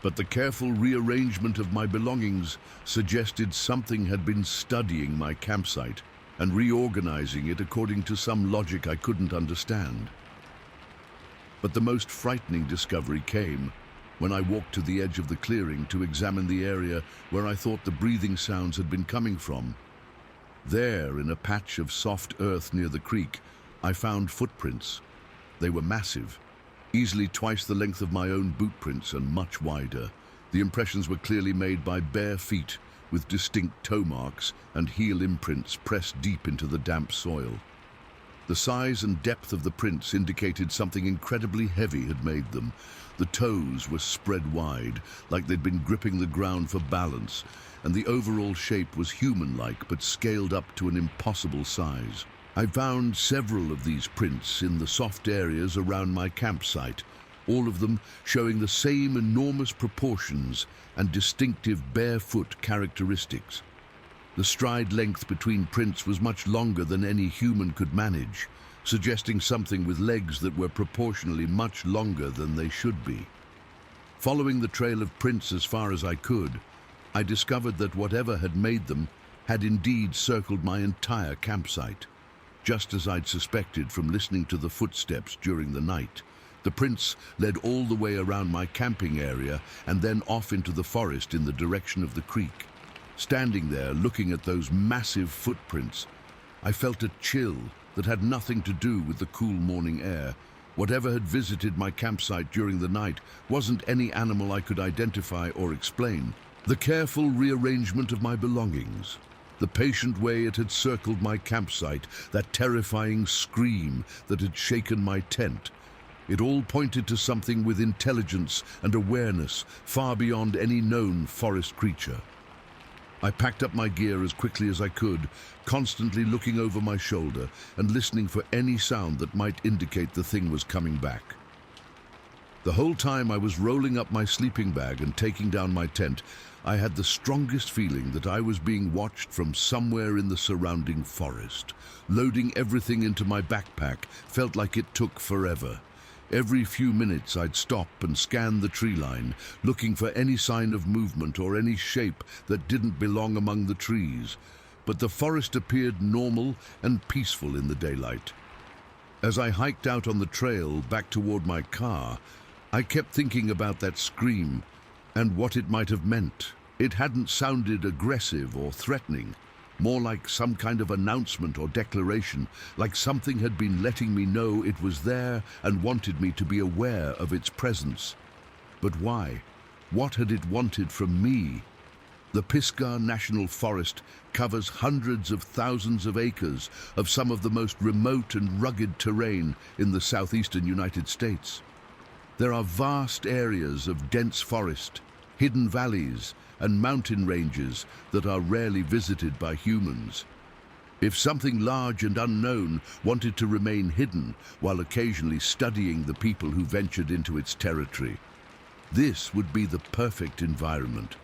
but the careful rearrangement of my belongings suggested something had been studying my campsite and reorganizing it according to some logic I couldn't understand. But the most frightening discovery came when I walked to the edge of the clearing to examine the area where I thought the breathing sounds had been coming from. There, in a patch of soft earth near the creek, I found footprints. They were massive, easily twice the length of my own boot prints and much wider. The impressions were clearly made by bare feet, with distinct toe marks and heel imprints pressed deep into the damp soil. The size and depth of the prints indicated something incredibly heavy had made them. The toes were spread wide, like they'd been gripping the ground for balance, and the overall shape was human-like but scaled up to an impossible size. I found several of these prints in the soft areas around my campsite, all of them showing the same enormous proportions and distinctive barefoot characteristics. The stride length between prints was much longer than any human could manage, suggesting something with legs that were proportionally much longer than they should be. Following the trail of prints as far as I could, I discovered that whatever had made them had indeed circled my entire campsite. Just as I'd suspected from listening to the footsteps during the night, the prints led all the way around my camping area and then off into the forest in the direction of the creek. Standing there, looking at those massive footprints, I felt a chill that had nothing to do with the cool morning air. Whatever had visited my campsite during the night wasn't any animal I could identify or explain. The careful rearrangement of my belongings, the patient way it had circled my campsite, that terrifying scream that had shaken my tent, it all pointed to something with intelligence and awareness far beyond any known forest creature. I packed up my gear as quickly as I could, constantly looking over my shoulder and listening for any sound that might indicate the thing was coming back. The whole time I was rolling up my sleeping bag and taking down my tent, I had the strongest feeling that I was being watched from somewhere in the surrounding forest. Loading everything into my backpack felt like it took forever. Every few minutes I'd stop and scan the tree line, looking for any sign of movement or any shape that didn't belong among the trees. But the forest appeared normal and peaceful in the daylight. As I hiked out on the trail back toward my car, I kept thinking about that scream and what it might have meant. It hadn't sounded aggressive or threatening, more like some kind of announcement or declaration, like something had been letting me know it was there and wanted me to be aware of its presence. But why? What had it wanted from me? The Pisgah National Forest covers hundreds of thousands of acres of some of the most remote and rugged terrain in the southeastern United States. There are vast areas of dense forest, hidden valleys, and mountain ranges that are rarely visited by humans. If something large and unknown wanted to remain hidden while occasionally studying the people who ventured into its territory, this would be the perfect environment.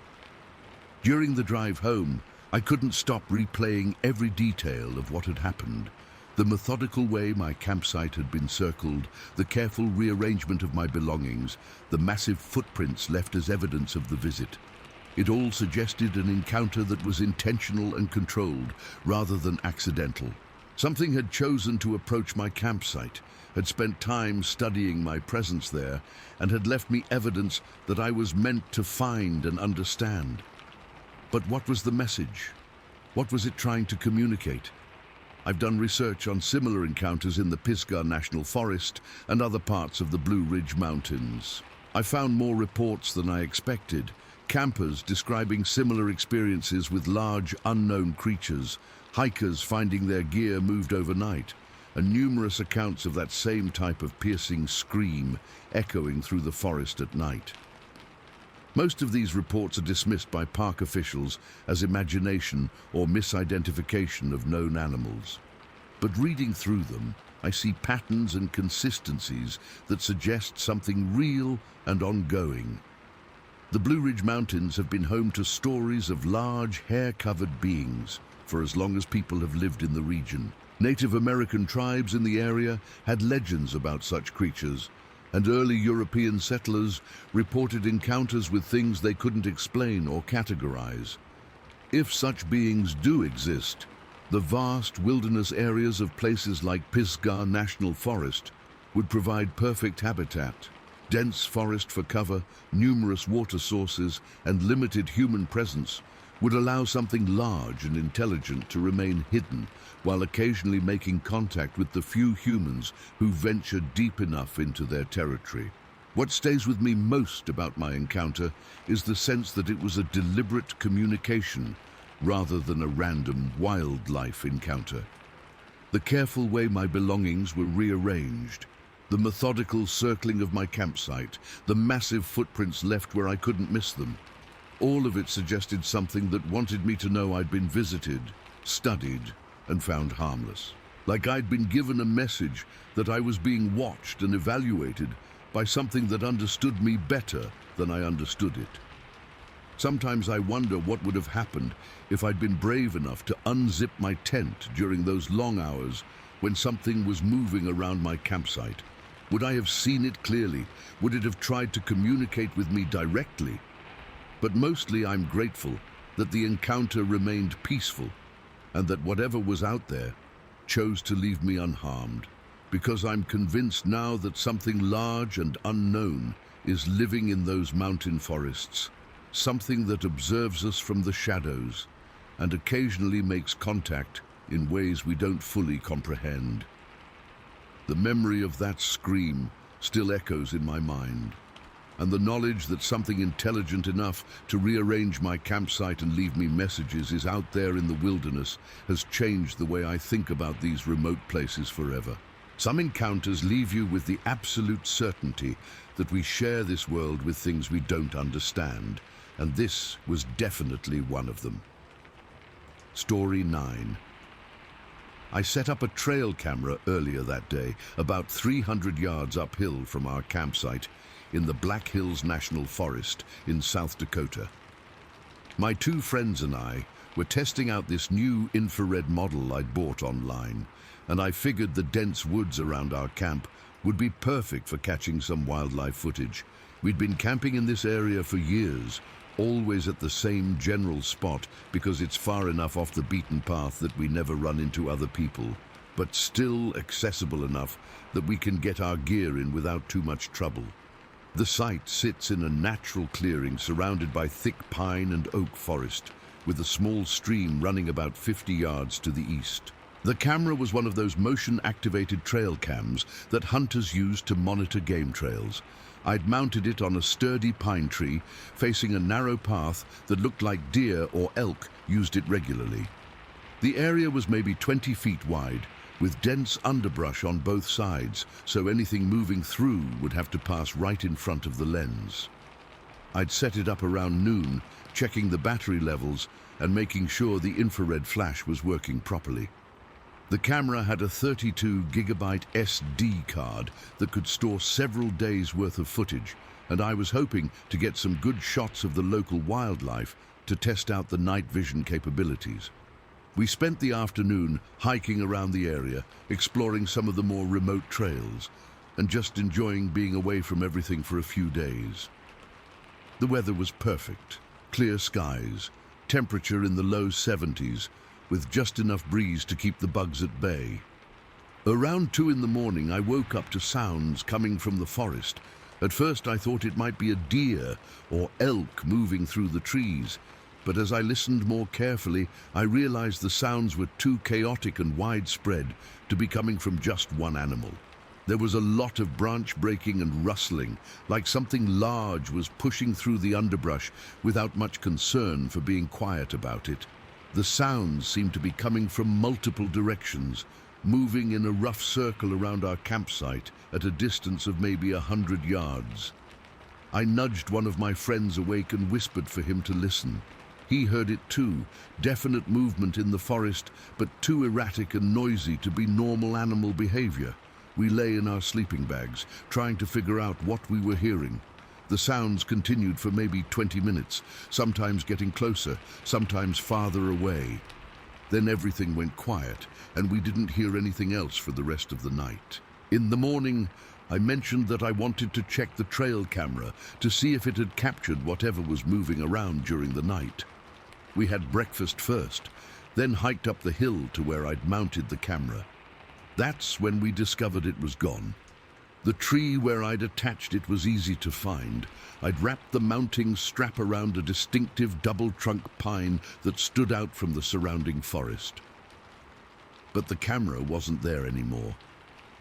During the drive home, I couldn't stop replaying every detail of what had happened. The methodical way my campsite had been circled, the careful rearrangement of my belongings, the massive footprints left as evidence of the visit. It all suggested an encounter that was intentional and controlled, rather than accidental. Something had chosen to approach my campsite, had spent time studying my presence there, and had left me evidence that I was meant to find and understand. But what was the message? What was it trying to communicate? I've done research on similar encounters in the Pisgah National Forest and other parts of the Blue Ridge Mountains. I found more reports than I expected, campers describing similar experiences with large, unknown creatures, hikers finding their gear moved overnight, and numerous accounts of that same type of piercing scream echoing through the forest at night. Most of these reports are dismissed by park officials as imagination or misidentification of known animals. But reading through them, I see patterns and consistencies that suggest something real and ongoing. The Blue Ridge Mountains have been home to stories of large, hair-covered beings for as long as people have lived in the region. Native American tribes in the area had legends about such creatures, and early European settlers reported encounters with things they couldn't explain or categorize. If such beings do exist, the vast wilderness areas of places like Pisgah National Forest would provide perfect habitat. Dense forest for cover, numerous water sources, and limited human presence would allow something large and intelligent to remain hidden while occasionally making contact with the few humans who venture deep enough into their territory. What stays with me most about my encounter is the sense that it was a deliberate communication rather than a random wildlife encounter. The careful way my belongings were rearranged, the methodical circling of my campsite, the massive footprints left where I couldn't miss them, all of it suggested something that wanted me to know I'd been visited, studied, and found harmless. Like I'd been given a message that I was being watched and evaluated by something that understood me better than I understood it. Sometimes I wonder what would have happened if I'd been brave enough to unzip my tent during those long hours when something was moving around my campsite. Would I have seen it clearly? Would it have tried to communicate with me directly? But mostly I'm grateful that the encounter remained peaceful and that whatever was out there chose to leave me unharmed, because I'm convinced now that something large and unknown is living in those mountain forests, something that observes us from the shadows and occasionally makes contact in ways we don't fully comprehend. The memory of that scream still echoes in my mind, and the knowledge that something intelligent enough to rearrange my campsite and leave me messages is out there in the wilderness has changed the way I think about these remote places forever. Some encounters leave you with the absolute certainty that we share this world with things we don't understand, and this was definitely one of them. Story 9. I set up a trail camera earlier that day, about 300 yards uphill from our campsite in the Black Hills National Forest in South Dakota. My two friends and I were testing out this new infrared model I'd bought online, and I figured the dense woods around our camp would be perfect for catching some wildlife footage. We'd been camping in this area for years, always at the same general spot because it's far enough off the beaten path that we never run into other people. but still accessible enough that we can get our gear in without too much trouble. The site sits in a natural clearing surrounded by thick pine and oak forest, with a small stream running about 50 yards to the east. The camera was one of those motion-activated trail cams that hunters use to monitor game trails. I'd mounted it on a sturdy pine tree, facing a narrow path that looked like deer or elk used it regularly. The area was maybe 20 feet wide, with dense underbrush on both sides, so anything moving through would have to pass right in front of the lens. I'd set it up around noon, checking the battery levels and making sure the infrared flash was working properly. The camera had a 32-gigabyte SD card that could store several days' worth of footage, and I was hoping to get some good shots of the local wildlife to test out the night vision capabilities. We spent the afternoon hiking around the area, exploring some of the more remote trails, and just enjoying being away from everything for a few days. The weather was perfect, clear skies, temperature in the low 70s, with just enough breeze to keep the bugs at bay. Around 2 in the morning, I woke up to sounds coming from the forest. At first, I thought it might be a deer or elk moving through the trees, but as I listened more carefully, I realized the sounds were too chaotic and widespread to be coming from just one animal. There was a lot of branch breaking and rustling, like something large was pushing through the underbrush without much concern for being quiet about it. The sounds seemed to be coming from multiple directions, moving in a rough circle around our campsite at a distance of maybe 100 yards. I nudged one of my friends awake and whispered for him to listen. He heard it too, definite movement in the forest, but too erratic and noisy to be normal animal behavior. We lay in our sleeping bags, trying to figure out what we were hearing. The sounds continued for maybe 20 minutes, sometimes getting closer, sometimes farther away. Then everything went quiet, and we didn't hear anything else for the rest of the night. In the morning, I mentioned that I wanted to check the trail camera to see if it had captured whatever was moving around during the night. We had breakfast first, then hiked up the hill to where I'd mounted the camera. That's when we discovered it was gone. The tree where I'd attached it was easy to find. I'd wrapped the mounting strap around a distinctive double-trunk pine that stood out from the surrounding forest. But the camera wasn't there anymore.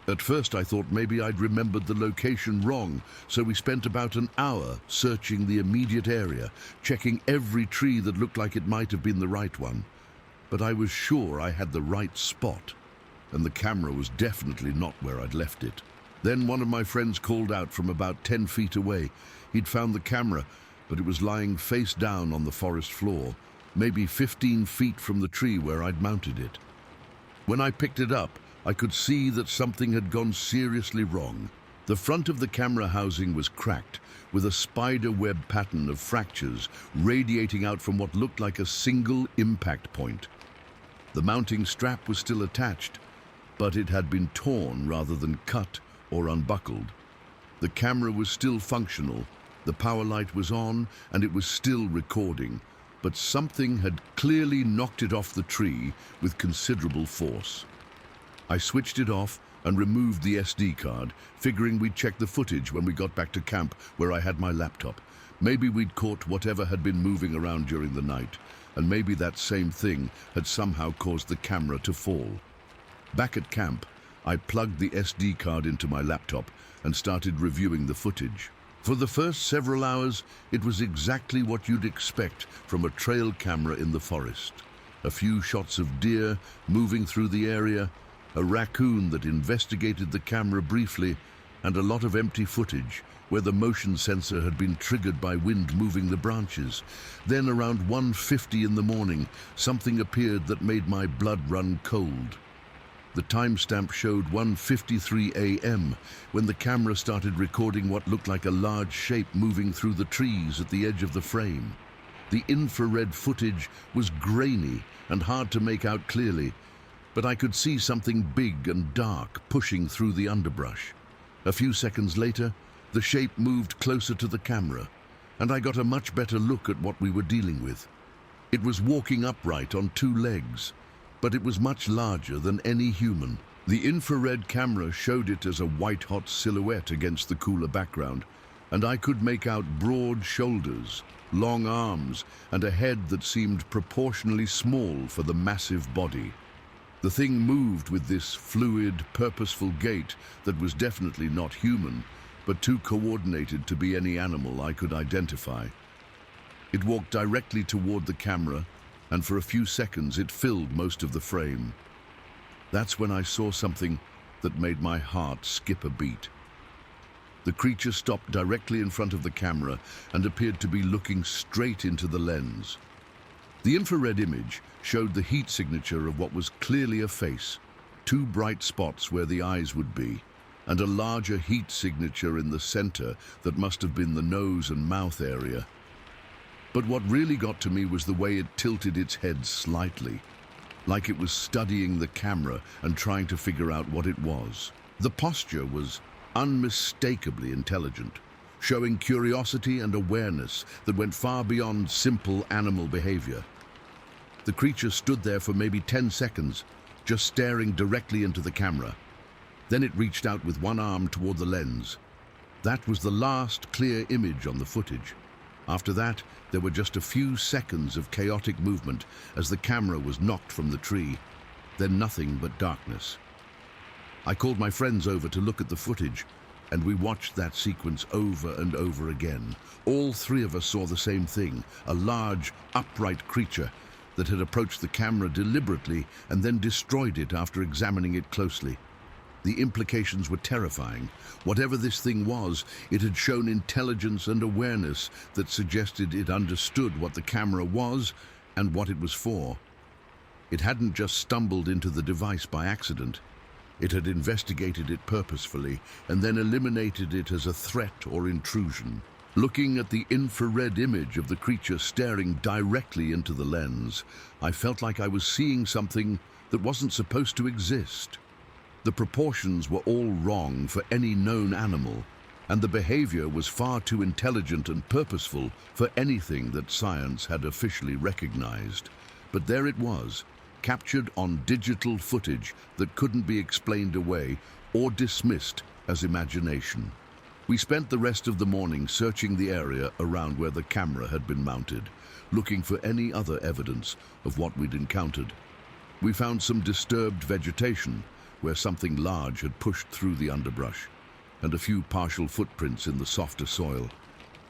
At first I thought maybe I'd remembered the location wrong, so we spent about an hour searching the immediate area, checking every tree that looked like it might have been the right one. But I was sure I had the right spot, and the camera was definitely not where I'd left it. Then one of my friends called out from about 10 feet away. He'd found the camera, but it was lying face down on the forest floor, maybe 15 feet from the tree where I'd mounted it. When I picked it up, I could see that something had gone seriously wrong. The front of the camera housing was cracked, with a spider web pattern of fractures radiating out from what looked like a single impact point. The mounting strap was still attached, but it had been torn rather than cut or unbuckled. The camera was still functional, the power light was on, and it was still recording, but something had clearly knocked it off the tree with considerable force. I switched it off and removed the SD card, figuring we'd check the footage when we got back to camp where I had my laptop. Maybe we'd caught whatever had been moving around during the night, and maybe that same thing had somehow caused the camera to fall. Back at camp, I plugged the SD card into my laptop and started reviewing the footage. For the first several hours, it was exactly what you'd expect from a trail camera in the forest. A few shots of deer moving through the area, a raccoon that investigated the camera briefly, and a lot of empty footage where the motion sensor had been triggered by wind moving the branches. Then around 1:50 in the morning, something appeared that made my blood run cold. The timestamp showed 1:53 a.m. when the camera started recording what looked like a large shape moving through the trees at the edge of the frame. The infrared footage was grainy and hard to make out clearly, but I could see something big and dark pushing through the underbrush. A few seconds later, the shape moved closer to the camera, and I got a much better look at what we were dealing with. It was walking upright on 2 legs, but it was much larger than any human. The infrared camera showed it as a white-hot silhouette against the cooler background, and I could make out broad shoulders, long arms, and a head that seemed proportionally small for the massive body. The thing moved with this fluid, purposeful gait that was definitely not human, but too coordinated to be any animal I could identify. It walked directly toward the camera, and for a few seconds it filled most of the frame. That's when I saw something that made my heart skip a beat. The creature stopped directly in front of the camera and appeared to be looking straight into the lens. The infrared image showed the heat signature of what was clearly a face, two bright spots where the eyes would be, and a larger heat signature in the center that must have been the nose and mouth area. But what really got to me was the way it tilted its head slightly, like it was studying the camera and trying to figure out what it was. The posture was unmistakably intelligent, showing curiosity and awareness that went far beyond simple animal behavior. The creature stood there for maybe 10 seconds, just staring directly into the camera. Then it reached out with one arm toward the lens. That was the last clear image on the footage. After that, there were just a few seconds of chaotic movement as the camera was knocked from the tree, then nothing but darkness. I called my friends over to look at the footage, and we watched that sequence over and over again. All three of us saw the same thing, a large, upright creature that had approached the camera deliberately and then destroyed it after examining it closely. The implications were terrifying. Whatever this thing was, it had shown intelligence and awareness that suggested it understood what the camera was and what it was for. It hadn't just stumbled into the device by accident. It had investigated it purposefully and then eliminated it as a threat or intrusion. Looking at the infrared image of the creature staring directly into the lens, I felt like I was seeing something that wasn't supposed to exist. The proportions were all wrong for any known animal, and the behavior was far too intelligent and purposeful for anything that science had officially recognized. But there it was, captured on digital footage that couldn't be explained away or dismissed as imagination. We spent the rest of the morning searching the area around where the camera had been mounted, looking for any other evidence of what we'd encountered. We found some disturbed vegetation, where something large had pushed through the underbrush, and a few partial footprints in the softer soil,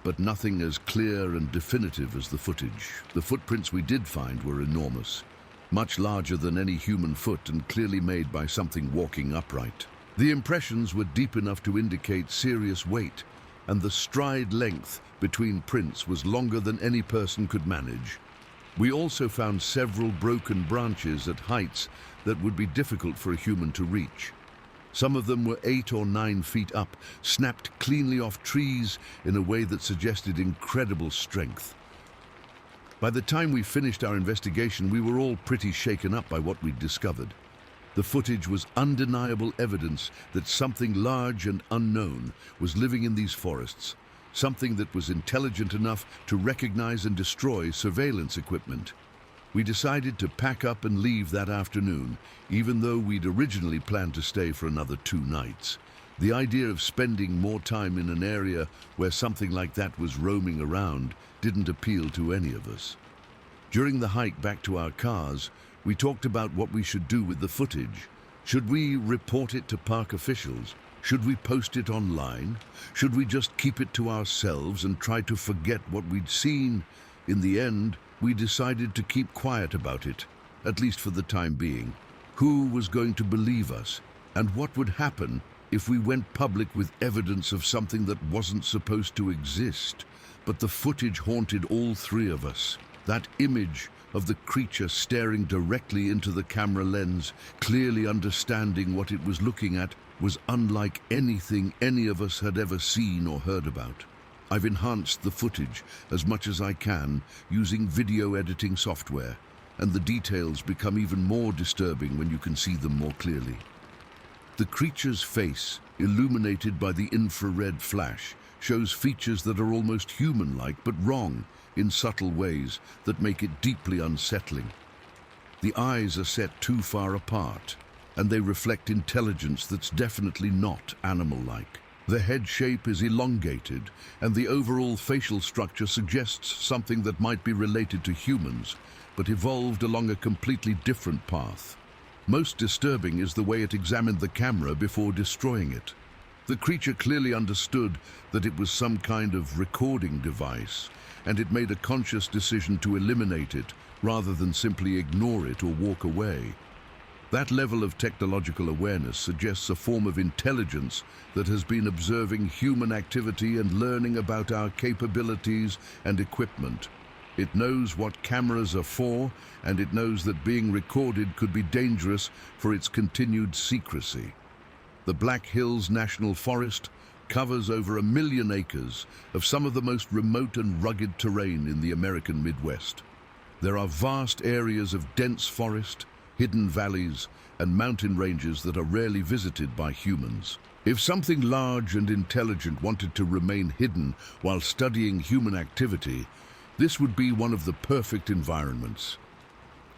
but nothing as clear and definitive as the footage. The footprints we did find were enormous, much larger than any human foot and clearly made by something walking upright. The impressions were deep enough to indicate serious weight, and the stride length between prints was longer than any person could manage. We also found several broken branches at heights that would be difficult for a human to reach. Some of them were 8 or 9 feet up, snapped cleanly off trees in a way that suggested incredible strength. By the time we finished our investigation, we were all pretty shaken up by what we'd discovered. The footage was undeniable evidence that something large and unknown was living in these forests, something that was intelligent enough to recognize and destroy surveillance equipment. We decided to pack up and leave that afternoon, even though we'd originally planned to stay for another 2 nights. The idea of spending more time in an area where something like that was roaming around didn't appeal to any of us. During the hike back to our cars, we talked about what we should do with the footage. Should we report it to park officials? Should we post it online? Should we just keep it to ourselves and try to forget what we'd seen? In the end, we decided to keep quiet about it, at least for the time being. Who was going to believe us? And what would happen if we went public with evidence of something that wasn't supposed to exist? But the footage haunted all 3 of us. That image of the creature staring directly into the camera lens, clearly understanding what it was looking at, was unlike anything any of us had ever seen or heard about. I've enhanced the footage as much as I can using video editing software, and the details become even more disturbing when you can see them more clearly. The creature's face, illuminated by the infrared flash, shows features that are almost human-like but wrong in subtle ways that make it deeply unsettling. The eyes are set too far apart, and they reflect intelligence that's definitely not animal-like. The head shape is elongated, and the overall facial structure suggests something that might be related to humans, but evolved along a completely different path. Most disturbing is the way it examined the camera before destroying it. The creature clearly understood that it was some kind of recording device, and it made a conscious decision to eliminate it rather than simply ignore it or walk away. That level of technological awareness suggests a form of intelligence that has been observing human activity and learning about our capabilities and equipment. It knows what cameras are for, and it knows that being recorded could be dangerous for its continued secrecy. The Black Hills National Forest covers over 1 million acres of some of the most remote and rugged terrain in the American Midwest. There are vast areas of dense forest, hidden valleys, and mountain ranges that are rarely visited by humans. If something large and intelligent wanted to remain hidden while studying human activity, this would be one of the perfect environments.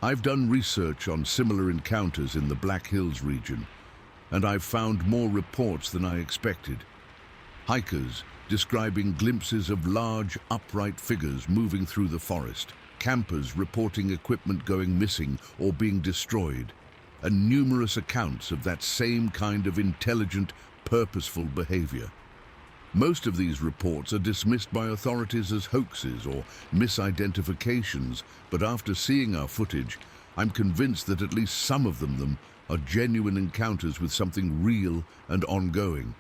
I've done research on similar encounters in the Black Hills region, and I've found more reports than I expected. Hikers describing glimpses of large, upright figures moving through the forest, campers reporting equipment going missing or being destroyed, and numerous accounts of that same kind of intelligent, purposeful behavior. Most of these reports are dismissed by authorities as hoaxes or misidentifications, but after seeing our footage, I'm convinced that at least some of them are genuine encounters with something real and ongoing.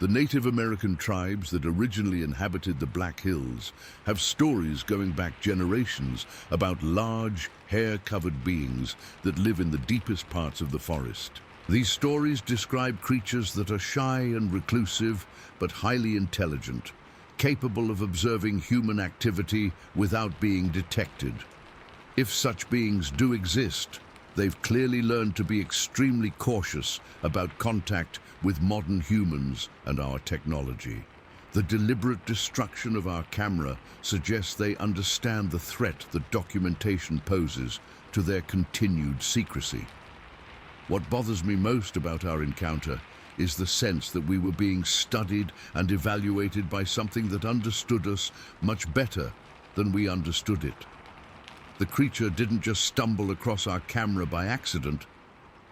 The Native American tribes that originally inhabited the Black Hills have stories going back generations about large, hair-covered beings that live in the deepest parts of the forest. These stories describe creatures that are shy and reclusive, but highly intelligent, capable of observing human activity without being detected. If such beings do exist, they've clearly learned to be extremely cautious about contact with modern humans and our technology. The deliberate destruction of our camera suggests they understand the threat that documentation poses to their continued secrecy. What bothers me most about our encounter is the sense that we were being studied and evaluated by something that understood us much better than we understood it. The creature didn't just stumble across our camera by accident.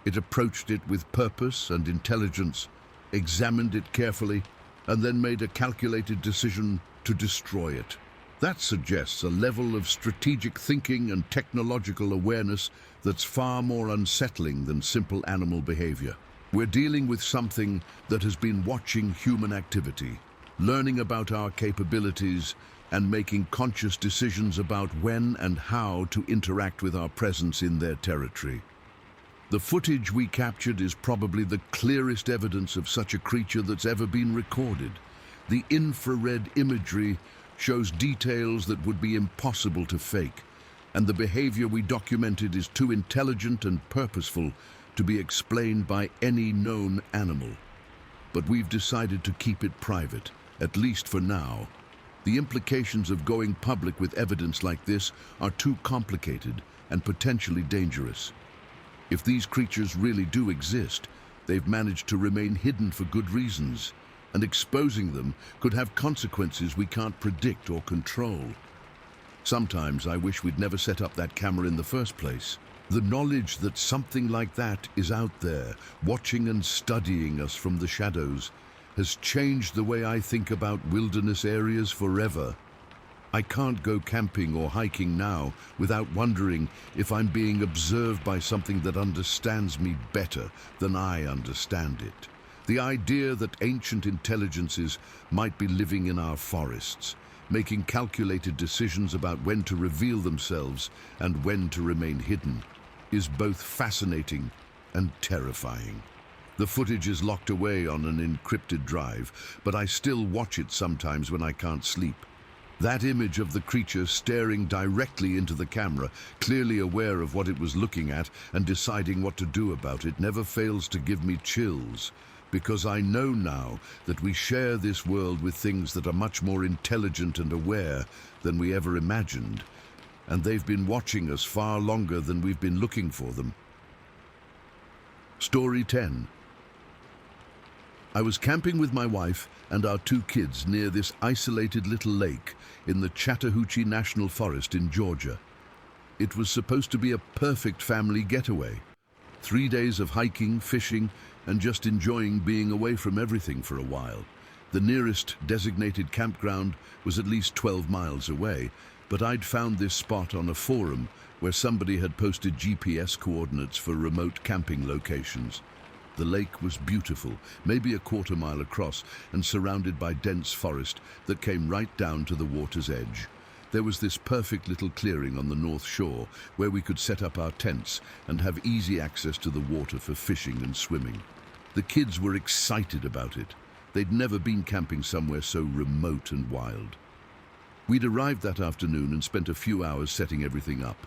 It approached it with purpose and intelligence, examined it carefully, and then made a calculated decision to destroy it. That suggests a level of strategic thinking and technological awareness that's far more unsettling than simple animal behavior. We're dealing with something that has been watching human activity, learning about our capabilities, and making conscious decisions about when and how to interact with our presence in their territory. The footage we captured is probably the clearest evidence of such a creature that's ever been recorded. The infrared imagery shows details that would be impossible to fake, and the behavior we documented is too intelligent and purposeful to be explained by any known animal. But we've decided to keep it private, at least for now. The implications of going public with evidence like this are too complicated and potentially dangerous. If these creatures really do exist, they've managed to remain hidden for good reasons, and exposing them could have consequences we can't predict or control. Sometimes I wish we'd never set up that camera in the first place. The knowledge that something like that is out there, watching and studying us from the shadows, has changed the way I think about wilderness areas forever. I can't go camping or hiking now without wondering if I'm being observed by something that understands me better than I understand it. The idea that ancient intelligences might be living in our forests, making calculated decisions about when to reveal themselves and when to remain hidden, is both fascinating and terrifying. The footage is locked away on an encrypted drive, but I still watch it sometimes when I can't sleep. That image of the creature staring directly into the camera, clearly aware of what it was looking at and deciding what to do about it, never fails to give me chills, because I know now that we share this world with things that are much more intelligent and aware than we ever imagined. and they've been watching us far longer than we've been looking for them. Story 10. I was camping with my wife and our 2 kids near this isolated little lake in the Chattahoochee National Forest in Georgia. It was supposed to be a perfect family getaway. 3 days of hiking, fishing, and just enjoying being away from everything for a while. The nearest designated campground was at least 12 miles away, but I'd found this spot on a forum where somebody had posted GPS coordinates for remote camping locations. The lake was beautiful, maybe a quarter mile across, and surrounded by dense forest that came right down to the water's edge. There was this perfect little clearing on the north shore where we could set up our tents and have easy access to the water for fishing and swimming. The kids were excited about it. They'd never been camping somewhere so remote and wild. We'd arrived that afternoon and spent a few hours setting everything up.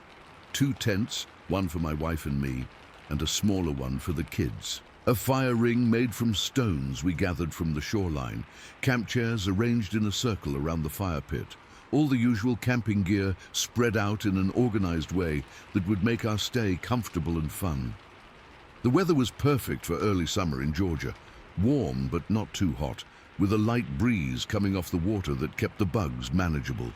2 tents, one for my wife and me, and a smaller one for the kids. A fire ring made from stones we gathered from the shoreline, camp chairs arranged in a circle around the fire pit, all the usual camping gear spread out in an organized way that would make our stay comfortable and fun. The weather was perfect for early summer in Georgia, warm but not too hot, with a light breeze coming off the water that kept the bugs manageable.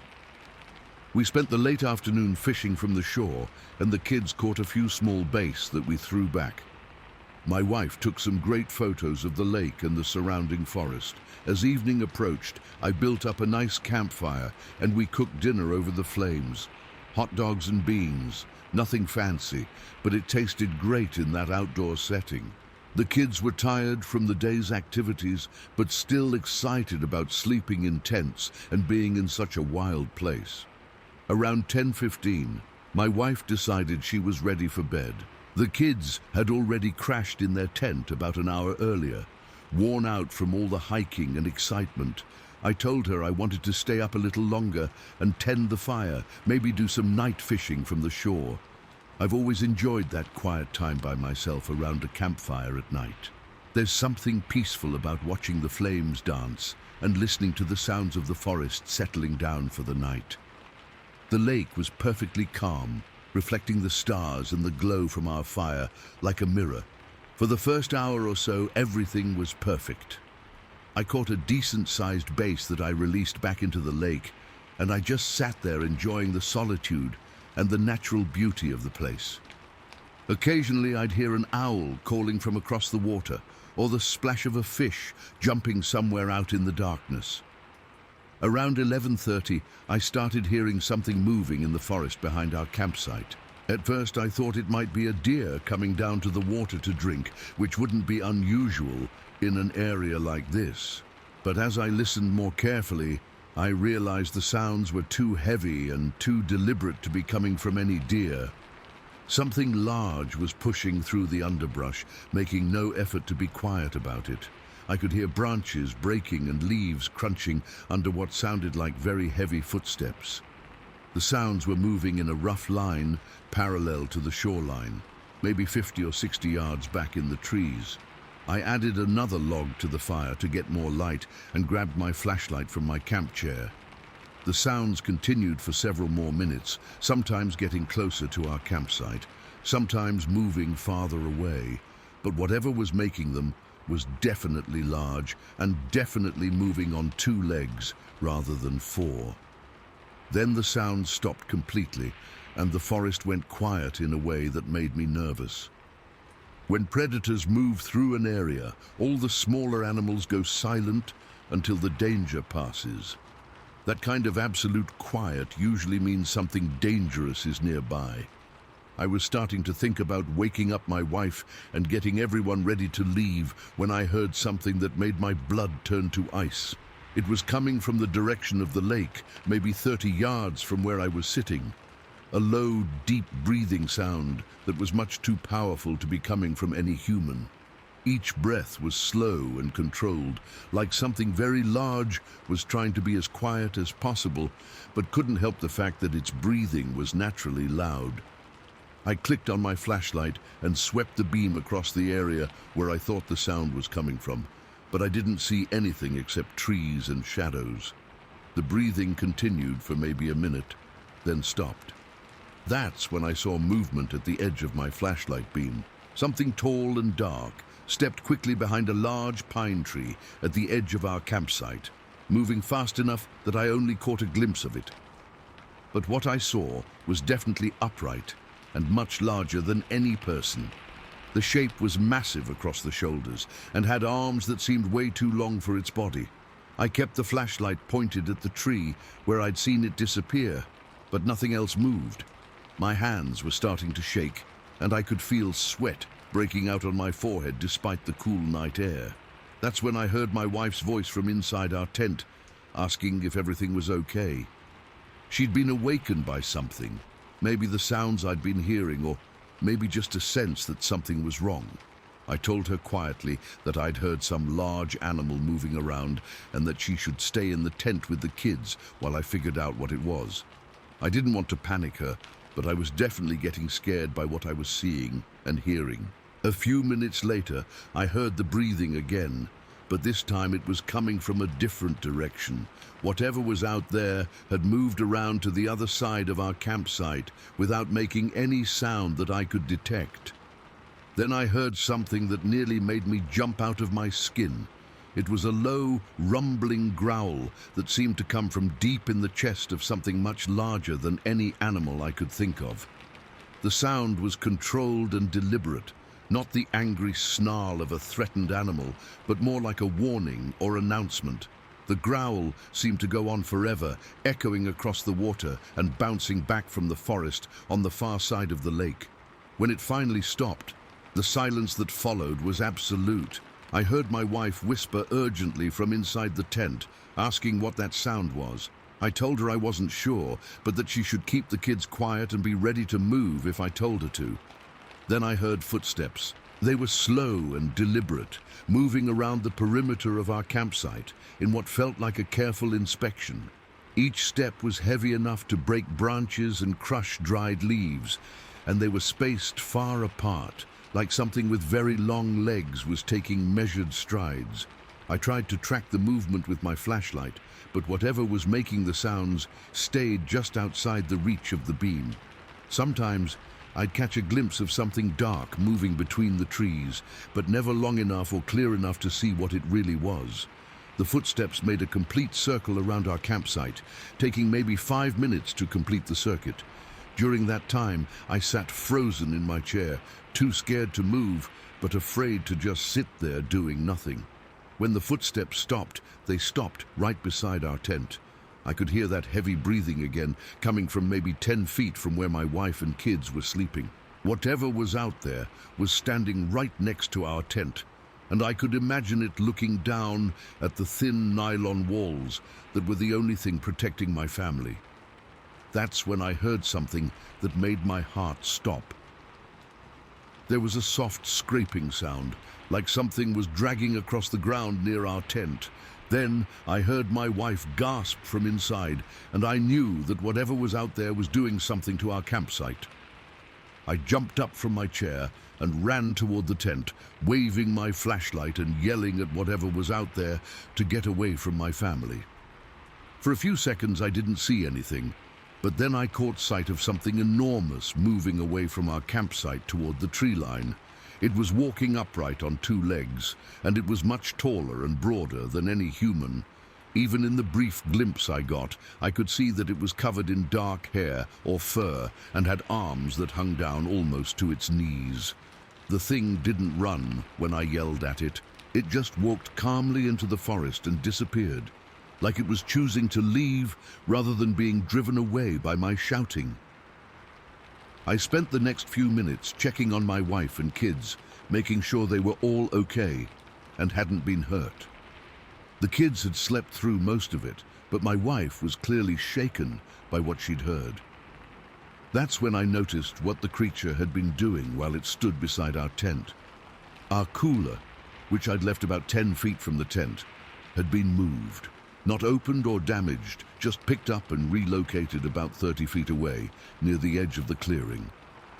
We spent the late afternoon fishing from the shore, and the kids caught a few small bass that we threw back. My wife took some great photos of the lake and the surrounding forest. As evening approached, I built up a nice campfire and we cooked dinner over the flames. Hot dogs and beans, nothing fancy, but it tasted great in that outdoor setting. The kids were tired from the day's activities, but still excited about sleeping in tents and being in such a wild place. Around 10:15, my wife decided she was ready for bed. The kids had already crashed in their tent about an hour earlier. Worn out from all the hiking and excitement, I told her I wanted to stay up a little longer and tend the fire, maybe do some night fishing from the shore. I've always enjoyed that quiet time by myself around a campfire at night. There's something peaceful about watching the flames dance and listening to the sounds of the forest settling down for the night. The lake was perfectly calm, reflecting the stars and the glow from our fire like a mirror. For the first hour or so, everything was perfect. I caught a decent-sized bass that I released back into the lake, and I just sat there enjoying the solitude and the natural beauty of the place. Occasionally I'd hear an owl calling from across the water, or the splash of a fish jumping somewhere out in the darkness. Around 11:30, I started hearing something moving in the forest behind our campsite. At first I thought it might be a deer coming down to the water to drink, which wouldn't be unusual in an area like this. But as I listened more carefully, I realized the sounds were too heavy and too deliberate to be coming from any deer. Something large was pushing through the underbrush, making no effort to be quiet about it. I could hear branches breaking and leaves crunching under what sounded like very heavy footsteps. The sounds were moving in a rough line parallel to the shoreline, maybe 50 or 60 yards back in the trees. I added another log to the fire to get more light and grabbed my flashlight from my camp chair. The sounds continued for several more minutes, sometimes getting closer to our campsite, sometimes moving farther away. But whatever was making them was definitely large and definitely moving on 2 legs rather than 4. Then the sound stopped completely and the forest went quiet in a way that made me nervous. When predators move through an area, all the smaller animals go silent until the danger passes. That kind of absolute quiet usually means something dangerous is nearby. I was starting to think about waking up my wife and getting everyone ready to leave when I heard something that made my blood turn to ice. It was coming from the direction of the lake, maybe 30 yards from where I was sitting. A low, deep breathing sound that was much too powerful to be coming from any human. Each breath was slow and controlled, like something very large was trying to be as quiet as possible, but couldn't help the fact that its breathing was naturally loud. I clicked on my flashlight and swept the beam across the area where I thought the sound was coming from, but I didn't see anything except trees and shadows. The breathing continued for maybe a minute, then stopped. That's when I saw movement at the edge of my flashlight beam. Something tall and dark stepped quickly behind a large pine tree at the edge of our campsite, moving fast enough that I only caught a glimpse of it. But what I saw was definitely upright and much larger than any person. The shape was massive across the shoulders and had arms that seemed way too long for its body. I kept the flashlight pointed at the tree where I'd seen it disappear, but nothing else moved. My hands were starting to shake, and I could feel sweat breaking out on my forehead despite the cool night air. That's when I heard my wife's voice from inside our tent, asking if everything was okay. She'd been awakened by something, maybe the sounds I'd been hearing, or maybe just a sense that something was wrong. I told her quietly that I'd heard some large animal moving around and that she should stay in the tent with the kids while I figured out what it was. I didn't want to panic her, but I was definitely getting scared by what I was seeing and hearing. A few minutes later, I heard the breathing again, but this time it was coming from a different direction. Whatever was out there had moved around to the other side of our campsite without making any sound that I could detect. Then I heard something that nearly made me jump out of my skin. It was a low, rumbling growl that seemed to come from deep in the chest of something much larger than any animal I could think of. The sound was controlled and deliberate, not the angry snarl of a threatened animal, but more like a warning or announcement. The growl seemed to go on forever, echoing across the water and bouncing back from the forest on the far side of the lake. When it finally stopped, the silence that followed was absolute. I heard my wife whisper urgently from inside the tent, asking what that sound was. I told her I wasn't sure, but that she should keep the kids quiet and be ready to move if I told her to. Then I heard footsteps. They were slow and deliberate, moving around the perimeter of our campsite in what felt like a careful inspection. Each step was heavy enough to break branches and crush dried leaves, and they were spaced far apart, like something with very long legs was taking measured strides. I tried to track the movement with my flashlight, but whatever was making the sounds stayed just outside the reach of the beam. Sometimes I'd catch a glimpse of something dark moving between the trees, but never long enough or clear enough to see what it really was. The footsteps made a complete circle around our campsite, taking maybe 5 minutes to complete the circuit. During that time, I sat frozen in my chair, too scared to move, but afraid to just sit there doing nothing. When the footsteps stopped, they stopped right beside our tent. I could hear that heavy breathing again, coming from maybe 10 feet from where my wife and kids were sleeping. Whatever was out there was standing right next to our tent, and I could imagine it looking down at the thin nylon walls that were the only thing protecting my family. That's when I heard something that made my heart stop. There was a soft scraping sound, like something was dragging across the ground near our tent. Then I heard my wife gasp from inside, and I knew that whatever was out there was doing something to our campsite. I jumped up from my chair and ran toward the tent, waving my flashlight and yelling at whatever was out there to get away from my family. For a few seconds I didn't see anything, but then I caught sight of something enormous moving away from our campsite toward the tree line. It was walking upright on 2 legs, and it was much taller and broader than any human. Even in the brief glimpse I got, I could see that it was covered in dark hair or fur and had arms that hung down almost to its knees. The thing didn't run when I yelled at it. It just walked calmly into the forest and disappeared, like it was choosing to leave rather than being driven away by my shouting. I spent the next few minutes checking on my wife and kids, making sure they were all okay and hadn't been hurt. The kids had slept through most of it, but my wife was clearly shaken by what she'd heard. That's when I noticed what the creature had been doing while it stood beside our tent. Our cooler, which I'd left about 10 feet from the tent, had been moved. Not opened or damaged, just picked up and relocated about 30 feet away, near the edge of the clearing.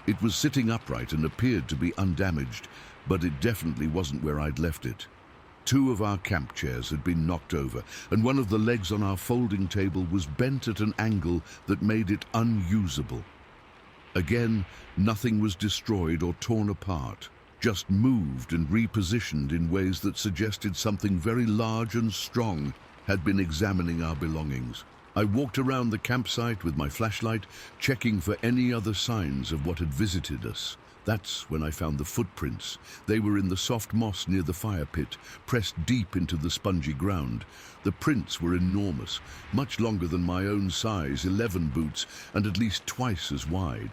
It was sitting upright and appeared to be undamaged, but it definitely wasn't where I'd left it. 2 of our camp chairs had been knocked over, and one of the legs on our folding table was bent at an angle that made it unusable. Again, nothing was destroyed or torn apart, just moved and repositioned in ways that suggested something very large and strong had been examining our belongings. I walked around the campsite with my flashlight, checking for any other signs of what had visited us. That's when I found the footprints. They were in the soft moss near the fire pit, pressed deep into the spongy ground. The prints were enormous, much longer than my own size, 11 boots, and at least twice as wide.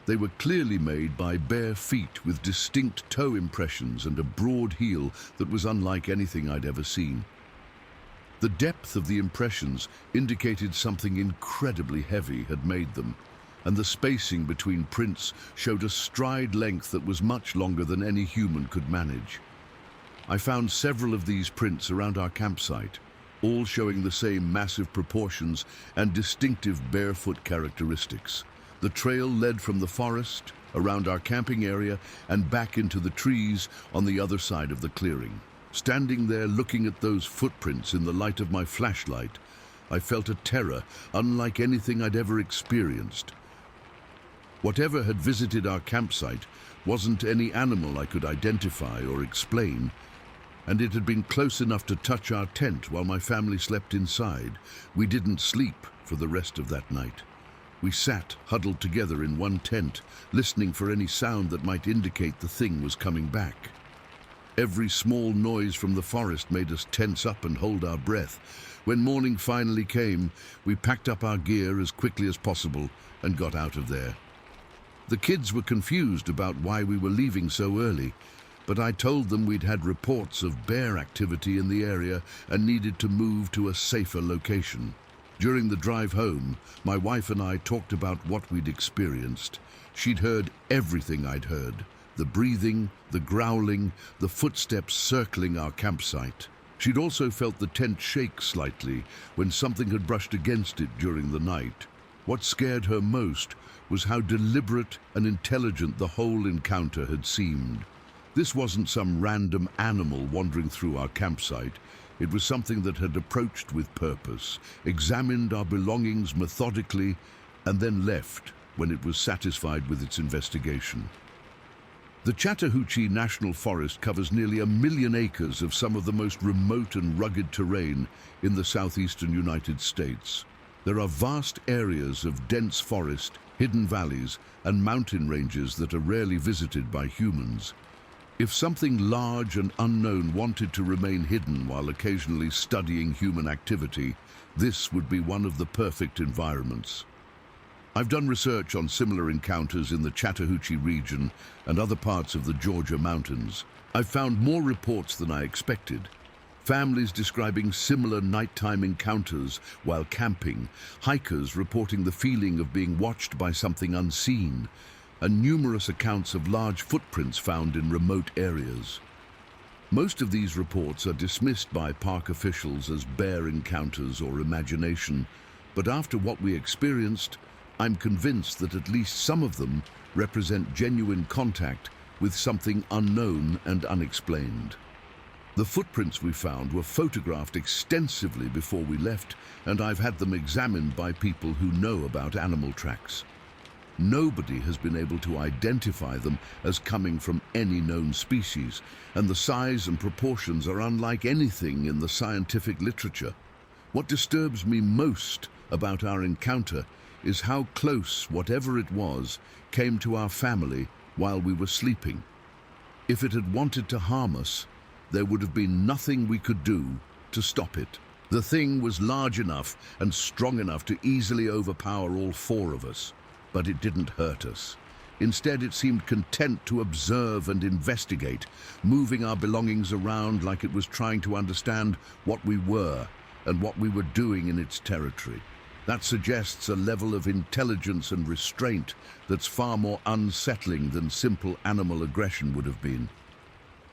They were clearly made by bare feet with distinct toe impressions and a broad heel that was unlike anything I'd ever seen. The depth of the impressions indicated something incredibly heavy had made them, and the spacing between prints showed a stride length that was much longer than any human could manage. I found several of these prints around our campsite, all showing the same massive proportions and distinctive barefoot characteristics. The trail led from the forest, around our camping area, and back into the trees on the other side of the clearing. Standing there looking at those footprints in the light of my flashlight, I felt a terror unlike anything I'd ever experienced. Whatever had visited our campsite wasn't any animal I could identify or explain, and it had been close enough to touch our tent while my family slept inside. We didn't sleep for the rest of that night. We sat huddled together in one tent, listening for any sound that might indicate the thing was coming back. Every small noise from the forest made us tense up and hold our breath. When morning finally came, we packed up our gear as quickly as possible and got out of there. The kids were confused about why we were leaving so early, but I told them we'd had reports of bear activity in the area and needed to move to a safer location. During the drive home, my wife and I talked about what we'd experienced. She'd heard everything I'd heard: the breathing, the growling, the footsteps circling our campsite. She'd also felt the tent shake slightly when something had brushed against it during the night. What scared her most was how deliberate and intelligent the whole encounter had seemed. This wasn't some random animal wandering through our campsite. It was something that had approached with purpose, examined our belongings methodically, and then left when it was satisfied with its investigation. The Chattahoochee National Forest covers nearly 1 million acres of some of the most remote and rugged terrain in the southeastern United States. There are vast areas of dense forest, hidden valleys, and mountain ranges that are rarely visited by humans. If something large and unknown wanted to remain hidden while occasionally studying human activity, this would be one of the perfect environments. I've done research on similar encounters in the Chattahoochee region and other parts of the Georgia mountains. I've found more reports than I expected. Families describing similar nighttime encounters while camping, hikers reporting the feeling of being watched by something unseen, and numerous accounts of large footprints found in remote areas. Most of these reports are dismissed by park officials as bear encounters or imagination, but after what we experienced, I'm convinced that at least some of them represent genuine contact with something unknown and unexplained. The footprints we found were photographed extensively before we left, and I've had them examined by people who know about animal tracks. Nobody has been able to identify them as coming from any known species, and the size and proportions are unlike anything in the scientific literature. What disturbs me most about our encounter is how close whatever it was came to our family while we were sleeping. If it had wanted to harm us, there would have been nothing we could do to stop it. The thing was large enough and strong enough to easily overpower all four of us, but it didn't hurt us. Instead, it seemed content to observe and investigate, moving our belongings around like it was trying to understand what we were and what we were doing in its territory. That suggests a level of intelligence and restraint that's far more unsettling than simple animal aggression would have been.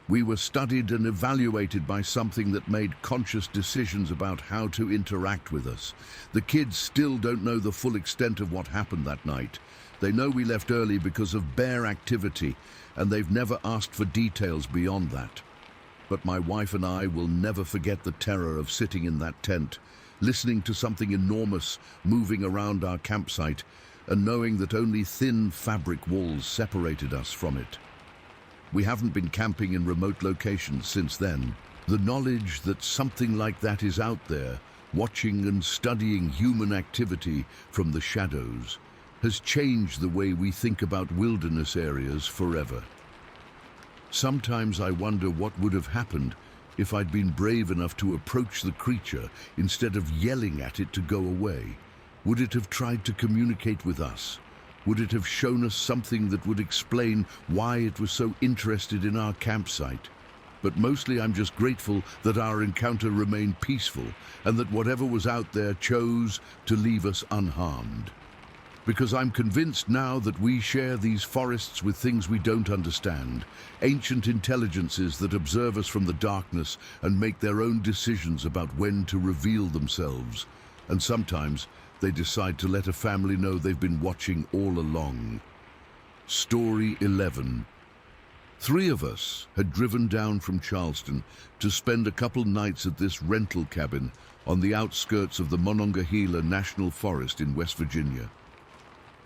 We were studied and evaluated by something that made conscious decisions about how to interact with us. The kids still don't know the full extent of what happened that night. They know we left early because of bear activity, and they've never asked for details beyond that. But my wife and I will never forget the terror of sitting in that tent, listening to something enormous moving around our campsite, and knowing that only thin fabric walls separated us from it. We haven't been camping in remote locations since then. The knowledge that something like that is out there, watching and studying human activity from the shadows, has changed the way we think about wilderness areas forever. Sometimes I wonder what would have happened if I'd been brave enough to approach the creature instead of yelling at it to go away. Would it have tried to communicate with us? Would it have shown us something that would explain why it was so interested in our campsite? But mostly I'm just grateful that our encounter remained peaceful and that whatever was out there chose to leave us unharmed. Because I'm convinced now that we share these forests with things we don't understand, ancient intelligences that observe us from the darkness and make their own decisions about when to reveal themselves. And sometimes they decide to let a family know they've been watching all along. Story 11. 3 of us had driven down from Charleston to spend a couple nights at this rental cabin on the outskirts of the Monongahela National Forest in West Virginia.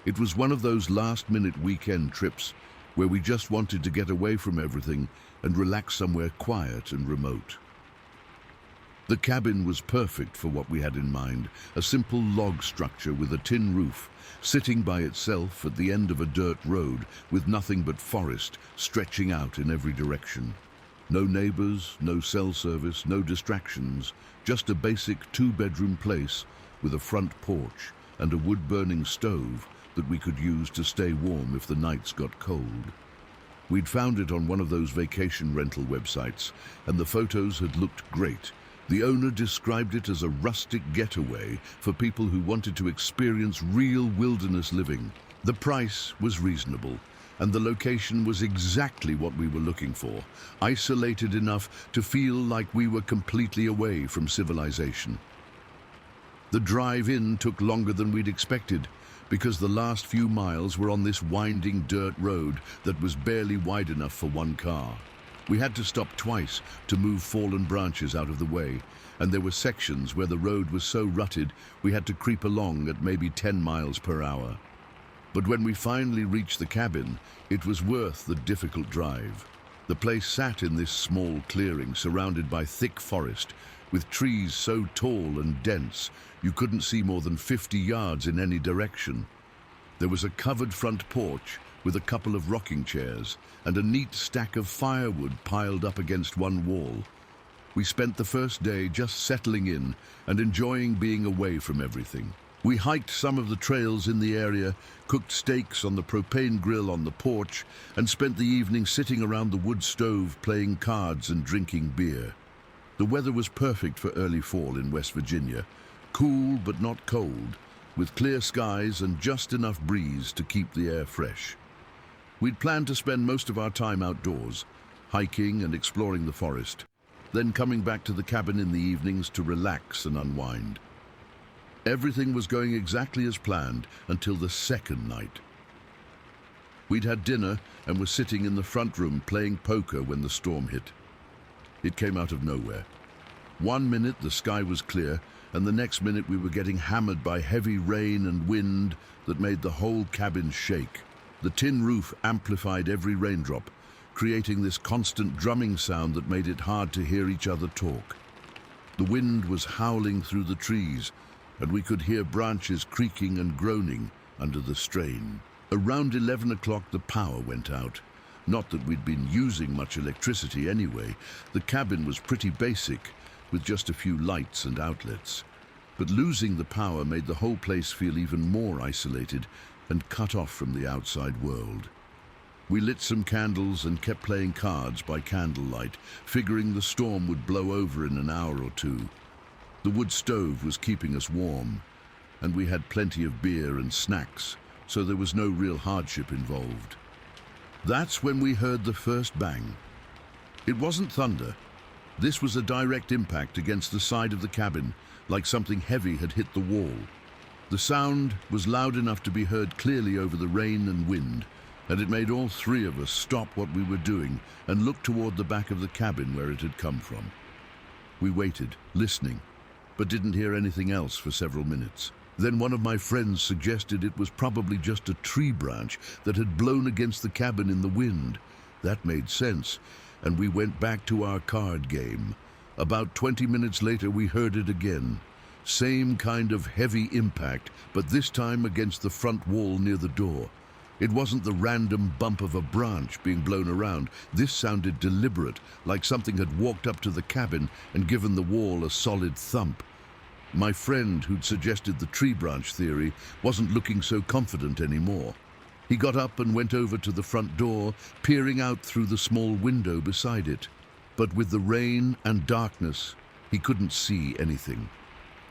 It was one of those last-minute weekend trips where we just wanted to get away from everything and relax somewhere quiet and remote. The cabin was perfect for what we had in mind, a simple log structure with a tin roof, sitting by itself at the end of a dirt road with nothing but forest stretching out in every direction. No neighbors, no cell service, no distractions, just a basic 2-bedroom place with a front porch and a wood-burning stove that we could use to stay warm if the nights got cold. We'd found it on one of those vacation rental websites, and the photos had looked great. The owner described it as a rustic getaway for people who wanted to experience real wilderness living. The price was reasonable, and the location was exactly what we were looking for, isolated enough to feel like we were completely away from civilization. The drive in took longer than we'd expected, because the last few miles were on this winding dirt road that was barely wide enough for one car. We had to stop twice to move fallen branches out of the way, and there were sections where the road was so rutted we had to creep along at maybe 10 miles per hour. But when we finally reached the cabin, it was worth the difficult drive. The place sat in this small clearing surrounded by thick forest, with trees so tall and dense you couldn't see more than 50 yards in any direction. There was a covered front porch with a couple of rocking chairs and a neat stack of firewood piled up against one wall. We spent the first day just settling in and enjoying being away from everything. We hiked some of the trails in the area, cooked steaks on the propane grill on the porch, and spent the evening sitting around the wood stove playing cards and drinking beer. The weather was perfect for early fall in West Virginia, cool but not cold, with clear skies and just enough breeze to keep the air fresh. We'd planned to spend most of our time outdoors, hiking and exploring the forest, then coming back to the cabin in the evenings to relax and unwind. Everything was going exactly as planned until the second night. We'd had dinner and were sitting in the front room playing poker when the storm hit. It came out of nowhere. 1 minute the sky was clear, and the next minute we were getting hammered by heavy rain and wind that made the whole cabin shake. The tin roof amplified every raindrop, creating this constant drumming sound that made it hard to hear each other talk. The wind was howling through the trees, and we could hear branches creaking and groaning under the strain. Around 11 o'clock the power went out. Not that we'd been using much electricity anyway. The cabin was pretty basic, with just a few lights and outlets. But losing the power made the whole place feel even more isolated and cut off from the outside world. We lit some candles and kept playing cards by candlelight, figuring the storm would blow over in an hour or two. The wood stove was keeping us warm, and we had plenty of beer and snacks, so there was no real hardship involved. That's when we heard the first bang. It wasn't thunder. This was a direct impact against the side of the cabin, like something heavy had hit the wall. The sound was loud enough to be heard clearly over the rain and wind, and it made all 3 of us stop what we were doing and look toward the back of the cabin where it had come from. We waited, listening, but didn't hear anything else for several minutes. Then one of my friends suggested it was probably just a tree branch that had blown against the cabin in the wind. That made sense, and we went back to our card game. About 20 minutes later, we heard it again. Same kind of heavy impact, but this time against the front wall near the door. It wasn't the random bump of a branch being blown around. This sounded deliberate, like something had walked up to the cabin and given the wall a solid thump. My friend, who'd suggested the tree branch theory, wasn't looking so confident anymore. He got up and went over to the front door, peering out through the small window beside it. But with the rain and darkness, he couldn't see anything.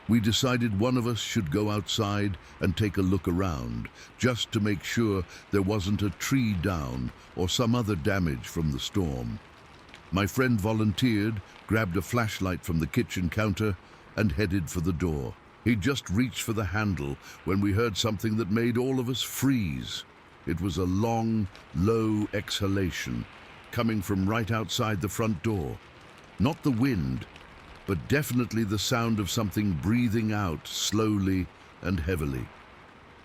We decided one of us should go outside and take a look around, just to make sure there wasn't a tree down or some other damage from the storm. My friend volunteered, grabbed a flashlight from the kitchen counter, and headed for the door. He'd just reached for the handle when we heard something that made all of us freeze. It was a long, low exhalation coming from right outside the front door. Not the wind, but definitely the sound of something breathing out slowly and heavily.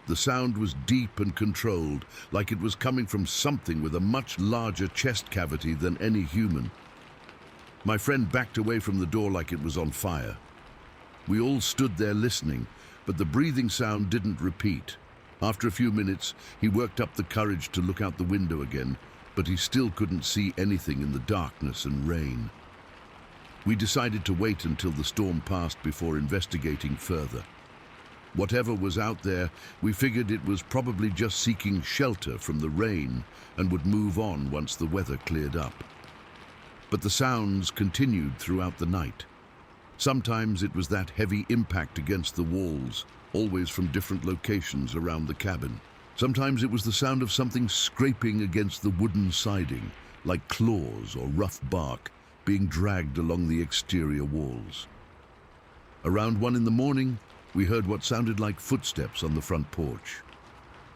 The sound was deep and controlled, like it was coming from something with a much larger chest cavity than any human. My friend backed away from the door like it was on fire. We all stood there listening, but the breathing sound didn't repeat. After a few minutes, he worked up the courage to look out the window again, but he still couldn't see anything in the darkness and rain. We decided to wait until the storm passed before investigating further. Whatever was out there, we figured it was probably just seeking shelter from the rain and would move on once the weather cleared up. But the sounds continued throughout the night. Sometimes it was that heavy impact against the walls, always from different locations around the cabin. Sometimes it was the sound of something scraping against the wooden siding, like claws or rough bark being dragged along the exterior walls. Around 1 in the morning, we heard what sounded like footsteps on the front porch.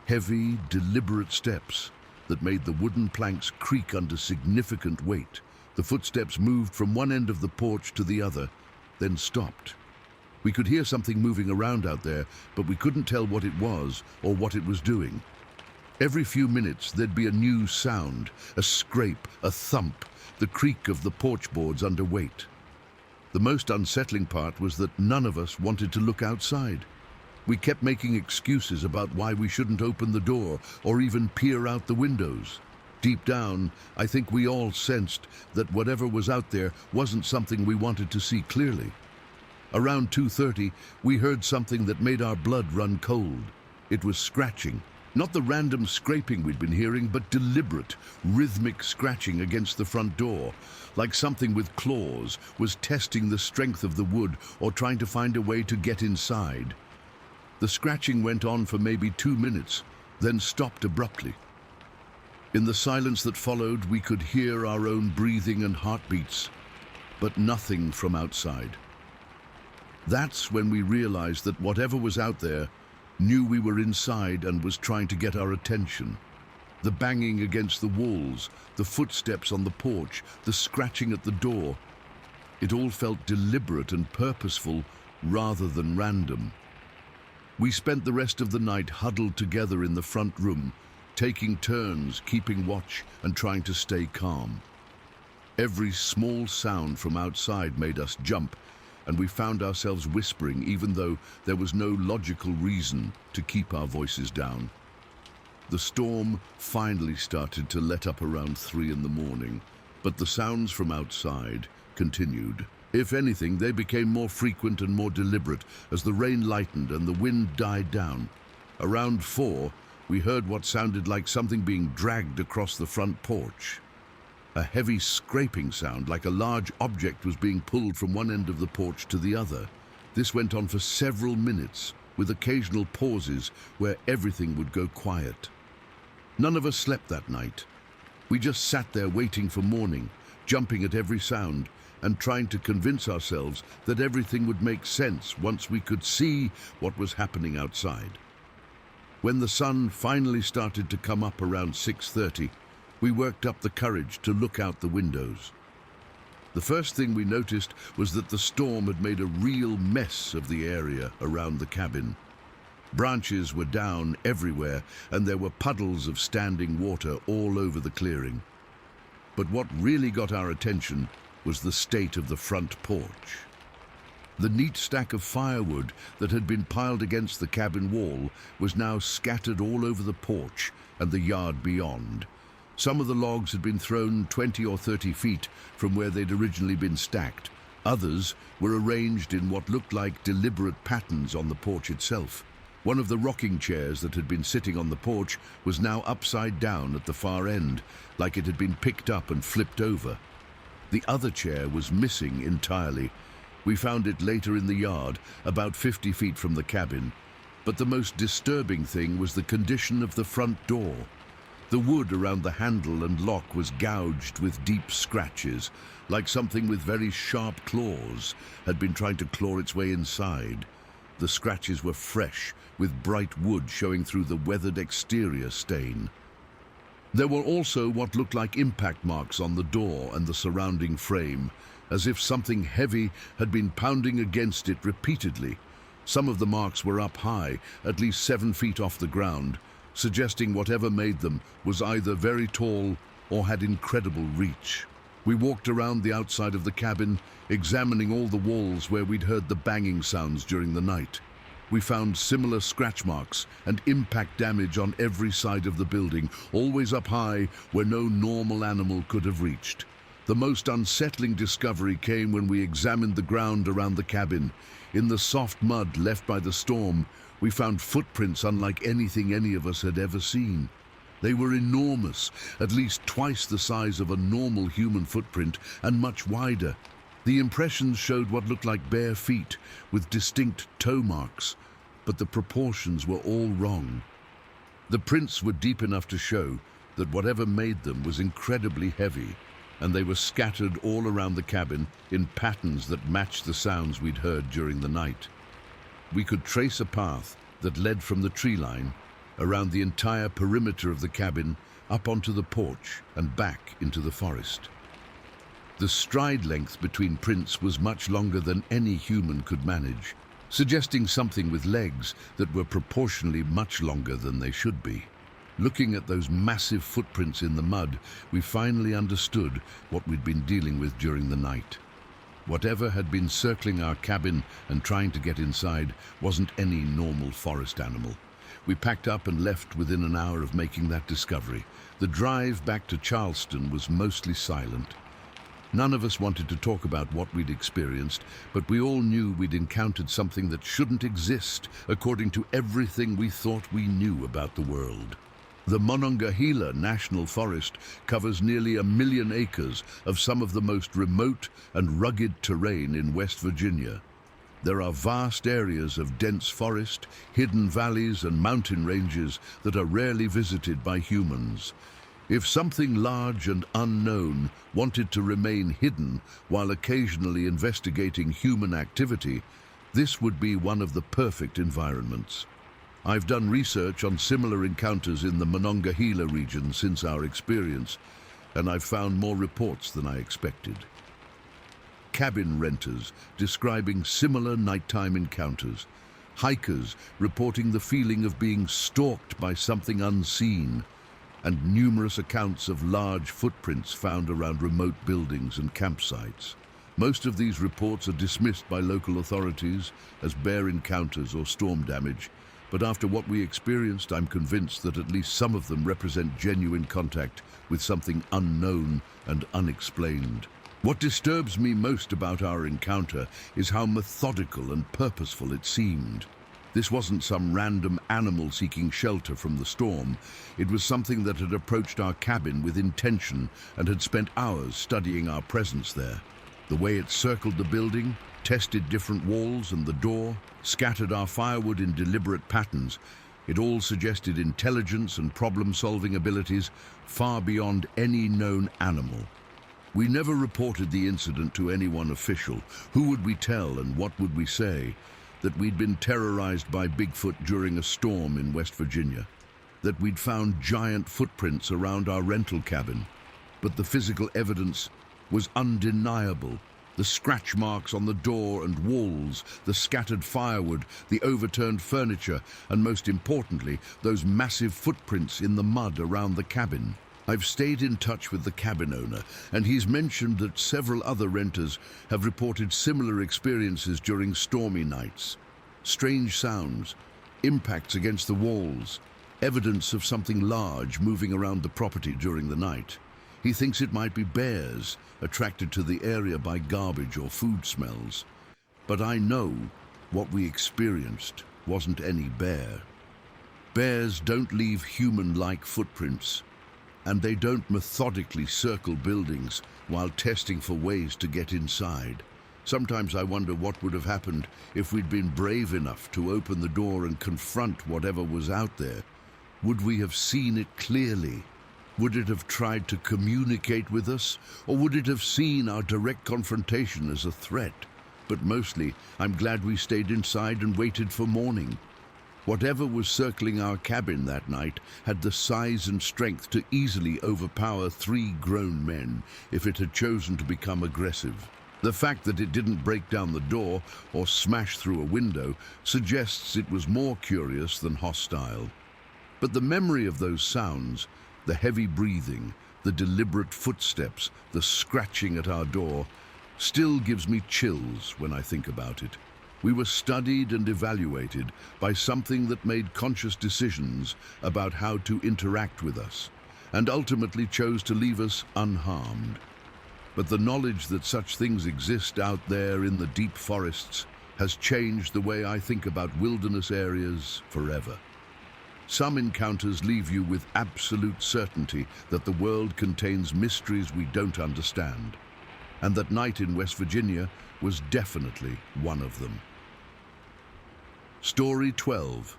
Heavy, deliberate steps that made the wooden planks creak under significant weight. The footsteps moved from one end of the porch to the other, then stopped. We could hear something moving around out there, but we couldn't tell what it was or what it was doing. Every few minutes there'd be a new sound, a scrape, a thump, the creak of the porch boards under weight. The most unsettling part was that none of us wanted to look outside. We kept making excuses about why we shouldn't open the door or even peer out the windows. Deep down, I think we all sensed that whatever was out there wasn't something we wanted to see clearly. Around 2:30, we heard something that made our blood run cold. It was scratching. Not the random scraping we'd been hearing, but deliberate, rhythmic scratching against the front door, like something with claws was testing the strength of the wood or trying to find a way to get inside. The scratching went on for maybe 2 minutes, then stopped abruptly. In the silence that followed, we could hear our own breathing and heartbeats, but nothing from outside. That's when we realized that whatever was out there knew we were inside and was trying to get our attention. The banging against the walls, the footsteps on the porch, the scratching at the door. It all felt deliberate and purposeful rather than random. We spent the rest of the night huddled together in the front room, taking turns, keeping watch and trying to stay calm. Every small sound from outside made us jump, and we found ourselves whispering even though there was no logical reason to keep our voices down. The storm finally started to let up around 3 in the morning, but the sounds from outside continued. If anything, they became more frequent and more deliberate as the rain lightened and the wind died down. Around 4, we heard what sounded like something being dragged across the front porch. A heavy scraping sound, like a large object was being pulled from one end of the porch to the other. This went on for several minutes, with occasional pauses where everything would go quiet. None of us slept that night. We just sat there waiting for morning, jumping at every sound, and trying to convince ourselves that everything would make sense once we could see what was happening outside. When the sun finally started to come up around 6:30, we worked up the courage to look out the windows. The first thing we noticed was that the storm had made a real mess of the area around the cabin. Branches were down everywhere, and there were puddles of standing water all over the clearing. But what really got our attention was the state of the front porch. The neat stack of firewood that had been piled against the cabin wall was now scattered all over the porch and the yard beyond. Some of the logs had been thrown 20 or 30 feet from where they'd originally been stacked. Others were arranged in what looked like deliberate patterns on the porch itself. One of the rocking chairs that had been sitting on the porch was now upside down at the far end, like it had been picked up and flipped over. The other chair was missing entirely. We found it later in the yard, about 50 feet from the cabin. But the most disturbing thing was the condition of the front door. The wood around the handle and lock was gouged with deep scratches, like something with very sharp claws had been trying to claw its way inside. The scratches were fresh, with bright wood showing through the weathered exterior stain. There were also what looked like impact marks on the door and the surrounding frame, as if something heavy had been pounding against it repeatedly. Some of the marks were up high, at least 7 feet off the ground, suggesting whatever made them was either very tall or had incredible reach. We walked around the outside of the cabin, examining all the walls where we'd heard the banging sounds during the night. We found similar scratch marks and impact damage on every side of the building, always up high where no normal animal could have reached. The most unsettling discovery came when we examined the ground around the cabin. In the soft mud left by the storm, we found footprints unlike anything any of us had ever seen. They were enormous, at least twice the size of a normal human footprint and much wider. The impressions showed what looked like bare feet with distinct toe marks, but the proportions were all wrong. The prints were deep enough to show that whatever made them was incredibly heavy, and they were scattered all around the cabin in patterns that matched the sounds we'd heard during the night. We could trace a path that led from the tree line around the entire perimeter of the cabin up onto the porch and back into the forest. The stride length between prints was much longer than any human could manage, suggesting something with legs that were proportionally much longer than they should be. Looking at those massive footprints in the mud, we finally understood what we'd been dealing with during the night. Whatever had been circling our cabin and trying to get inside wasn't any normal forest animal. We packed up and left within an hour of making that discovery. The drive back to Charleston was mostly silent. None of us wanted to talk about what we'd experienced, but we all knew we'd encountered something that shouldn't exist according to everything we thought we knew about the world. The Monongahela National Forest covers nearly 1 million acres of some of the most remote and rugged terrain in West Virginia. There are vast areas of dense forest, hidden valleys and mountain ranges that are rarely visited by humans. If something large and unknown wanted to remain hidden while occasionally investigating human activity, this would be one of the perfect environments. I've done research on similar encounters in the Monongahela region since our experience, and I've found more reports than I expected. Cabin renters describing similar nighttime encounters, hikers reporting the feeling of being stalked by something unseen, and numerous accounts of large footprints found around remote buildings and campsites. Most of these reports are dismissed by local authorities as bare encounters or storm damage, but after what we experienced, I'm convinced that at least some of them represent genuine contact with something unknown and unexplained. What disturbs me most about our encounter is how methodical and purposeful it seemed. This wasn't some random animal seeking shelter from the storm. It was something that had approached our cabin with intention and had spent hours studying our presence there. The way it circled the building, tested different walls and the door, scattered our firewood in deliberate patterns, it all suggested intelligence and problem-solving abilities far beyond any known animal. We never reported the incident to anyone official. Who would we tell and what would we say? That we'd been terrorized by Bigfoot during a storm in West Virginia. That we'd found giant footprints around our rental cabin. But the physical evidence was undeniable. The scratch marks on the door and walls, the scattered firewood, the overturned furniture, and most importantly, those massive footprints in the mud around the cabin. I've stayed in touch with the cabin owner, and he's mentioned that several other renters have reported similar experiences during stormy nights. Strange sounds, impacts against the walls, evidence of something large moving around the property during the night. He thinks it might be bears attracted to the area by garbage or food smells. But I know what we experienced wasn't any bear. Bears don't leave human-like footprints, and they don't methodically circle buildings while testing for ways to get inside. Sometimes I wonder what would have happened if we'd been brave enough to open the door and confront whatever was out there. Would we have seen it clearly? Would it have tried to communicate with us, or would it have seen our direct confrontation as a threat? But mostly, I'm glad we stayed inside and waited for morning. Whatever was circling our cabin that night had the size and strength to easily overpower 3 grown men if it had chosen to become aggressive. The fact that it didn't break down the door or smash through a window suggests it was more curious than hostile. But the memory of those sounds, the heavy breathing, the deliberate footsteps, the scratching at our door, still gives me chills when I think about it. We were studied and evaluated by something that made conscious decisions about how to interact with us, and ultimately chose to leave us unharmed. But the knowledge that such things exist out there in the deep forests has changed the way I think about wilderness areas forever. Some encounters leave you with absolute certainty that the world contains mysteries we don't understand, and that night in West Virginia was definitely one of them. Story 12.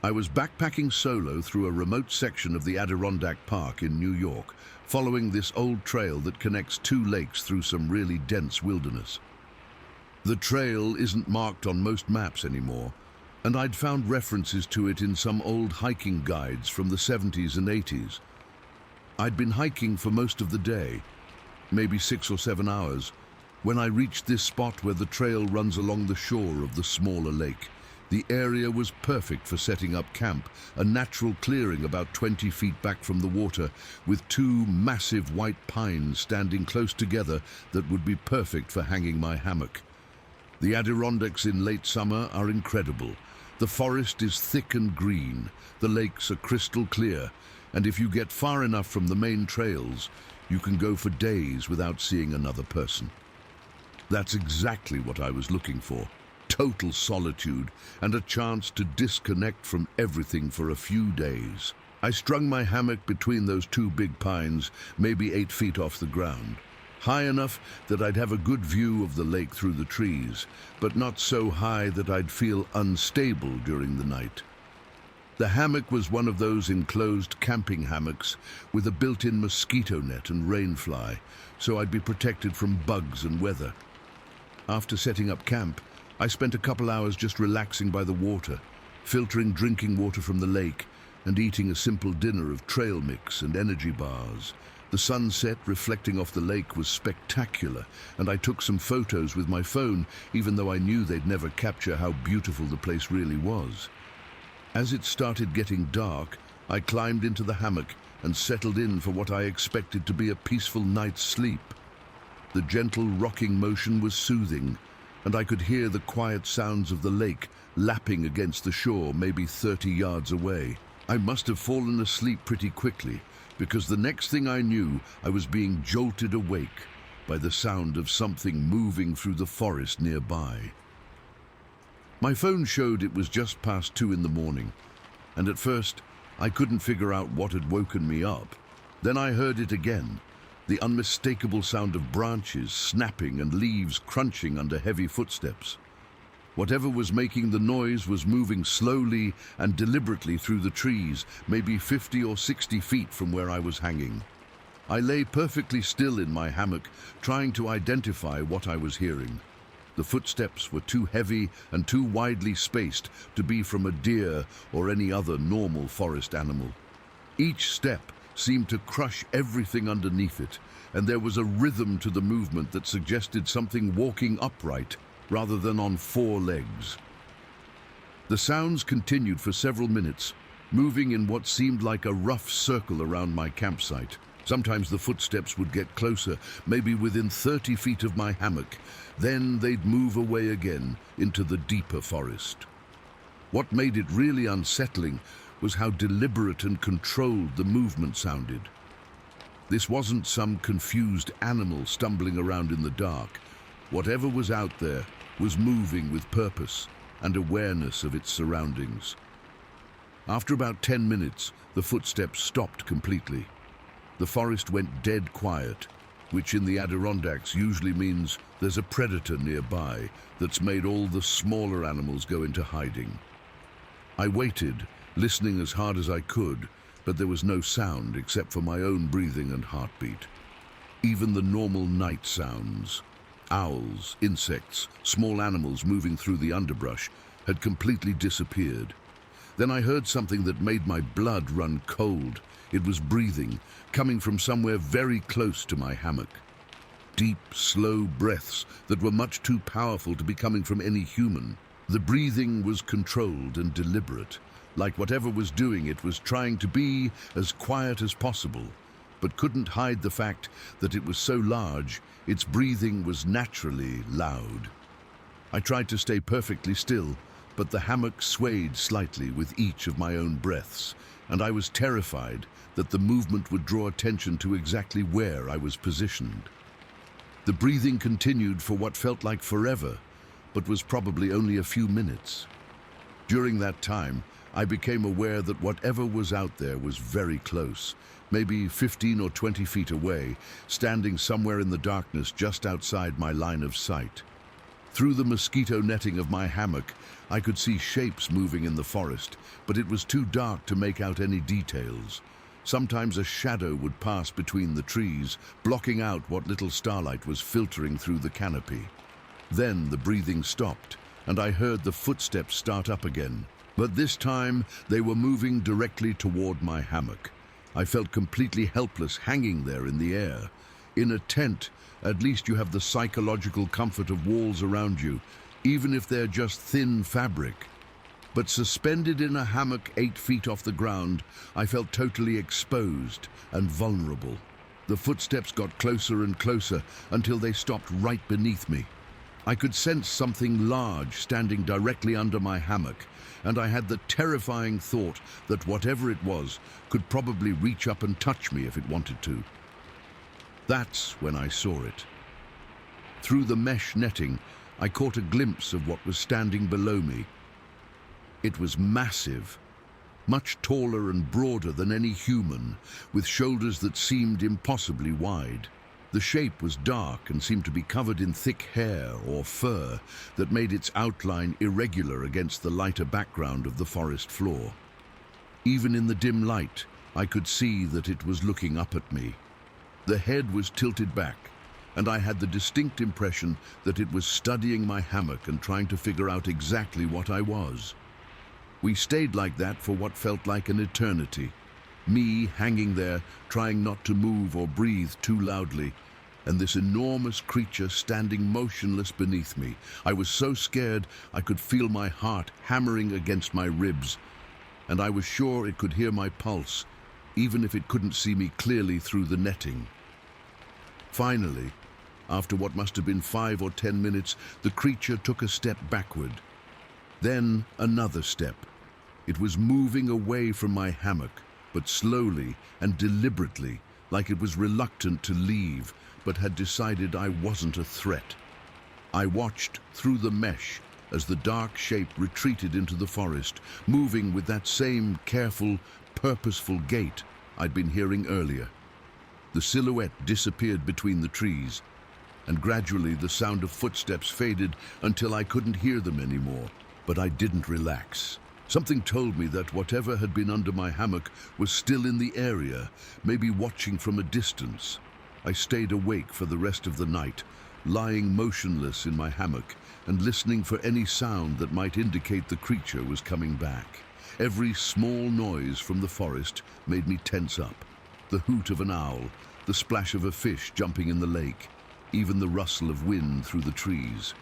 I was backpacking solo through a remote section of the Adirondack Park in New York, following this old trail that connects 2 lakes through some really dense wilderness. The trail isn't marked on most maps anymore, and I'd found references to it in some old hiking guides from the 70s and 80s. I'd been hiking for most of the day, maybe 6 or 7 hours, when I reached this spot where the trail runs along the shore of the smaller lake. The area was perfect for setting up camp, a natural clearing about 20 feet back from the water, with 2 massive white pines standing close together that would be perfect for hanging my hammock. The Adirondacks in late summer are incredible. The forest is thick and green, the lakes are crystal clear, and if you get far enough from the main trails, you can go for days without seeing another person. That's exactly what I was looking for. Total solitude and a chance to disconnect from everything for a few days. I strung my hammock between those 2 big pines, maybe 8 feet off the ground. High enough that I'd have a good view of the lake through the trees, but not so high that I'd feel unstable during the night. The hammock was one of those enclosed camping hammocks with a built-in mosquito net and rainfly, so I'd be protected from bugs and weather. After setting up camp, I spent a couple hours just relaxing by the water, filtering drinking water from the lake, and eating a simple dinner of trail mix and energy bars. The sunset reflecting off the lake was spectacular, and I took some photos with my phone, even though I knew they'd never capture how beautiful the place really was. As it started getting dark, I climbed into the hammock and settled in for what I expected to be a peaceful night's sleep. The gentle rocking motion was soothing, and I could hear the quiet sounds of the lake lapping against the shore maybe 30 yards away. I must have fallen asleep pretty quickly, because the next thing I knew, I was being jolted awake by the sound of something moving through the forest nearby. My phone showed it was just past 2 in the morning, and at first I couldn't figure out what had woken me up. Then I heard it again, the unmistakable sound of branches snapping and leaves crunching under heavy footsteps. Whatever was making the noise was moving slowly and deliberately through the trees, maybe 50 or 60 feet from where I was hanging. I lay perfectly still in my hammock, trying to identify what I was hearing. The footsteps were too heavy and too widely spaced to be from a deer or any other normal forest animal. Each step seemed to crush everything underneath it, and there was a rhythm to the movement that suggested something walking upright rather than on four legs. The sounds continued for several minutes, moving in what seemed like a rough circle around my campsite. Sometimes the footsteps would get closer, maybe within 30 feet of my hammock. Then they'd move away again into the deeper forest. What made it really unsettling was how deliberate and controlled the movement sounded. This wasn't some confused animal stumbling around in the dark. Whatever was out there was moving with purpose and awareness of its surroundings. After about 10 minutes, the footsteps stopped completely. The forest went dead quiet, which in the Adirondacks usually means there's a predator nearby that's made all the smaller animals go into hiding. I waited, listening as hard as I could, but there was no sound except for my own breathing and heartbeat. Even the normal night sounds, owls, insects, small animals moving through the underbrush, had completely disappeared. Then I heard something that made my blood run cold. It was breathing, coming from somewhere very close to my hammock. Deep, slow breaths that were much too powerful to be coming from any human. The breathing was controlled and deliberate, like whatever was doing it was trying to be as quiet as possible, but couldn't hide the fact that it was so large, its breathing was naturally loud. I tried to stay perfectly still, but the hammock swayed slightly with each of my own breaths, and I was terrified that the movement would draw attention to exactly where I was positioned. The breathing continued for what felt like forever, but was probably only a few minutes. During that time, I became aware that whatever was out there was very close, maybe 15 or 20 feet away, standing somewhere in the darkness just outside my line of sight. Through the mosquito netting of my hammock, I could see shapes moving in the forest, but it was too dark to make out any details. Sometimes a shadow would pass between the trees, blocking out what little starlight was filtering through the canopy. Then the breathing stopped, and I heard the footsteps start up again. But this time, they were moving directly toward my hammock. I felt completely helpless hanging there in the air. In a tent, at least you have the psychological comfort of walls around you, even if they're just thin fabric. But suspended in a hammock 8 feet off the ground, I felt totally exposed and vulnerable. The footsteps got closer and closer until they stopped right beneath me. I could sense something large standing directly under my hammock, and I had the terrifying thought that whatever it was could probably reach up and touch me if it wanted to. That's when I saw it. Through the mesh netting, I caught a glimpse of what was standing below me. It was massive, much taller and broader than any human, with shoulders that seemed impossibly wide. The shape was dark and seemed to be covered in thick hair or fur that made its outline irregular against the lighter background of the forest floor. Even in the dim light, I could see that it was looking up at me. The head was tilted back, and I had the distinct impression that it was studying my hammock and trying to figure out exactly what I was. We stayed like that for what felt like an eternity. Me hanging there, trying not to move or breathe too loudly, and this enormous creature standing motionless beneath me. I was so scared I could feel my heart hammering against my ribs, and I was sure it could hear my pulse, even if it couldn't see me clearly through the netting. Finally, after what must have been 5 or 10 minutes, the creature took a step backward. Then another step. It was moving away from my hammock, but slowly and deliberately, like it was reluctant to leave, but had decided I wasn't a threat. I watched through the mesh as the dark shape retreated into the forest, moving with that same careful, purposeful gait I'd been hearing earlier. The silhouette disappeared between the trees, and gradually the sound of footsteps faded until I couldn't hear them anymore. But I didn't relax. Something told me that whatever had been under my hammock was still in the area, maybe watching from a distance. I stayed awake for the rest of the night, lying motionless in my hammock and listening for any sound that might indicate the creature was coming back. Every small noise from the forest made me tense up. the hoot of an owl, the splash of a fish jumping in the lake, even the rustle of wind through the trees.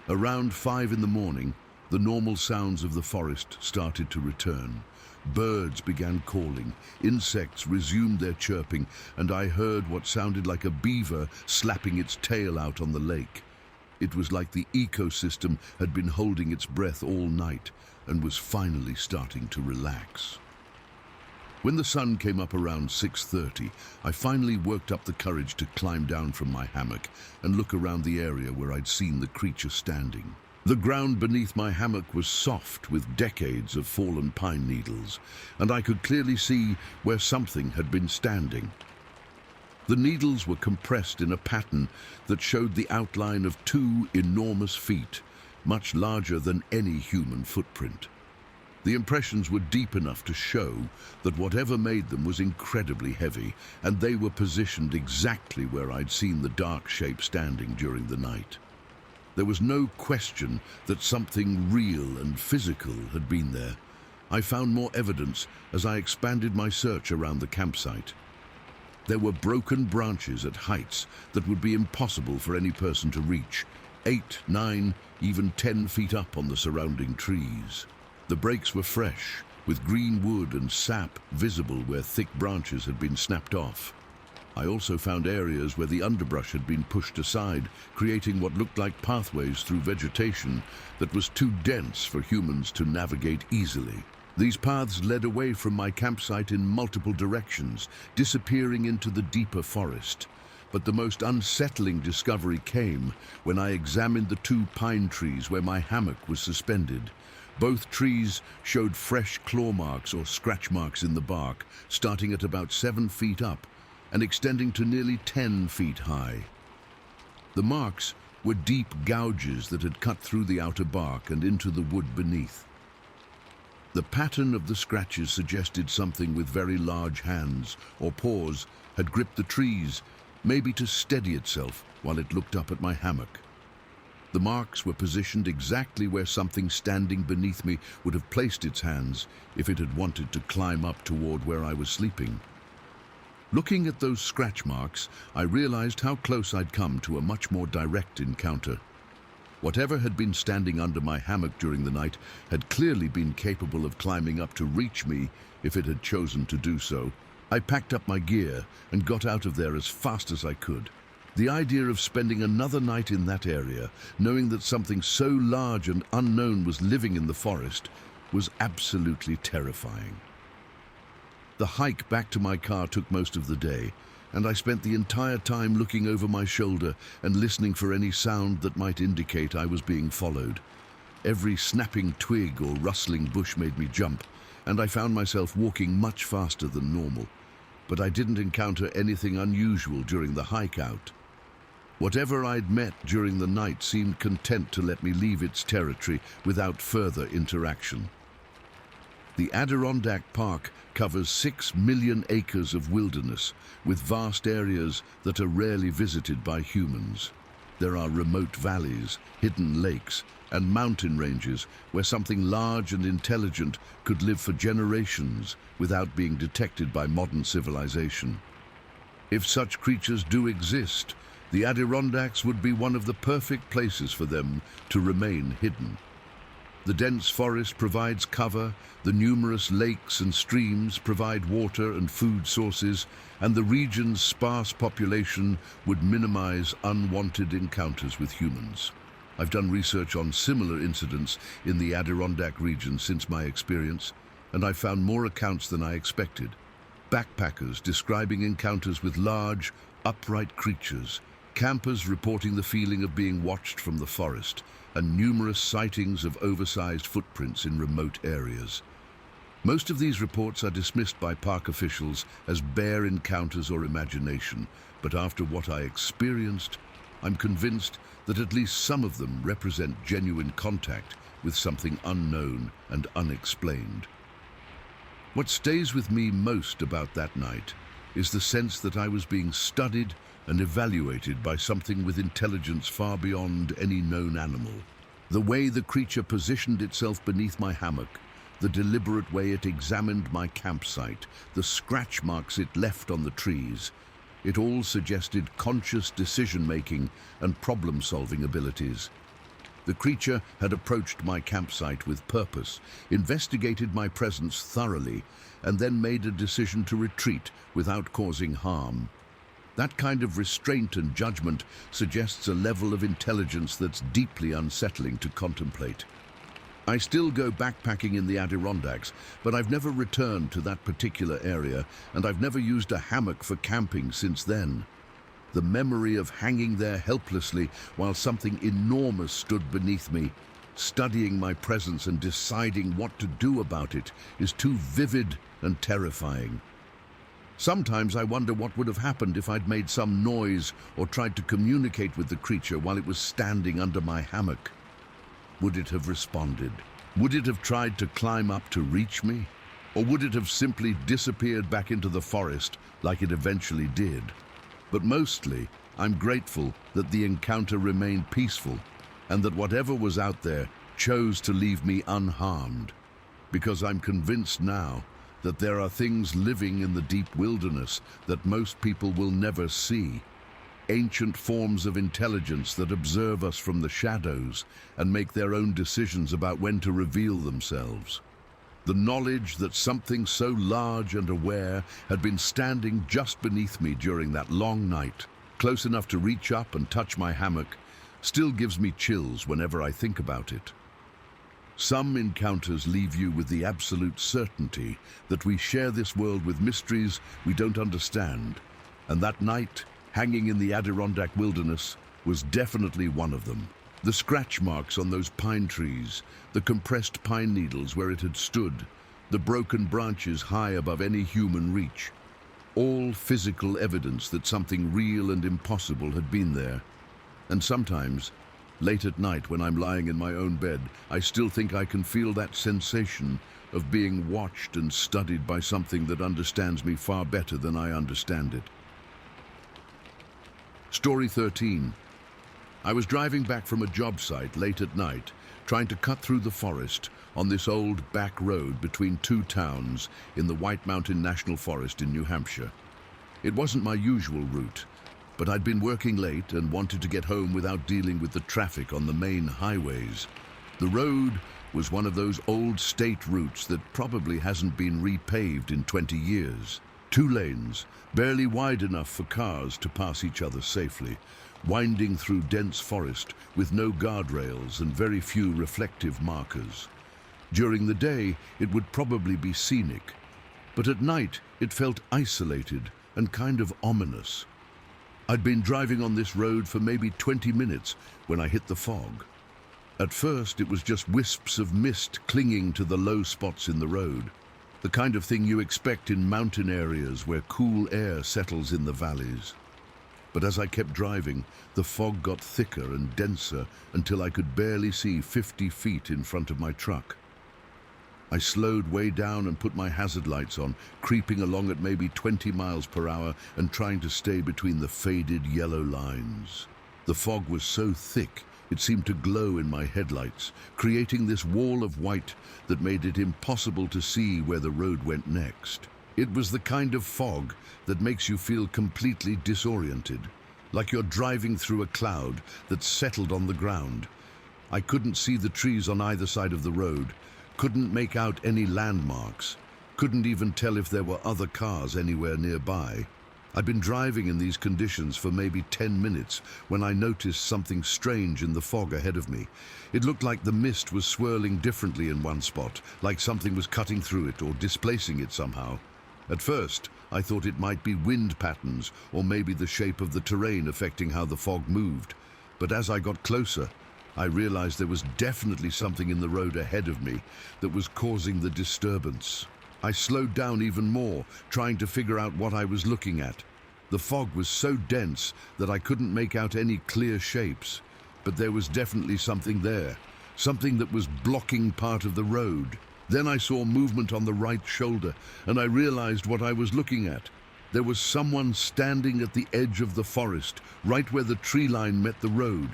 Around 5 in the morning, the normal sounds of the forest started to return. Birds began calling, insects resumed their chirping, and I heard what sounded like a beaver slapping its tail out on the lake. It was like the ecosystem had been holding its breath all night and was finally starting to relax. When the sun came up around 6:30, I finally worked up the courage to climb down from my hammock and look around the area where I'd seen the creature standing. The ground beneath my hammock was soft with decades of fallen pine needles, and I could clearly see where something had been standing. The needles were compressed in a pattern that showed the outline of 2 enormous feet, much larger than any human footprint. The impressions were deep enough to show that whatever made them was incredibly heavy, and they were positioned exactly where I'd seen the dark shape standing during the night. There was no question that something real and physical had been there. I found more evidence as I expanded my search around the campsite. There were broken branches at heights that would be impossible for any person to reach, 8, 9, even 10 feet up on the surrounding trees. The breaks were fresh, with green wood and sap visible where thick branches had been snapped off. I also found areas where the underbrush had been pushed aside, creating what looked like pathways through vegetation that was too dense for humans to navigate easily. These paths led away from my campsite in multiple directions, disappearing into the deeper forest. But the most unsettling discovery came when I examined the 2 pine trees where my hammock was suspended. Both trees showed fresh claw marks or scratch marks in the bark, starting at about 7 feet up and extending to nearly 10 feet high. The marks were deep gouges that had cut through the outer bark and into the wood beneath. The pattern of the scratches suggested something with very large hands or paws had gripped the trees, maybe to steady itself while it looked up at my hammock. The marks were positioned exactly where something standing beneath me would have placed its hands if it had wanted to climb up toward where I was sleeping. Looking at those scratch marks, I realized how close I'd come to a much more direct encounter. Whatever had been standing under my hammock during the night had clearly been capable of climbing up to reach me if it had chosen to do so. I packed up my gear and got out of there as fast as I could. The idea of spending another night in that area, knowing that something so large and unknown was living in the forest, was absolutely terrifying. The hike back to my car took most of the day, and I spent the entire time looking over my shoulder and listening for any sound that might indicate I was being followed. Every snapping twig or rustling bush made me jump, and I found myself walking much faster than normal. But I didn't encounter anything unusual during the hike out. Whatever I'd met during the night seemed content to let me leave its territory without further interaction. The Adirondack Park covers 6 million acres of wilderness, with vast areas that are rarely visited by humans. There are remote valleys, hidden lakes, and mountain ranges where something large and intelligent could live for generations without being detected by modern civilization. If such creatures do exist, the Adirondacks would be one of the perfect places for them to remain hidden. The dense forest provides cover, the numerous lakes and streams provide water and food sources, and the region's sparse population would minimize unwanted encounters with humans. I've done research on similar incidents in the Adirondack region since my experience, and I found more accounts than I expected. Backpackers describing encounters with large, upright creatures, campers reporting the feeling of being watched from the forest, and numerous sightings of oversized footprints in remote areas. Most of these reports are dismissed by park officials as bare encounters or imagination, but after what I experienced, I'm convinced that at least some of them represent genuine contact with something unknown and unexplained. What stays with me most about that night is the sense that I was being studied and evaluated by something with intelligence far beyond any known animal. The way the creature positioned itself beneath my hammock, the deliberate way it examined my campsite, the scratch marks it left on the trees. It all suggested conscious decision-making and problem-solving abilities. The creature had approached my campsite with purpose, investigated my presence thoroughly, and then made a decision to retreat without causing harm. That kind of restraint and judgment suggests a level of intelligence that's deeply unsettling to contemplate. I still go backpacking in the Adirondacks, but I've never returned to that particular area, and I've never used a hammock for camping since then. The memory of hanging there helplessly while something enormous stood beneath me, studying my presence and deciding what to do about it, is too vivid and terrifying. Sometimes I wonder what would have happened if I'd made some noise or tried to communicate with the creature while it was standing under my hammock. Would it have responded? Would it have tried to climb up to reach me? Or would it have simply disappeared back into the forest like it eventually did? But mostly, I'm grateful that the encounter remained peaceful and that whatever was out there chose to leave me unharmed, because I'm convinced now that there are things living in the deep wilderness that most people will never see. Ancient forms of intelligence that observe us from the shadows and make their own decisions about when to reveal themselves. The knowledge that something so large and aware had been standing just beneath me during that long night, close enough to reach up and touch my hammock, still gives me chills whenever I think about it. Some encounters leave you with the absolute certainty that we share this world with mysteries we don't understand, and that night, hanging in the Adirondack wilderness, was definitely one of them. The scratch marks on those pine trees, the compressed pine needles where it had stood, the broken branches high above any human reach, all physical evidence that something real and impossible had been there. And sometimes, late at night when I'm lying in my own bed, I still think I can feel that sensation of being watched and studied by something that understands me far better than I understand it. Story 13. I was driving back from a job site late at night, trying to cut through the forest on this old back road between two towns in the White Mountain National Forest in New Hampshire. It wasn't my usual route, but I'd been working late and wanted to get home without dealing with the traffic on the main highways. The road was one of those old state routes that probably hasn't been repaved in 20 years. 2 lanes, barely wide enough for cars to pass each other safely, winding through dense forest with no guardrails and very few reflective markers. During the day, it would probably be scenic, but at night it felt isolated and kind of ominous. I'd been driving on this road for maybe 20 minutes when I hit the fog. At first, it was just wisps of mist clinging to the low spots in the road, the kind of thing you expect in mountain areas where cool air settles in the valleys. But as I kept driving, the fog got thicker and denser until I could barely see 50 feet in front of my truck. I slowed way down and put my hazard lights on, creeping along at maybe 20 miles per hour and trying to stay between the faded yellow lines. The fog was so thick, it seemed to glow in my headlights, creating this wall of white that made it impossible to see where the road went next. It was the kind of fog that makes you feel completely disoriented, like you're driving through a cloud that's settled on the ground. I couldn't see the trees on either side of the road, couldn't make out any landmarks, couldn't even tell if there were other cars anywhere nearby. I'd been driving in these conditions for maybe 10 minutes when I noticed something strange in the fog ahead of me. It looked like the mist was swirling differently in one spot, like something was cutting through it or displacing it somehow. At first, I thought it might be wind patterns or maybe the shape of the terrain affecting how the fog moved. But as I got closer, I realized there was definitely something in the road ahead of me that was causing the disturbance. I slowed down even more, trying to figure out what I was looking at. The fog was so dense that I couldn't make out any clear shapes, but there was definitely something there, something that was blocking part of the road. Then I saw movement on the right shoulder, and I realized what I was looking at. There was someone standing at the edge of the forest, right where the tree line met the road.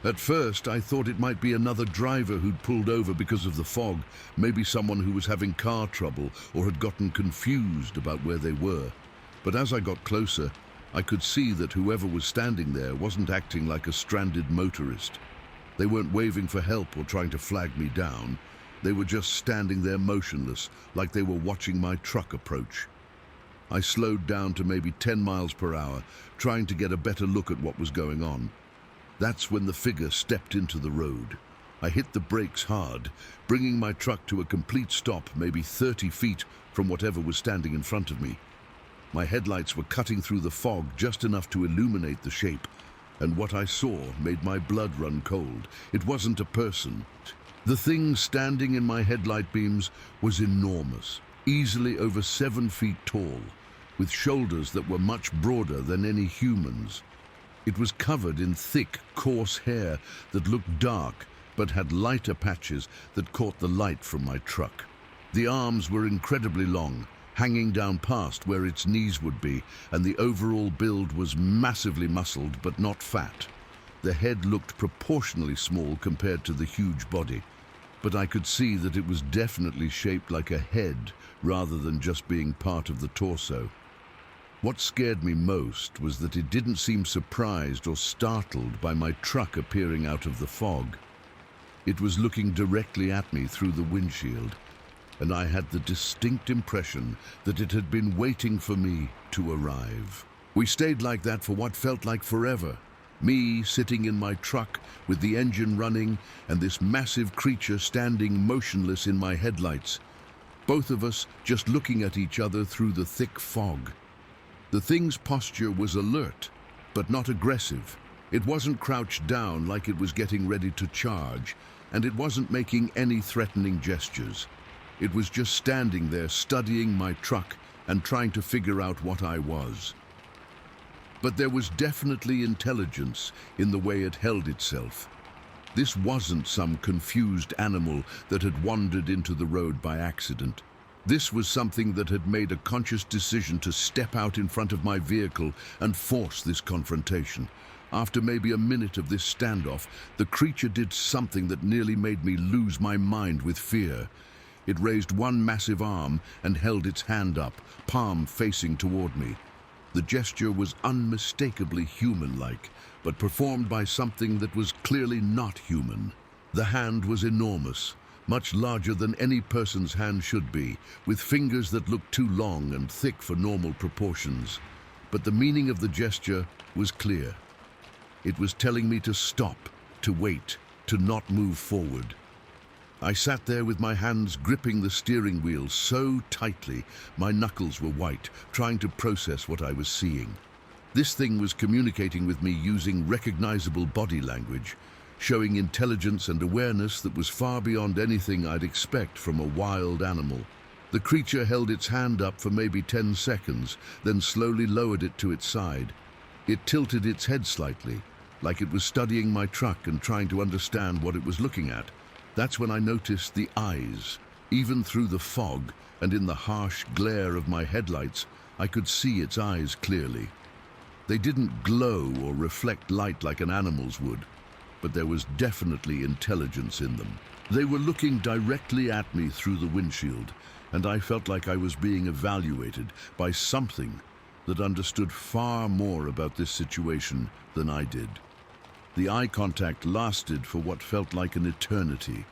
At first, I thought it might be another driver who'd pulled over because of the fog, maybe someone who was having car trouble or had gotten confused about where they were. But as I got closer, I could see that whoever was standing there wasn't acting like a stranded motorist. They weren't waving for help or trying to flag me down. They were just standing there motionless, like they were watching my truck approach. I slowed down to maybe 10 miles per hour, trying to get a better look at what was going on. That's when the figure stepped into the road. I hit the brakes hard, bringing my truck to a complete stop, maybe 30 feet from whatever was standing in front of me. My headlights were cutting through the fog just enough to illuminate the shape, and what I saw made my blood run cold. It wasn't a person. The thing standing in my headlight beams was enormous, easily over 7 feet tall, with shoulders that were much broader than any human's. It was covered in thick, coarse hair that looked dark but had lighter patches that caught the light from my truck. The arms were incredibly long, hanging down past where its knees would be, and the overall build was massively muscled but not fat. The head looked proportionally small compared to the huge body, but I could see that it was definitely shaped like a head rather than just being part of the torso. What scared me most was that it didn't seem surprised or startled by my truck appearing out of the fog. It was looking directly at me through the windshield, and I had the distinct impression that it had been waiting for me to arrive. We stayed like that for what felt like forever. Me sitting in my truck with the engine running and this massive creature standing motionless in my headlights. Both of us just looking at each other through the thick fog. The thing's posture was alert, but not aggressive. It wasn't crouched down like it was getting ready to charge, and it wasn't making any threatening gestures. It was just standing there studying my truck and trying to figure out what I was. But there was definitely intelligence in the way it held itself. This wasn't some confused animal that had wandered into the road by accident. This was something that had made a conscious decision to step out in front of my vehicle and force this confrontation. After maybe a minute of this standoff, the creature did something that nearly made me lose my mind with fear. It raised one massive arm and held its hand up, palm facing toward me. The gesture was unmistakably human-like, but performed by something that was clearly not human. The hand was enormous, much larger than any person's hand should be, with fingers that looked too long and thick for normal proportions. But the meaning of the gesture was clear. It was telling me to stop, to wait, to not move forward. I sat there with my hands gripping the steering wheel so tightly, my knuckles were white, trying to process what I was seeing. This thing was communicating with me using recognizable body language, showing intelligence and awareness that was far beyond anything I'd expect from a wild animal. The creature held its hand up for maybe 10 seconds, then slowly lowered it to its side. It tilted its head slightly, like it was studying my truck and trying to understand what it was looking at. That's when I noticed the eyes. Even through the fog and in the harsh glare of my headlights, I could see its eyes clearly. They didn't glow or reflect light like an animal's would, but there was definitely intelligence in them. They were looking directly at me through the windshield, and I felt like I was being evaluated by something that understood far more about this situation than I did. The eye contact lasted for what felt like an eternity.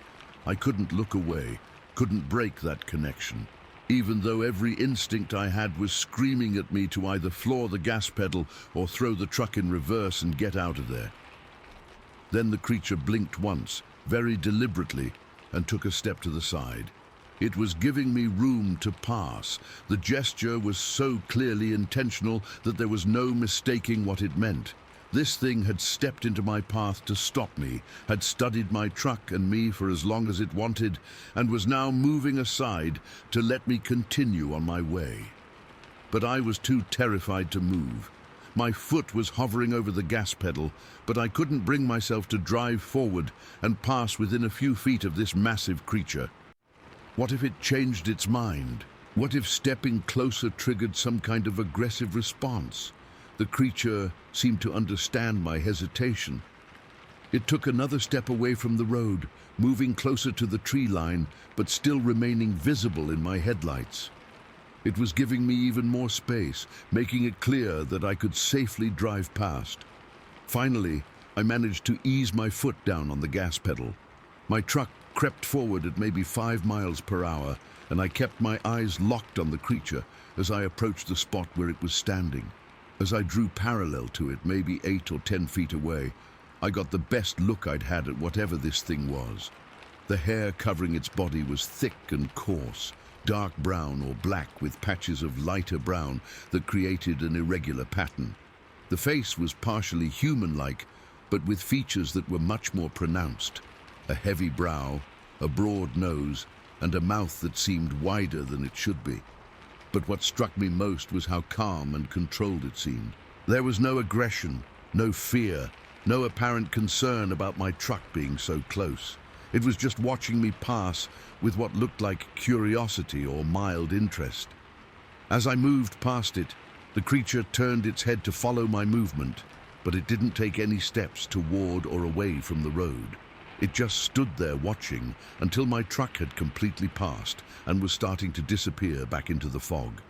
I couldn't look away, couldn't break that connection, even though every instinct I had was screaming at me to either floor the gas pedal or throw the truck in reverse and get out of there. Then the creature blinked once, very deliberately, and took a step to the side. It was giving me room to pass. The gesture was so clearly intentional that there was no mistaking what it meant. This thing had stepped into my path to stop me, had studied my truck and me for as long as it wanted, and was now moving aside to let me continue on my way. But I was too terrified to move. My foot was hovering over the gas pedal, but I couldn't bring myself to drive forward and pass within a few feet of this massive creature. What if it changed its mind? What if stepping closer triggered some kind of aggressive response? The creature seemed to understand my hesitation. It took another step away from the road, moving closer to the tree line, but still remaining visible in my headlights. It was giving me even more space, making it clear that I could safely drive past. Finally, I managed to ease my foot down on the gas pedal. My truck crept forward at maybe 5 miles per hour, and I kept my eyes locked on the creature as I approached the spot where it was standing. As I drew parallel to it, maybe 8 or 10 feet away, I got the best look I'd had at whatever this thing was. The hair covering its body was thick and coarse, dark brown or black with patches of lighter brown that created an irregular pattern. The face was partially human-like, but with features that were much more pronounced. A heavy brow, a broad nose, and a mouth that seemed wider than it should be. But what struck me most was how calm and controlled it seemed. There was no aggression, no fear, no apparent concern about my truck being so close. It was just watching me pass with what looked like curiosity or mild interest. As I moved past it, the creature turned its head to follow my movement, but it didn't take any steps toward or away from the road. It just stood there watching until my truck had completely passed and was starting to disappear back into the fog.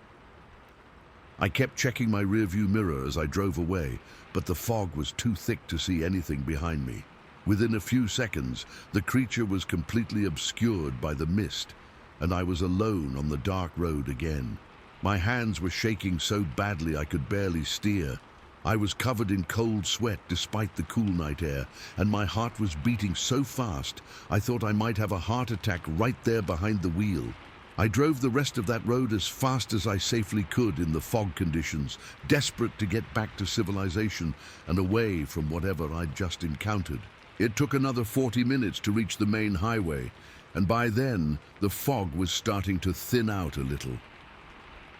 I kept checking my rearview mirror as I drove away, but the fog was too thick to see anything behind me. Within a few seconds, the creature was completely obscured by the mist, and I was alone on the dark road again. My hands were shaking so badly I could barely steer. I was covered in cold sweat despite the cool night air, and my heart was beating so fast I thought I might have a heart attack right there behind the wheel. I drove the rest of that road as fast as I safely could in the fog conditions, desperate to get back to civilization and away from whatever I'd just encountered. It took another 40 minutes to reach the main highway, and by then the fog was starting to thin out a little.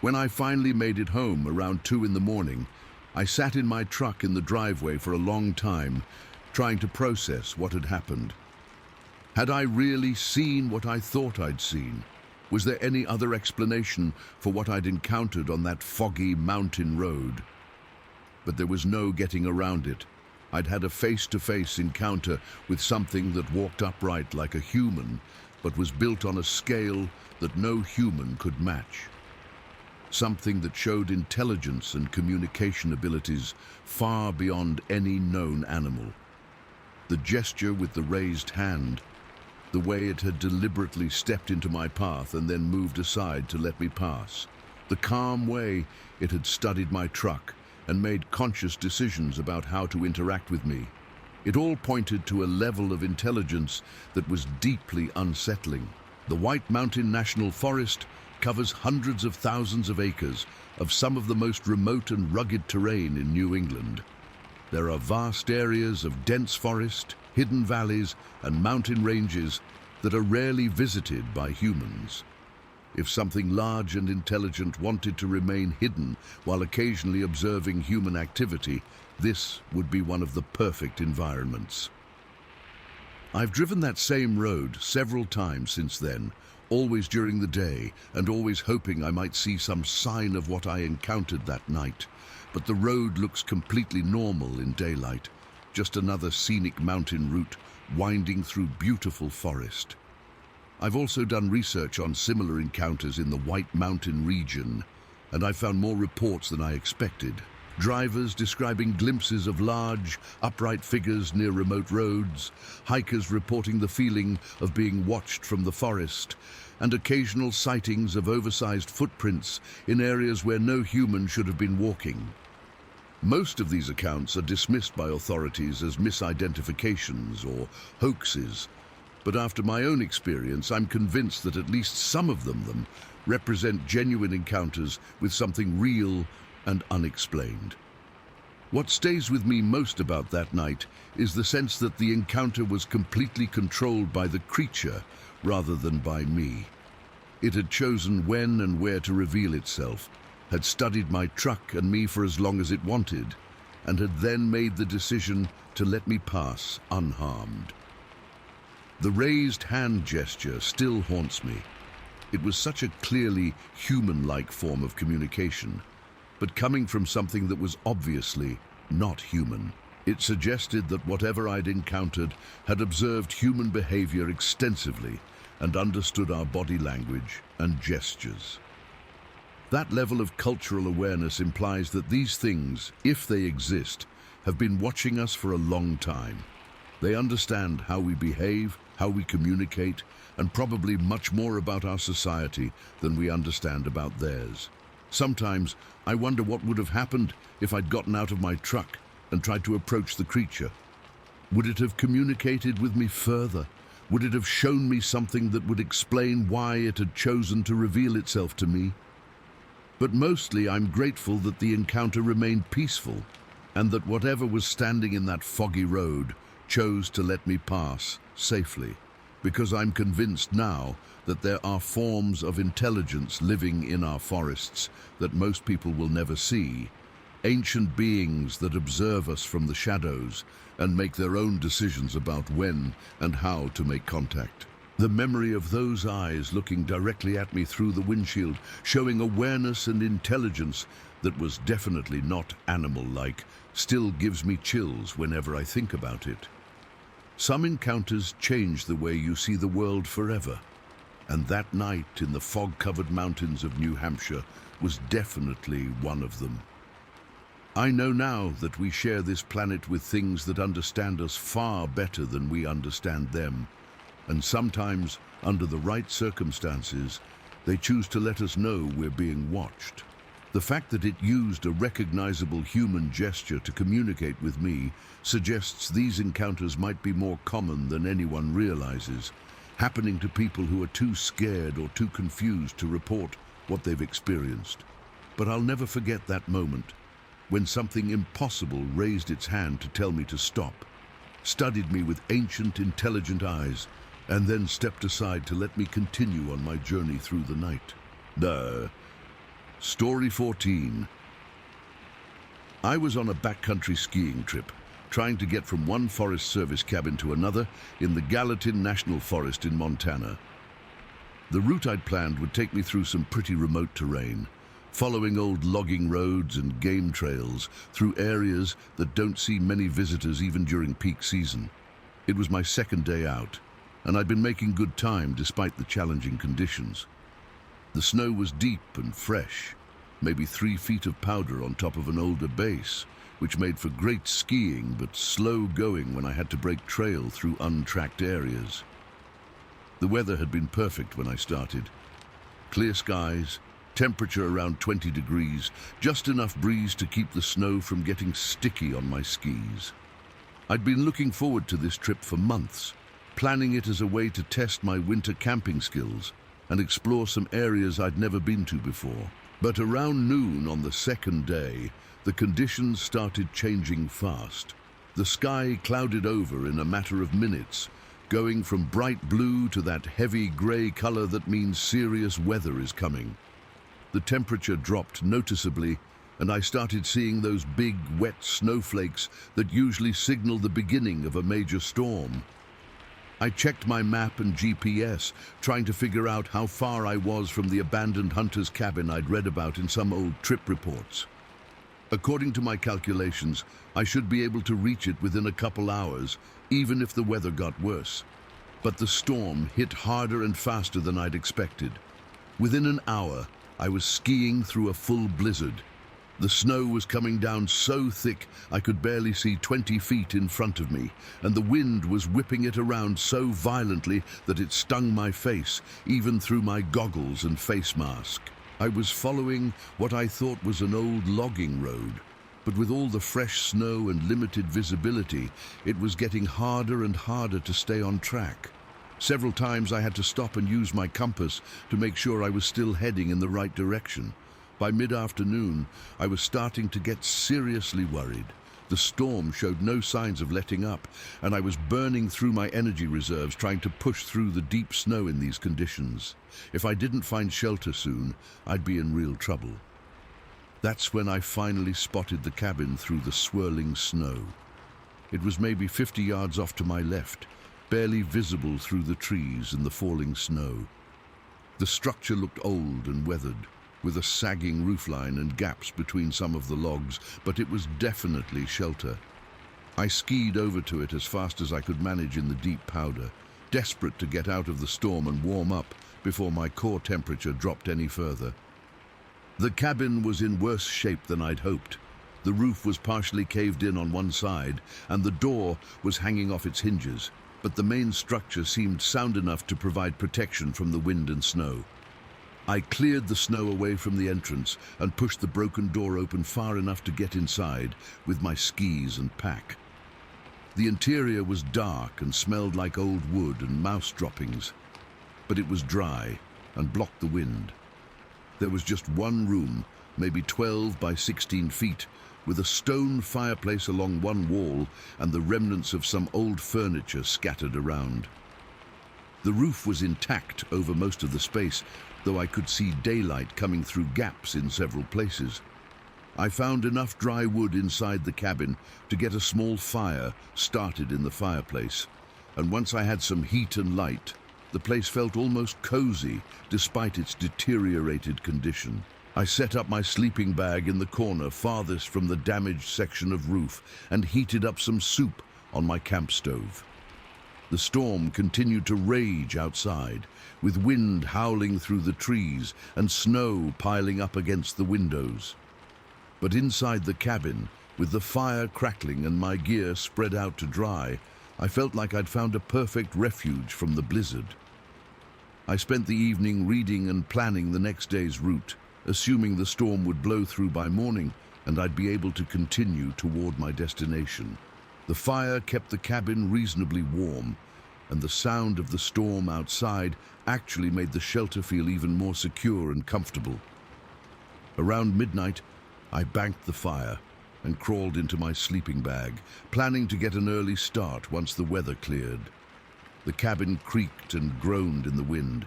When I finally made it home around 2 in the morning, I sat in my truck in the driveway for a long time, trying to process what had happened. Had I really seen what I thought I'd seen? Was there any other explanation for what I'd encountered on that foggy mountain road? But there was no getting around it. I'd had a face-to-face encounter with something that walked upright like a human, but was built on a scale that no human could match. Something that showed intelligence and communication abilities far beyond any known animal. The gesture with the raised hand, the way it had deliberately stepped into my path and then moved aside to let me pass, the calm way it had studied my truck and made conscious decisions about how to interact with me. It all pointed to a level of intelligence that was deeply unsettling. The White Mountain National Forest covers hundreds of thousands of acres of some of the most remote and rugged terrain in New England. There are vast areas of dense forest, hidden valleys, and mountain ranges that are rarely visited by humans. If something large and intelligent wanted to remain hidden while occasionally observing human activity, this would be one of the perfect environments. I've driven that same road several times since then, always during the day, and always hoping I might see some sign of what I encountered that night. But the road looks completely normal in daylight, just another scenic mountain route winding through beautiful forest. I've also done research on similar encounters in the White Mountain region, and I found more reports than I expected. Drivers describing glimpses of large, upright figures near remote roads, hikers reporting the feeling of being watched from the forest, and occasional sightings of oversized footprints in areas where no human should have been walking. Most of these accounts are dismissed by authorities as misidentifications or hoaxes, but after my own experience, I'm convinced that at least some of them represent genuine encounters with something real and unexplained. What stays with me most about that night is the sense that the encounter was completely controlled by the creature rather than by me. It had chosen when and where to reveal itself, had studied my truck and me for as long as it wanted, and had then made the decision to let me pass unharmed. The raised hand gesture still haunts me. It was such a clearly human-like form of communication, but coming from something that was obviously not human. It suggested that whatever I'd encountered had observed human behavior extensively and understood our body language and gestures. That level of cultural awareness implies that these things, if they exist, have been watching us for a long time. They understand how we behave, how we communicate, and probably much more about our society than we understand about theirs. Sometimes I wonder what would have happened if I'd gotten out of my truck and tried to approach the creature. Would it have communicated with me further? Would it have shown me something that would explain why it had chosen to reveal itself to me? But mostly I'm grateful that the encounter remained peaceful and that whatever was standing in that foggy road chose to let me pass safely, because I'm convinced now that there are forms of intelligence living in our forests that most people will never see, ancient beings that observe us from the shadows and make their own decisions about when and how to make contact. The memory of those eyes looking directly at me through the windshield, showing awareness and intelligence that was definitely not animal-like, still gives me chills whenever I think about it. Some encounters change the way you see the world forever, and that night in the fog-covered mountains of New Hampshire was definitely one of them. I know now that we share this planet with things that understand us far better than we understand them, and sometimes, under the right circumstances, they choose to let us know we're being watched. The fact that it used a recognizable human gesture to communicate with me suggests these encounters might be more common than anyone realizes, happening to people who are too scared or too confused to report what they've experienced. But I'll never forget that moment when something impossible raised its hand to tell me to stop, studied me with ancient, intelligent eyes, and then stepped aside to let me continue on my journey through the night. Story 14. I was on a backcountry skiing trip, trying to get from one Forest Service cabin to another in the Gallatin National Forest in Montana. The route I'd planned would take me through some pretty remote terrain, following old logging roads and game trails through areas that don't see many visitors even during peak season. It was my second day out, and I'd been making good time despite the challenging conditions. The snow was deep and fresh, maybe 3 feet of powder on top of an older base, which made for great skiing but slow going when I had to break trail through untracked areas. The weather had been perfect when I started. Clear skies, temperature around 20 degrees, just enough breeze to keep the snow from getting sticky on my skis. I'd been looking forward to this trip for months, planning it as a way to test my winter camping skills and explore some areas I'd never been to before. But around noon on the second day, the conditions started changing fast. The sky clouded over in a matter of minutes, going from bright blue to that heavy gray color that means serious weather is coming. The temperature dropped noticeably, and I started seeing those big, wet snowflakes that usually signal the beginning of a major storm. I checked my map and GPS, trying to figure out how far I was from the abandoned hunter's cabin I'd read about in some old trip reports. According to my calculations, I should be able to reach it within a couple hours, even if the weather got worse. But the storm hit harder and faster than I'd expected. Within an hour, I was skiing through a full blizzard. The snow was coming down so thick I could barely see 20 feet in front of me, and the wind was whipping it around so violently that it stung my face, even through my goggles and face mask. I was following what I thought was an old logging road, but with all the fresh snow and limited visibility, it was getting harder and harder to stay on track. Several times I had to stop and use my compass to make sure I was still heading in the right direction. By mid-afternoon, I was starting to get seriously worried. The storm showed no signs of letting up, and I was burning through my energy reserves trying to push through the deep snow in these conditions. If I didn't find shelter soon, I'd be in real trouble. That's when I finally spotted the cabin through the swirling snow. It was maybe 50 yards off to my left, barely visible through the trees and the falling snow. The structure looked old and weathered, with a sagging roofline and gaps between some of the logs, but it was definitely shelter. I skied over to it as fast as I could manage in the deep powder, desperate to get out of the storm and warm up before my core temperature dropped any further. The cabin was in worse shape than I'd hoped. The roof was partially caved in on one side, and the door was hanging off its hinges, but the main structure seemed sound enough to provide protection from the wind and snow. I cleared the snow away from the entrance and pushed the broken door open far enough to get inside with my skis and pack. The interior was dark and smelled like old wood and mouse droppings, but it was dry and blocked the wind. There was just one room, maybe 12 by 16 feet, with a stone fireplace along one wall and the remnants of some old furniture scattered around. The roof was intact over most of the space, though I could see daylight coming through gaps in several places. I found enough dry wood inside the cabin to get a small fire started in the fireplace, and once I had some heat and light, the place felt almost cozy despite its deteriorated condition. I set up my sleeping bag in the corner farthest from the damaged section of roof and heated up some soup on my camp stove. The storm continued to rage outside, with wind howling through the trees and snow piling up against the windows. But inside the cabin, with the fire crackling and my gear spread out to dry, I felt like I'd found a perfect refuge from the blizzard. I spent the evening reading and planning the next day's route, assuming the storm would blow through by morning and I'd be able to continue toward my destination. The fire kept the cabin reasonably warm, and the sound of the storm outside actually made the shelter feel even more secure and comfortable. Around midnight, I banked the fire and crawled into my sleeping bag, planning to get an early start once the weather cleared. The cabin creaked and groaned in the wind,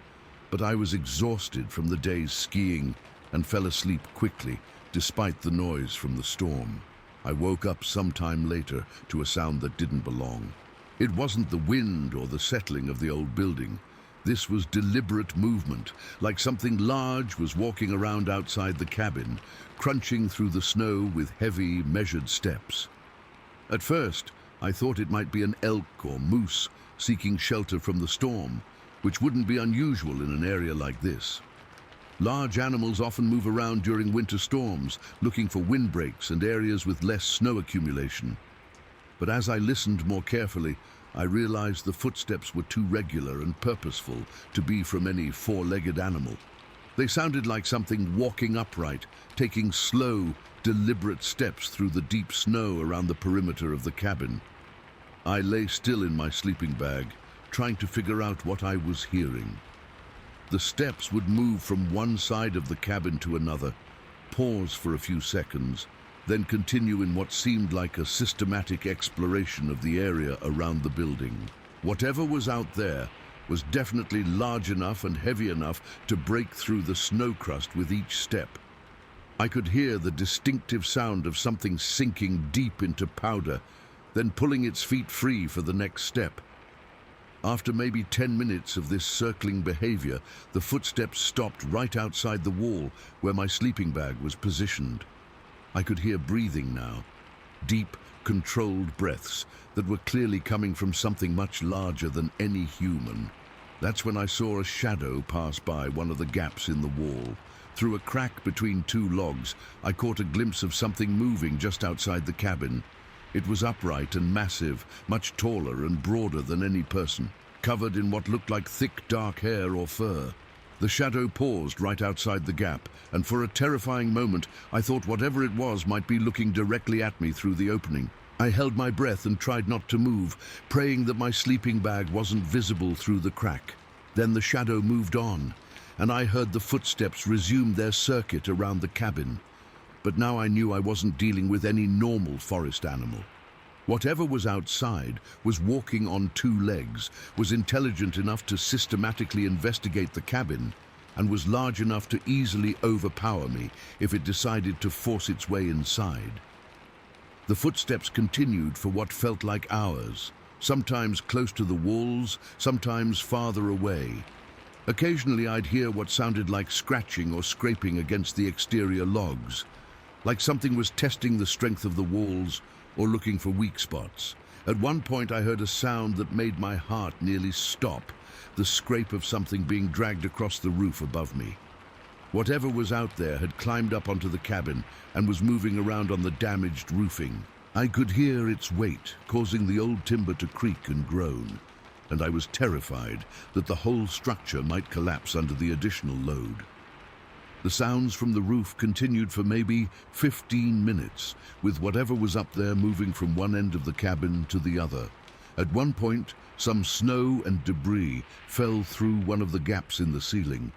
but I was exhausted from the day's skiing and fell asleep quickly, despite the noise from the storm. I woke up sometime later to a sound that didn't belong. It wasn't the wind or the settling of the old building. This was deliberate movement, like something large was walking around outside the cabin, crunching through the snow with heavy, measured steps. At first, I thought it might be an elk or moose seeking shelter from the storm, which wouldn't be unusual in an area like this. Large animals often move around during winter storms, looking for windbreaks and areas with less snow accumulation. But as I listened more carefully, I realized the footsteps were too regular and purposeful to be from any four-legged animal. They sounded like something walking upright, taking slow, deliberate steps through the deep snow around the perimeter of the cabin. I lay still in my sleeping bag, trying to figure out what I was hearing. The steps would move from one side of the cabin to another, pause for a few seconds, then continue in what seemed like a systematic exploration of the area around the building. Whatever was out there was definitely large enough and heavy enough to break through the snow crust with each step. I could hear the distinctive sound of something sinking deep into powder, then pulling its feet free for the next step. After maybe 10 minutes of this circling behavior, the footsteps stopped right outside the wall where my sleeping bag was positioned. I could hear breathing now, deep, controlled breaths that were clearly coming from something much larger than any human. That's when I saw a shadow pass by one of the gaps in the wall. Through a crack between two logs, I caught a glimpse of something moving just outside the cabin. It was upright and massive, much taller and broader than any person, covered in what looked like thick, dark hair or fur. The shadow paused right outside the gap, and for a terrifying moment, I thought whatever it was might be looking directly at me through the opening. I held my breath and tried not to move, praying that my sleeping bag wasn't visible through the crack. Then the shadow moved on, and I heard the footsteps resume their circuit around the cabin. But now I knew I wasn't dealing with any normal forest animal. Whatever was outside was walking on two legs, was intelligent enough to systematically investigate the cabin, and was large enough to easily overpower me if it decided to force its way inside. The footsteps continued for what felt like hours, sometimes close to the walls, sometimes farther away. Occasionally I'd hear what sounded like scratching or scraping against the exterior logs. like something was testing the strength of the walls or looking for weak spots. At one point I heard a sound that made my heart nearly stop, the scrape of something being dragged across the roof above me. Whatever was out there had climbed up onto the cabin and was moving around on the damaged roofing. I could hear its weight, causing the old timber to creak and groan, and I was terrified that the whole structure might collapse under the additional load. The sounds from the roof continued for maybe 15 minutes, with whatever was up there moving from one end of the cabin to the other. At one point, some snow and debris fell through one of the gaps in the ceiling,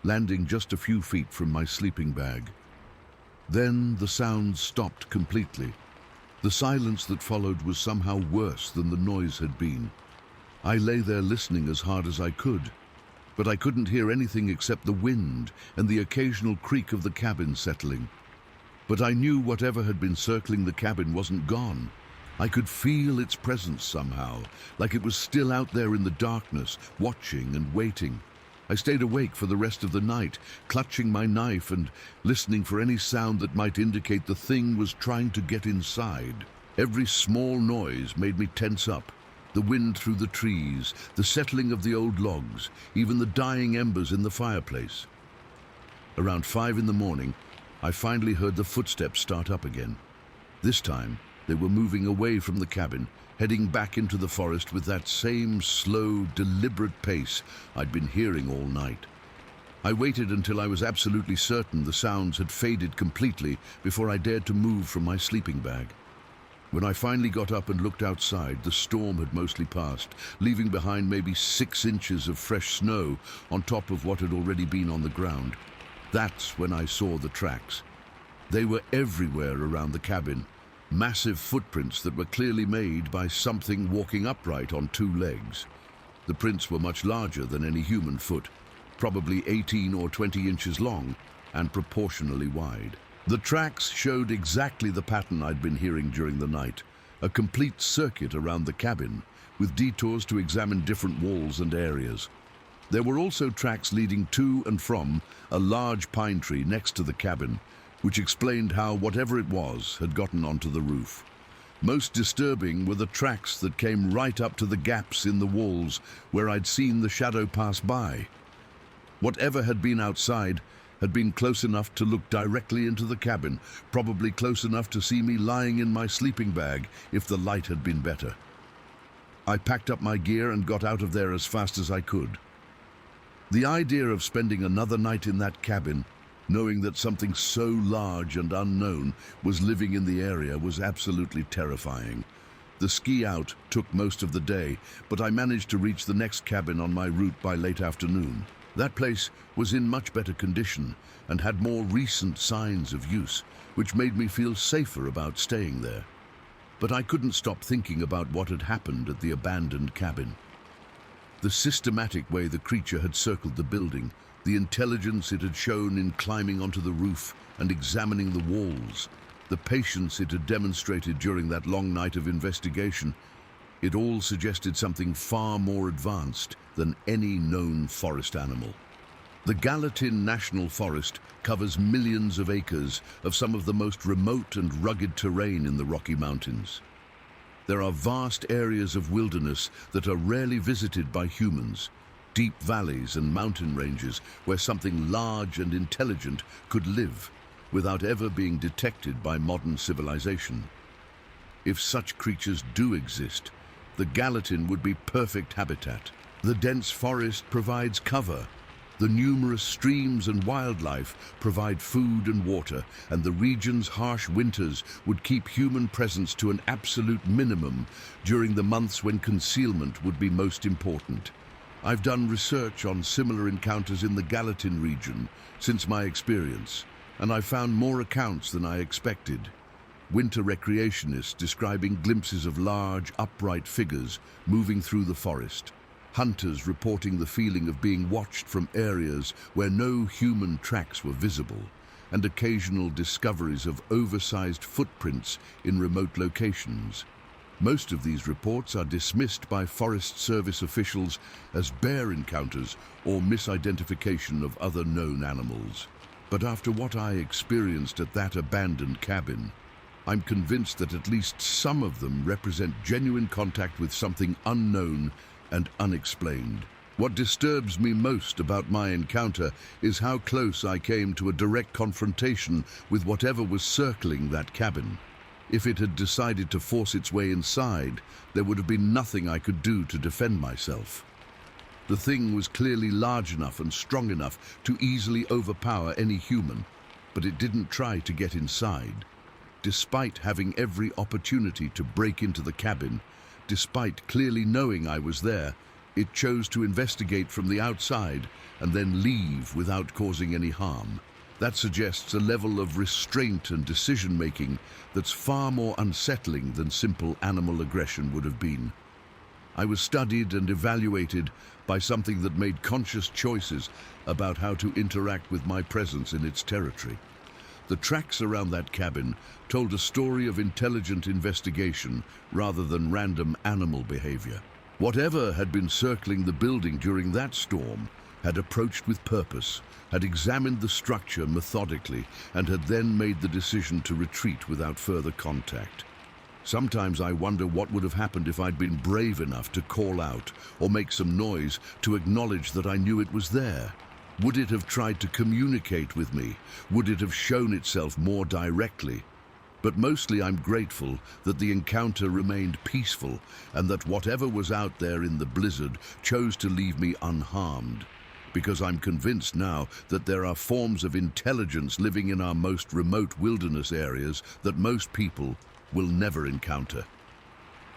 landing just a few feet from my sleeping bag. Then the sounds stopped completely. The silence that followed was somehow worse than the noise had been. I lay there listening as hard as I could, but I couldn't hear anything except the wind and the occasional creak of the cabin settling. But I knew whatever had been circling the cabin wasn't gone. I could feel its presence somehow, like it was still out there in the darkness, watching and waiting. I stayed awake for the rest of the night, clutching my knife and listening for any sound that might indicate the thing was trying to get inside. Every small noise made me tense up. The wind through the trees, the settling of the old logs, even the dying embers in the fireplace. Around 5 in the morning, I finally heard the footsteps start up again. This time, they were moving away from the cabin, heading back into the forest with that same slow, deliberate pace I'd been hearing all night. I waited until I was absolutely certain the sounds had faded completely before I dared to move from my sleeping bag. When I finally got up and looked outside, the storm had mostly passed, leaving behind maybe 6 inches of fresh snow on top of what had already been on the ground. That's when I saw the tracks. They were everywhere around the cabin, massive footprints that were clearly made by something walking upright on 2 legs. The prints were much larger than any human foot, probably 18 or 20 inches long and proportionally wide. The tracks showed exactly the pattern I'd been hearing during the night, a complete circuit around the cabin, with detours to examine different walls and areas. There were also tracks leading to and from a large pine tree next to the cabin, which explained how whatever it was had gotten onto the roof. Most disturbing were the tracks that came right up to the gaps in the walls where I'd seen the shadow pass by. Whatever had been outside had been close enough to look directly into the cabin, probably close enough to see me lying in my sleeping bag if the light had been better. I packed up my gear and got out of there as fast as I could. The idea of spending another night in that cabin, knowing that something so large and unknown was living in the area, was absolutely terrifying. The ski out took most of the day, but I managed to reach the next cabin on my route by late afternoon. That place was in much better condition and had more recent signs of use, which made me feel safer about staying there. But I couldn't stop thinking about what had happened at the abandoned cabin. The systematic way the creature had circled the building, the intelligence it had shown in climbing onto the roof and examining the walls, the patience it had demonstrated during that long night of investigation, it all suggested something far more advanced than any known forest animal. The Gallatin National Forest covers millions of acres of some of the most remote and rugged terrain in the Rocky Mountains. There are vast areas of wilderness that are rarely visited by humans, deep valleys and mountain ranges where something large and intelligent could live without ever being detected by modern civilization. If such creatures do exist, the Gallatin would be perfect habitat. The dense forest provides cover. The numerous streams and wildlife provide food and water, and the region's harsh winters would keep human presence to an absolute minimum during the months when concealment would be most important. I've done research on similar encounters in the Gallatin region since my experience, and I've found more accounts than I expected. Winter recreationists describing glimpses of large, upright figures moving through the forest. Hunters reporting the feeling of being watched from areas where no human tracks were visible, and occasional discoveries of oversized footprints in remote locations. Most of these reports are dismissed by Forest Service officials as bear encounters or misidentification of other known animals. But after what I experienced at that abandoned cabin, I'm convinced that at least some of them represent genuine contact with something unknown and unexplained. What disturbs me most about my encounter is how close I came to a direct confrontation with whatever was circling that cabin. If it had decided to force its way inside, there would have been nothing I could do to defend myself. The thing was clearly large enough and strong enough to easily overpower any human, but it didn't try to get inside. Despite having every opportunity to break into the cabin, despite clearly knowing I was there, it chose to investigate from the outside and then leave without causing any harm. That suggests a level of restraint and decision-making that's far more unsettling than simple animal aggression would have been. I was studied and evaluated by something that made conscious choices about how to interact with my presence in its territory. The tracks around that cabin told a story of intelligent investigation rather than random animal behavior. Whatever had been circling the building during that storm had approached with purpose, had examined the structure methodically, and had then made the decision to retreat without further contact. Sometimes I wonder what would have happened if I'd been brave enough to call out or make some noise to acknowledge that I knew it was there. Would it have tried to communicate with me? Would it have shown itself more directly? But mostly I'm grateful that the encounter remained peaceful and that whatever was out there in the blizzard chose to leave me unharmed. Because I'm convinced now that there are forms of intelligence living in our most remote wilderness areas that most people will never encounter.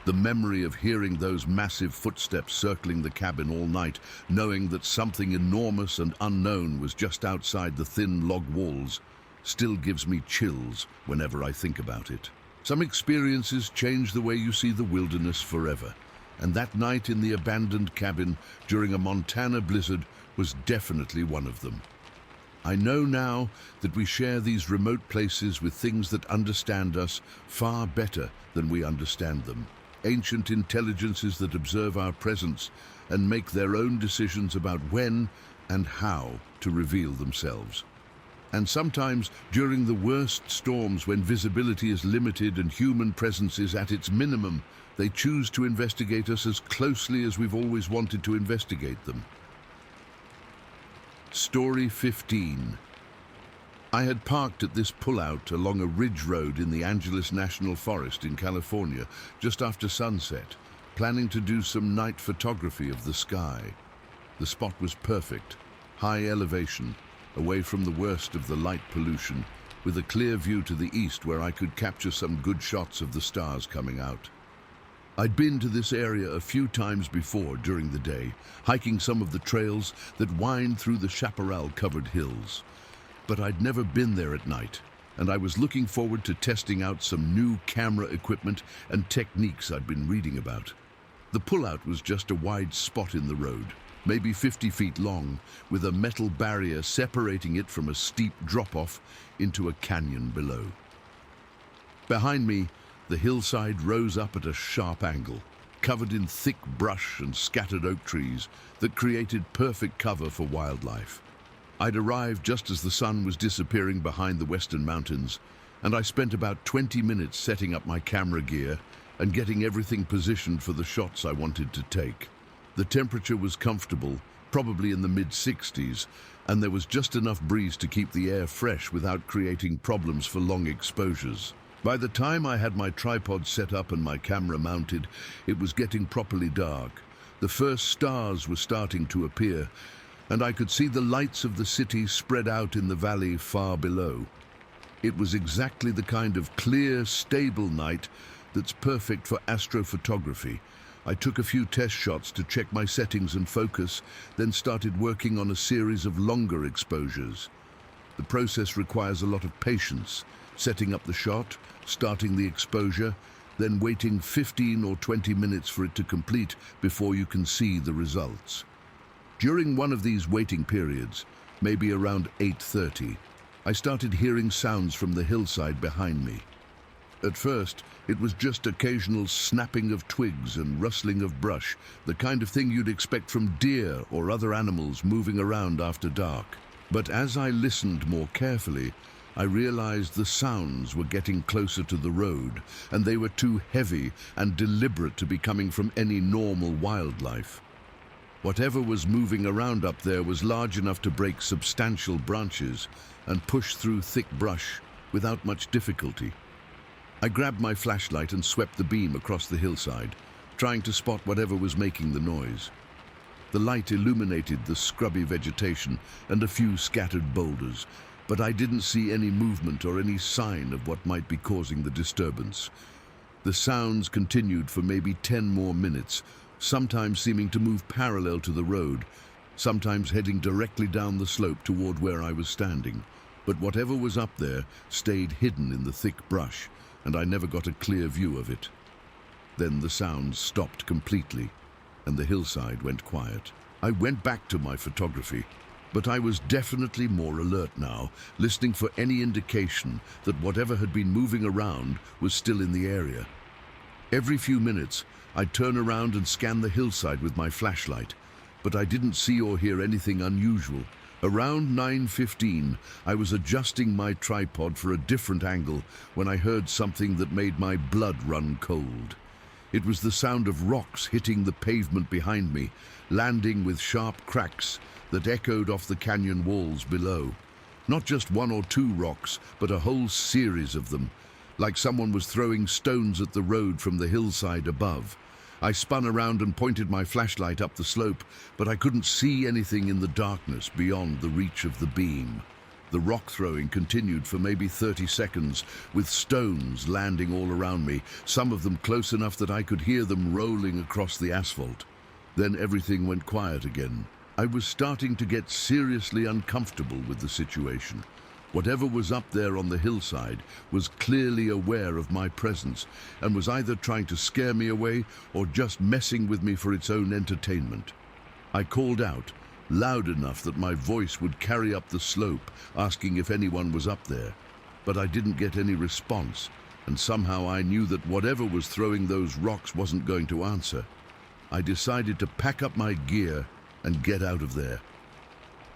The memory of hearing those massive footsteps circling the cabin all night, knowing that something enormous and unknown was just outside the thin log walls, still gives me chills whenever I think about it. Some experiences change the way you see the wilderness forever, and that night in the abandoned cabin during a Montana blizzard was definitely one of them. I know now that we share these remote places with things that understand us far better than we understand them. Ancient intelligences that observe our presence and make their own decisions about when and how to reveal themselves. And sometimes, during the worst storms when visibility is limited and human presence is at its minimum, they choose to investigate us as closely as we've always wanted to investigate them. Story 15. I had parked at this pullout along a ridge road in the Angeles National Forest in California just after sunset, planning to do some night photography of the sky. The spot was perfect, high elevation, away from the worst of the light pollution, with a clear view to the east where I could capture some good shots of the stars coming out. I'd been to this area a few times before during the day, hiking some of the trails that wind through the chaparral-covered hills. But I'd never been there at night, and I was looking forward to testing out some new camera equipment and techniques I'd been reading about. The pullout was just a wide spot in the road, maybe 50 feet long, with a metal barrier separating it from a steep drop-off into a canyon below. Behind me, the hillside rose up at a sharp angle, covered in thick brush and scattered oak trees that created perfect cover for wildlife. I'd arrived just as the sun was disappearing behind the western mountains, and I spent about 20 minutes setting up my camera gear and getting everything positioned for the shots I wanted to take. The temperature was comfortable, probably in the mid-60s, and there was just enough breeze to keep the air fresh without creating problems for long exposures. By the time I had my tripod set up and my camera mounted, it was getting properly dark. The first stars were starting to appear, and I could see the lights of the city spread out in the valley far below. It was exactly the kind of clear, stable night that's perfect for astrophotography. I took a few test shots to check my settings and focus, then started working on a series of longer exposures. The process requires a lot of patience, setting up the shot, starting the exposure, then waiting 15 or 20 minutes for it to complete before you can see the results. During one of these waiting periods, maybe around 8:30, I started hearing sounds from the hillside behind me. At first, it was just occasional snapping of twigs and rustling of brush, the kind of thing you'd expect from deer or other animals moving around after dark. But as I listened more carefully, I realized the sounds were getting closer to the road, and they were too heavy and deliberate to be coming from any normal wildlife. Whatever was moving around up there was large enough to break substantial branches and push through thick brush without much difficulty. I grabbed my flashlight and swept the beam across the hillside, trying to spot whatever was making the noise. The light illuminated the scrubby vegetation and a few scattered boulders, but I didn't see any movement or any sign of what might be causing the disturbance. The sounds continued for maybe 10 more minutes, sometimes seeming to move parallel to the road, sometimes heading directly down the slope toward where I was standing. But whatever was up there stayed hidden in the thick brush, and I never got a clear view of it. Then the sounds stopped completely, and the hillside went quiet. I went back to my photography, but I was definitely more alert now, listening for any indication that whatever had been moving around was still in the area. Every few minutes, I'd turn around and scan the hillside with my flashlight, but I didn't see or hear anything unusual. Around 9:15, I was adjusting my tripod for a different angle when I heard something that made my blood run cold. It was the sound of rocks hitting the pavement behind me, landing with sharp cracks that echoed off the canyon walls below. Not just one or two rocks, but a whole series of them, like someone was throwing stones at the road from the hillside above. I spun around and pointed my flashlight up the slope, but I couldn't see anything in the darkness beyond the reach of the beam. The rock throwing continued for maybe 30 seconds, with stones landing all around me, some of them close enough that I could hear them rolling across the asphalt. Then everything went quiet again. I was starting to get seriously uncomfortable with the situation. Whatever was up there on the hillside was clearly aware of my presence and was either trying to scare me away or just messing with me for its own entertainment. I called out, loud enough that my voice would carry up the slope, asking if anyone was up there. But I didn't get any response, and somehow I knew that whatever was throwing those rocks wasn't going to answer. I decided to pack up my gear and get out of there.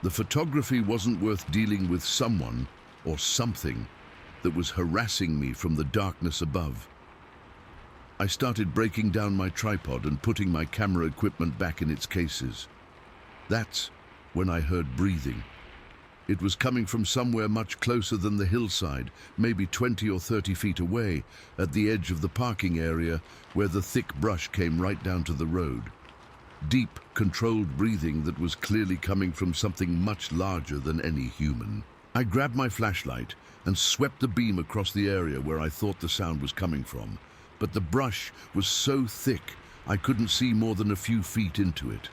The photography wasn't worth dealing with someone or something that was harassing me from the darkness above. I started breaking down my tripod and putting my camera equipment back in its cases. That's when I heard breathing. It was coming from somewhere much closer than the hillside, maybe 20 or 30 feet away, at the edge of the parking area where the thick brush came right down to the road. Deep, controlled breathing that was clearly coming from something much larger than any human. I grabbed my flashlight and swept the beam across the area where I thought the sound was coming from, but the brush was so thick I couldn't see more than a few feet into it.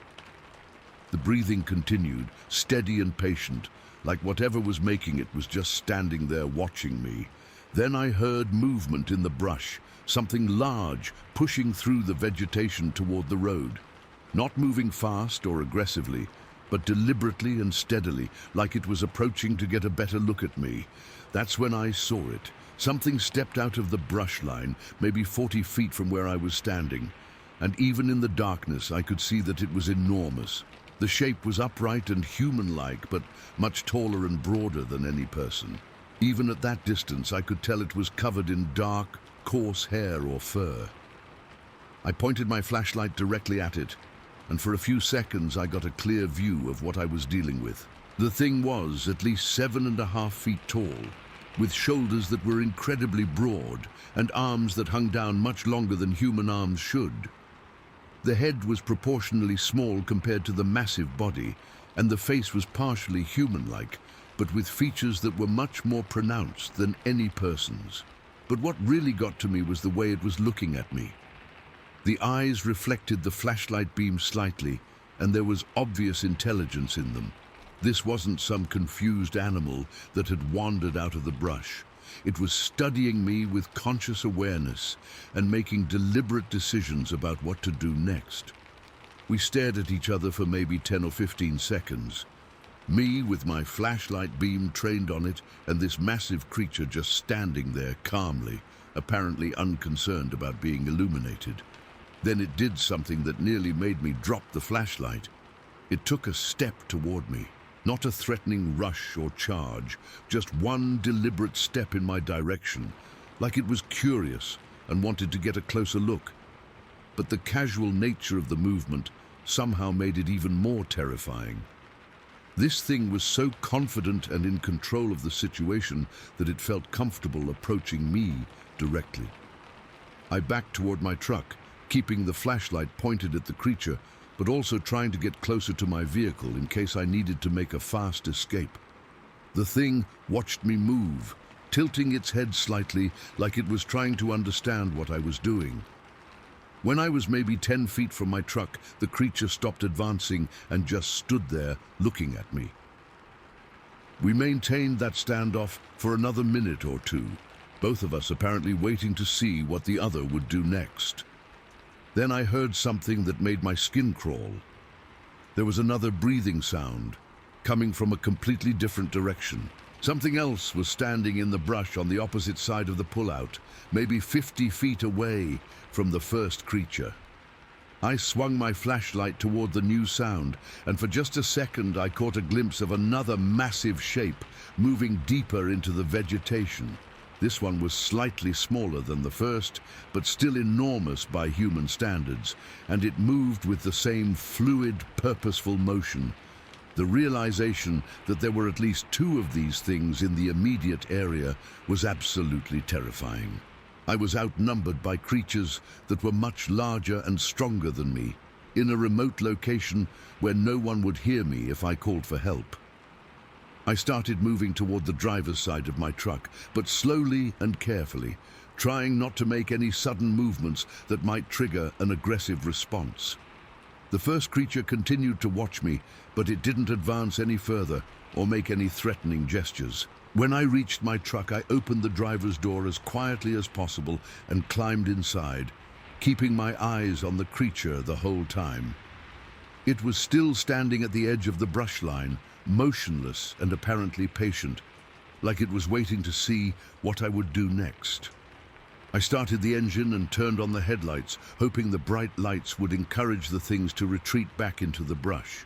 The breathing continued, steady and patient, like whatever was making it was just standing there watching me. Then I heard movement in the brush, something large pushing through the vegetation toward the road. Not moving fast or aggressively, but deliberately and steadily, like it was approaching to get a better look at me. That's when I saw it. Something stepped out of the brush line, maybe 40 feet from where I was standing, and even in the darkness I could see that it was enormous. The shape was upright and human-like, but much taller and broader than any person. Even at that distance, I could tell it was covered in dark, coarse hair or fur. I pointed my flashlight directly at it, and for a few seconds I got a clear view of what I was dealing with. The thing was at least 7.5 feet tall, with shoulders that were incredibly broad and arms that hung down much longer than human arms should. The head was proportionally small compared to the massive body, and the face was partially human-like, but with features that were much more pronounced than any person's. But what really got to me was the way it was looking at me. The eyes reflected the flashlight beam slightly, and there was obvious intelligence in them. This wasn't some confused animal that had wandered out of the brush. It was studying me with conscious awareness and making deliberate decisions about what to do next. We stared at each other for maybe 10 or 15 seconds. Me with my flashlight beam trained on it, and this massive creature just standing there calmly, apparently unconcerned about being illuminated. Then it did something that nearly made me drop the flashlight. It took a step toward me. Not a threatening rush or charge, just one deliberate step in my direction, like it was curious and wanted to get a closer look. But the casual nature of the movement somehow made it even more terrifying. This thing was so confident and in control of the situation that it felt comfortable approaching me directly. I backed toward my truck, keeping the flashlight pointed at the creature, but also trying to get closer to my vehicle in case I needed to make a fast escape. The thing watched me move, tilting its head slightly like it was trying to understand what I was doing. When I was maybe 10 feet from my truck, the creature stopped advancing and just stood there looking at me. We maintained that standoff for another minute or two, both of us apparently waiting to see what the other would do next. Then I heard something that made my skin crawl. There was another breathing sound, coming from a completely different direction. Something else was standing in the brush on the opposite side of the pullout, maybe 50 feet away from the first creature. I swung my flashlight toward the new sound, and for just a second I caught a glimpse of another massive shape moving deeper into the vegetation. This one was slightly smaller than the first, but still enormous by human standards, and it moved with the same fluid, purposeful motion. The realization that there were at least two of these things in the immediate area was absolutely terrifying. I was outnumbered by creatures that were much larger and stronger than me, in a remote location where no one would hear me if I called for help. I started moving toward the driver's side of my truck, but slowly and carefully, trying not to make any sudden movements that might trigger an aggressive response. The first creature continued to watch me, but it didn't advance any further or make any threatening gestures. When I reached my truck, I opened the driver's door as quietly as possible and climbed inside, keeping my eyes on the creature the whole time. It was still standing at the edge of the brush line, motionless and apparently patient, like it was waiting to see what I would do next. I started the engine and turned on the headlights, hoping the bright lights would encourage the things to retreat back into the brush.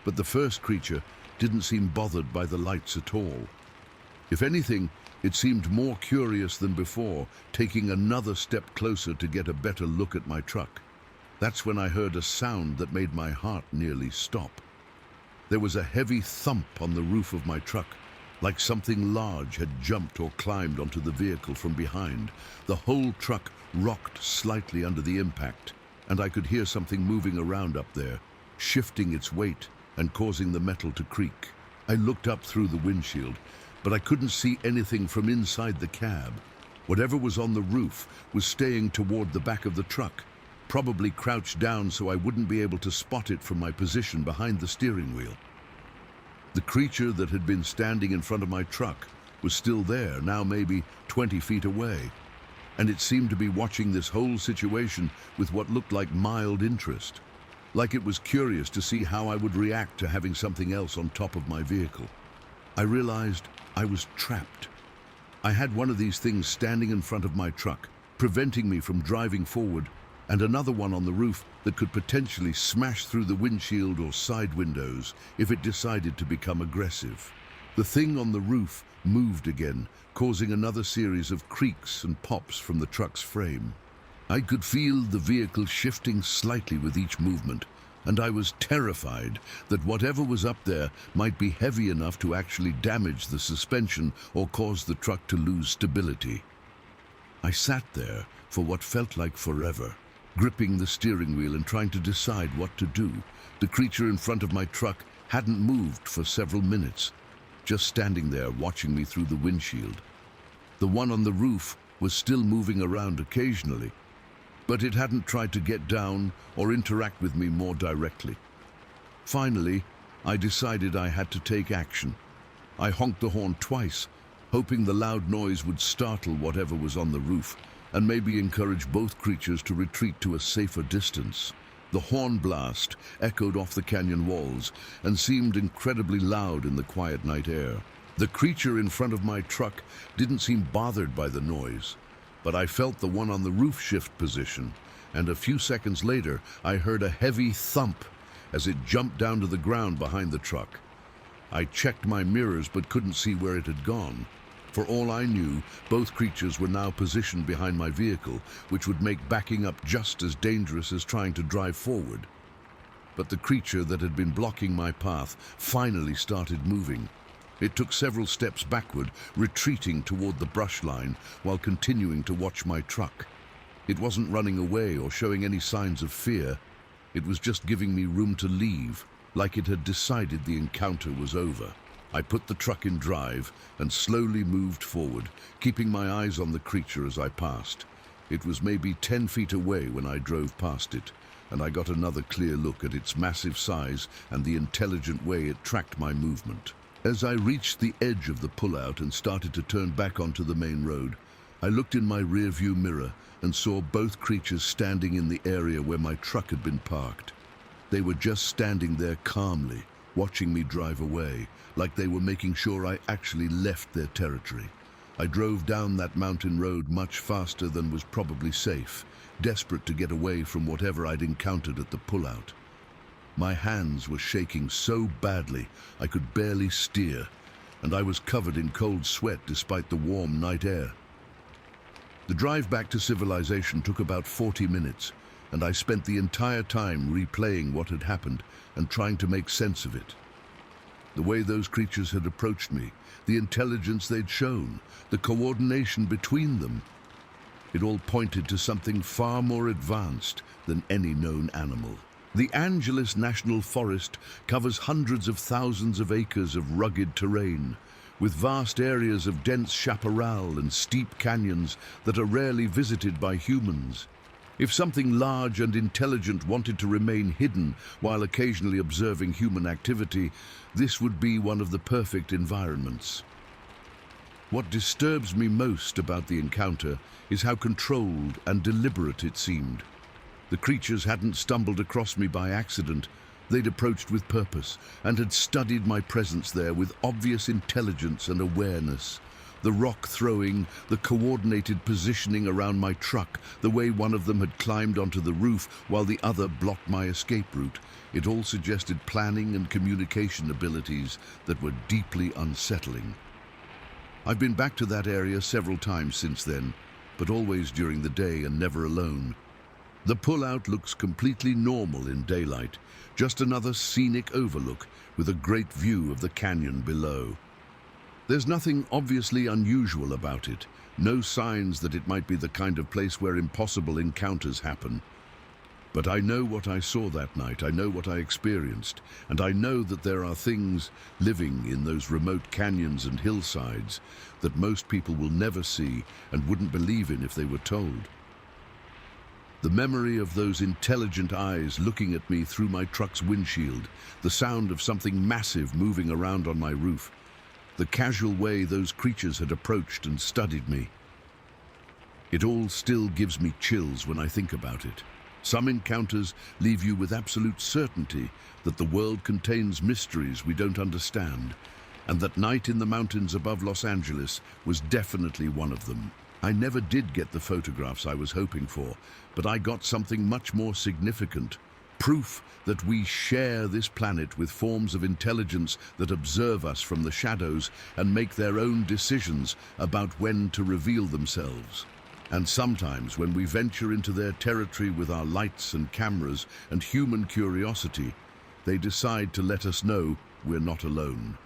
But the first creature didn't seem bothered by the lights at all. If anything, it seemed more curious than before, taking another step closer to get a better look at my truck. That's when I heard a sound that made my heart nearly stop. There was a heavy thump on the roof of my truck, like something large had jumped or climbed onto the vehicle from behind. The whole truck rocked slightly under the impact, and I could hear something moving around up there, shifting its weight and causing the metal to creak. I looked up through the windshield, but I couldn't see anything from inside the cab. Whatever was on the roof was staying toward the back of the truck, probably crouched down so I wouldn't be able to spot it from my position behind the steering wheel. The creature that had been standing in front of my truck was still there, now maybe 20 feet away, and it seemed to be watching this whole situation with what looked like mild interest, like it was curious to see how I would react to having something else on top of my vehicle. I realized I was trapped. I had one of these things standing in front of my truck, preventing me from driving forward, and another one on the roof that could potentially smash through the windshield or side windows if it decided to become aggressive. The thing on the roof moved again, causing another series of creaks and pops from the truck's frame. I could feel the vehicle shifting slightly with each movement, and I was terrified that whatever was up there might be heavy enough to actually damage the suspension or cause the truck to lose stability. I sat there for what felt like forever, gripping the steering wheel and trying to decide what to do. The creature in front of my truck hadn't moved for several minutes, just standing there watching me through the windshield. The one on the roof was still moving around occasionally, but it hadn't tried to get down or interact with me more directly. Finally, I decided I had to take action. I honked the horn twice, hoping the loud noise would startle whatever was on the roof and maybe encourage both creatures to retreat to a safer distance. The horn blast echoed off the canyon walls and seemed incredibly loud in the quiet night air. The creature in front of my truck didn't seem bothered by the noise, but I felt the one on the roof shift position, and a few seconds later I heard a heavy thump as it jumped down to the ground behind the truck. I checked my mirrors but couldn't see where it had gone. For all I knew, both creatures were now positioned behind my vehicle, which would make backing up just as dangerous as trying to drive forward. But the creature that had been blocking my path finally started moving. It took several steps backward, retreating toward the brush line while continuing to watch my truck. It wasn't running away or showing any signs of fear. It was just giving me room to leave, like it had decided the encounter was over. I put the truck in drive and slowly moved forward, keeping my eyes on the creature as I passed. It was maybe 10 feet away when I drove past it, and I got another clear look at its massive size and the intelligent way it tracked my movement. As I reached the edge of the pullout and started to turn back onto the main road, I looked in my rearview mirror and saw both creatures standing in the area where my truck had been parked. They were just standing there calmly, watching me drive away, like they were making sure I actually left their territory. I drove down that mountain road much faster than was probably safe, desperate to get away from whatever I'd encountered at the pullout. My hands were shaking so badly I could barely steer, and I was covered in cold sweat despite the warm night air. The drive back to civilization took about 40 minutes, and I spent the entire time replaying what had happened and trying to make sense of it. The way those creatures had approached me, the intelligence they'd shown, the coordination between them, it all pointed to something far more advanced than any known animal. The Angeles National Forest covers hundreds of thousands of acres of rugged terrain, with vast areas of dense chaparral and steep canyons that are rarely visited by humans. If something large and intelligent wanted to remain hidden while occasionally observing human activity, this would be one of the perfect environments. What disturbs me most about the encounter is how controlled and deliberate it seemed. The creatures hadn't stumbled across me by accident. They'd approached with purpose and had studied my presence there with obvious intelligence and awareness. The rock throwing, the coordinated positioning around my truck, the way one of them had climbed onto the roof while the other blocked my escape route. It all suggested planning and communication abilities that were deeply unsettling. I've been back to that area several times since then, but always during the day and never alone. The pullout looks completely normal in daylight, just another scenic overlook with a great view of the canyon below. There's nothing obviously unusual about it, no signs that it might be the kind of place where impossible encounters happen. But I know what I saw that night, I know what I experienced, and I know that there are things living in those remote canyons and hillsides that most people will never see and wouldn't believe in if they were told. The memory of those intelligent eyes looking at me through my truck's windshield, the sound of something massive moving around on my roof, the casual way those creatures had approached and studied me. It all still gives me chills when I think about it. Some encounters leave you with absolute certainty that the world contains mysteries we don't understand, and that night in the mountains above Los Angeles was definitely one of them. I never did get the photographs I was hoping for, but I got something much more significant. Proof that we share this planet with forms of intelligence that observe us from the shadows and make their own decisions about when to reveal themselves. And sometimes when we venture into their territory with our lights and cameras and human curiosity, they decide to let us know we're not alone.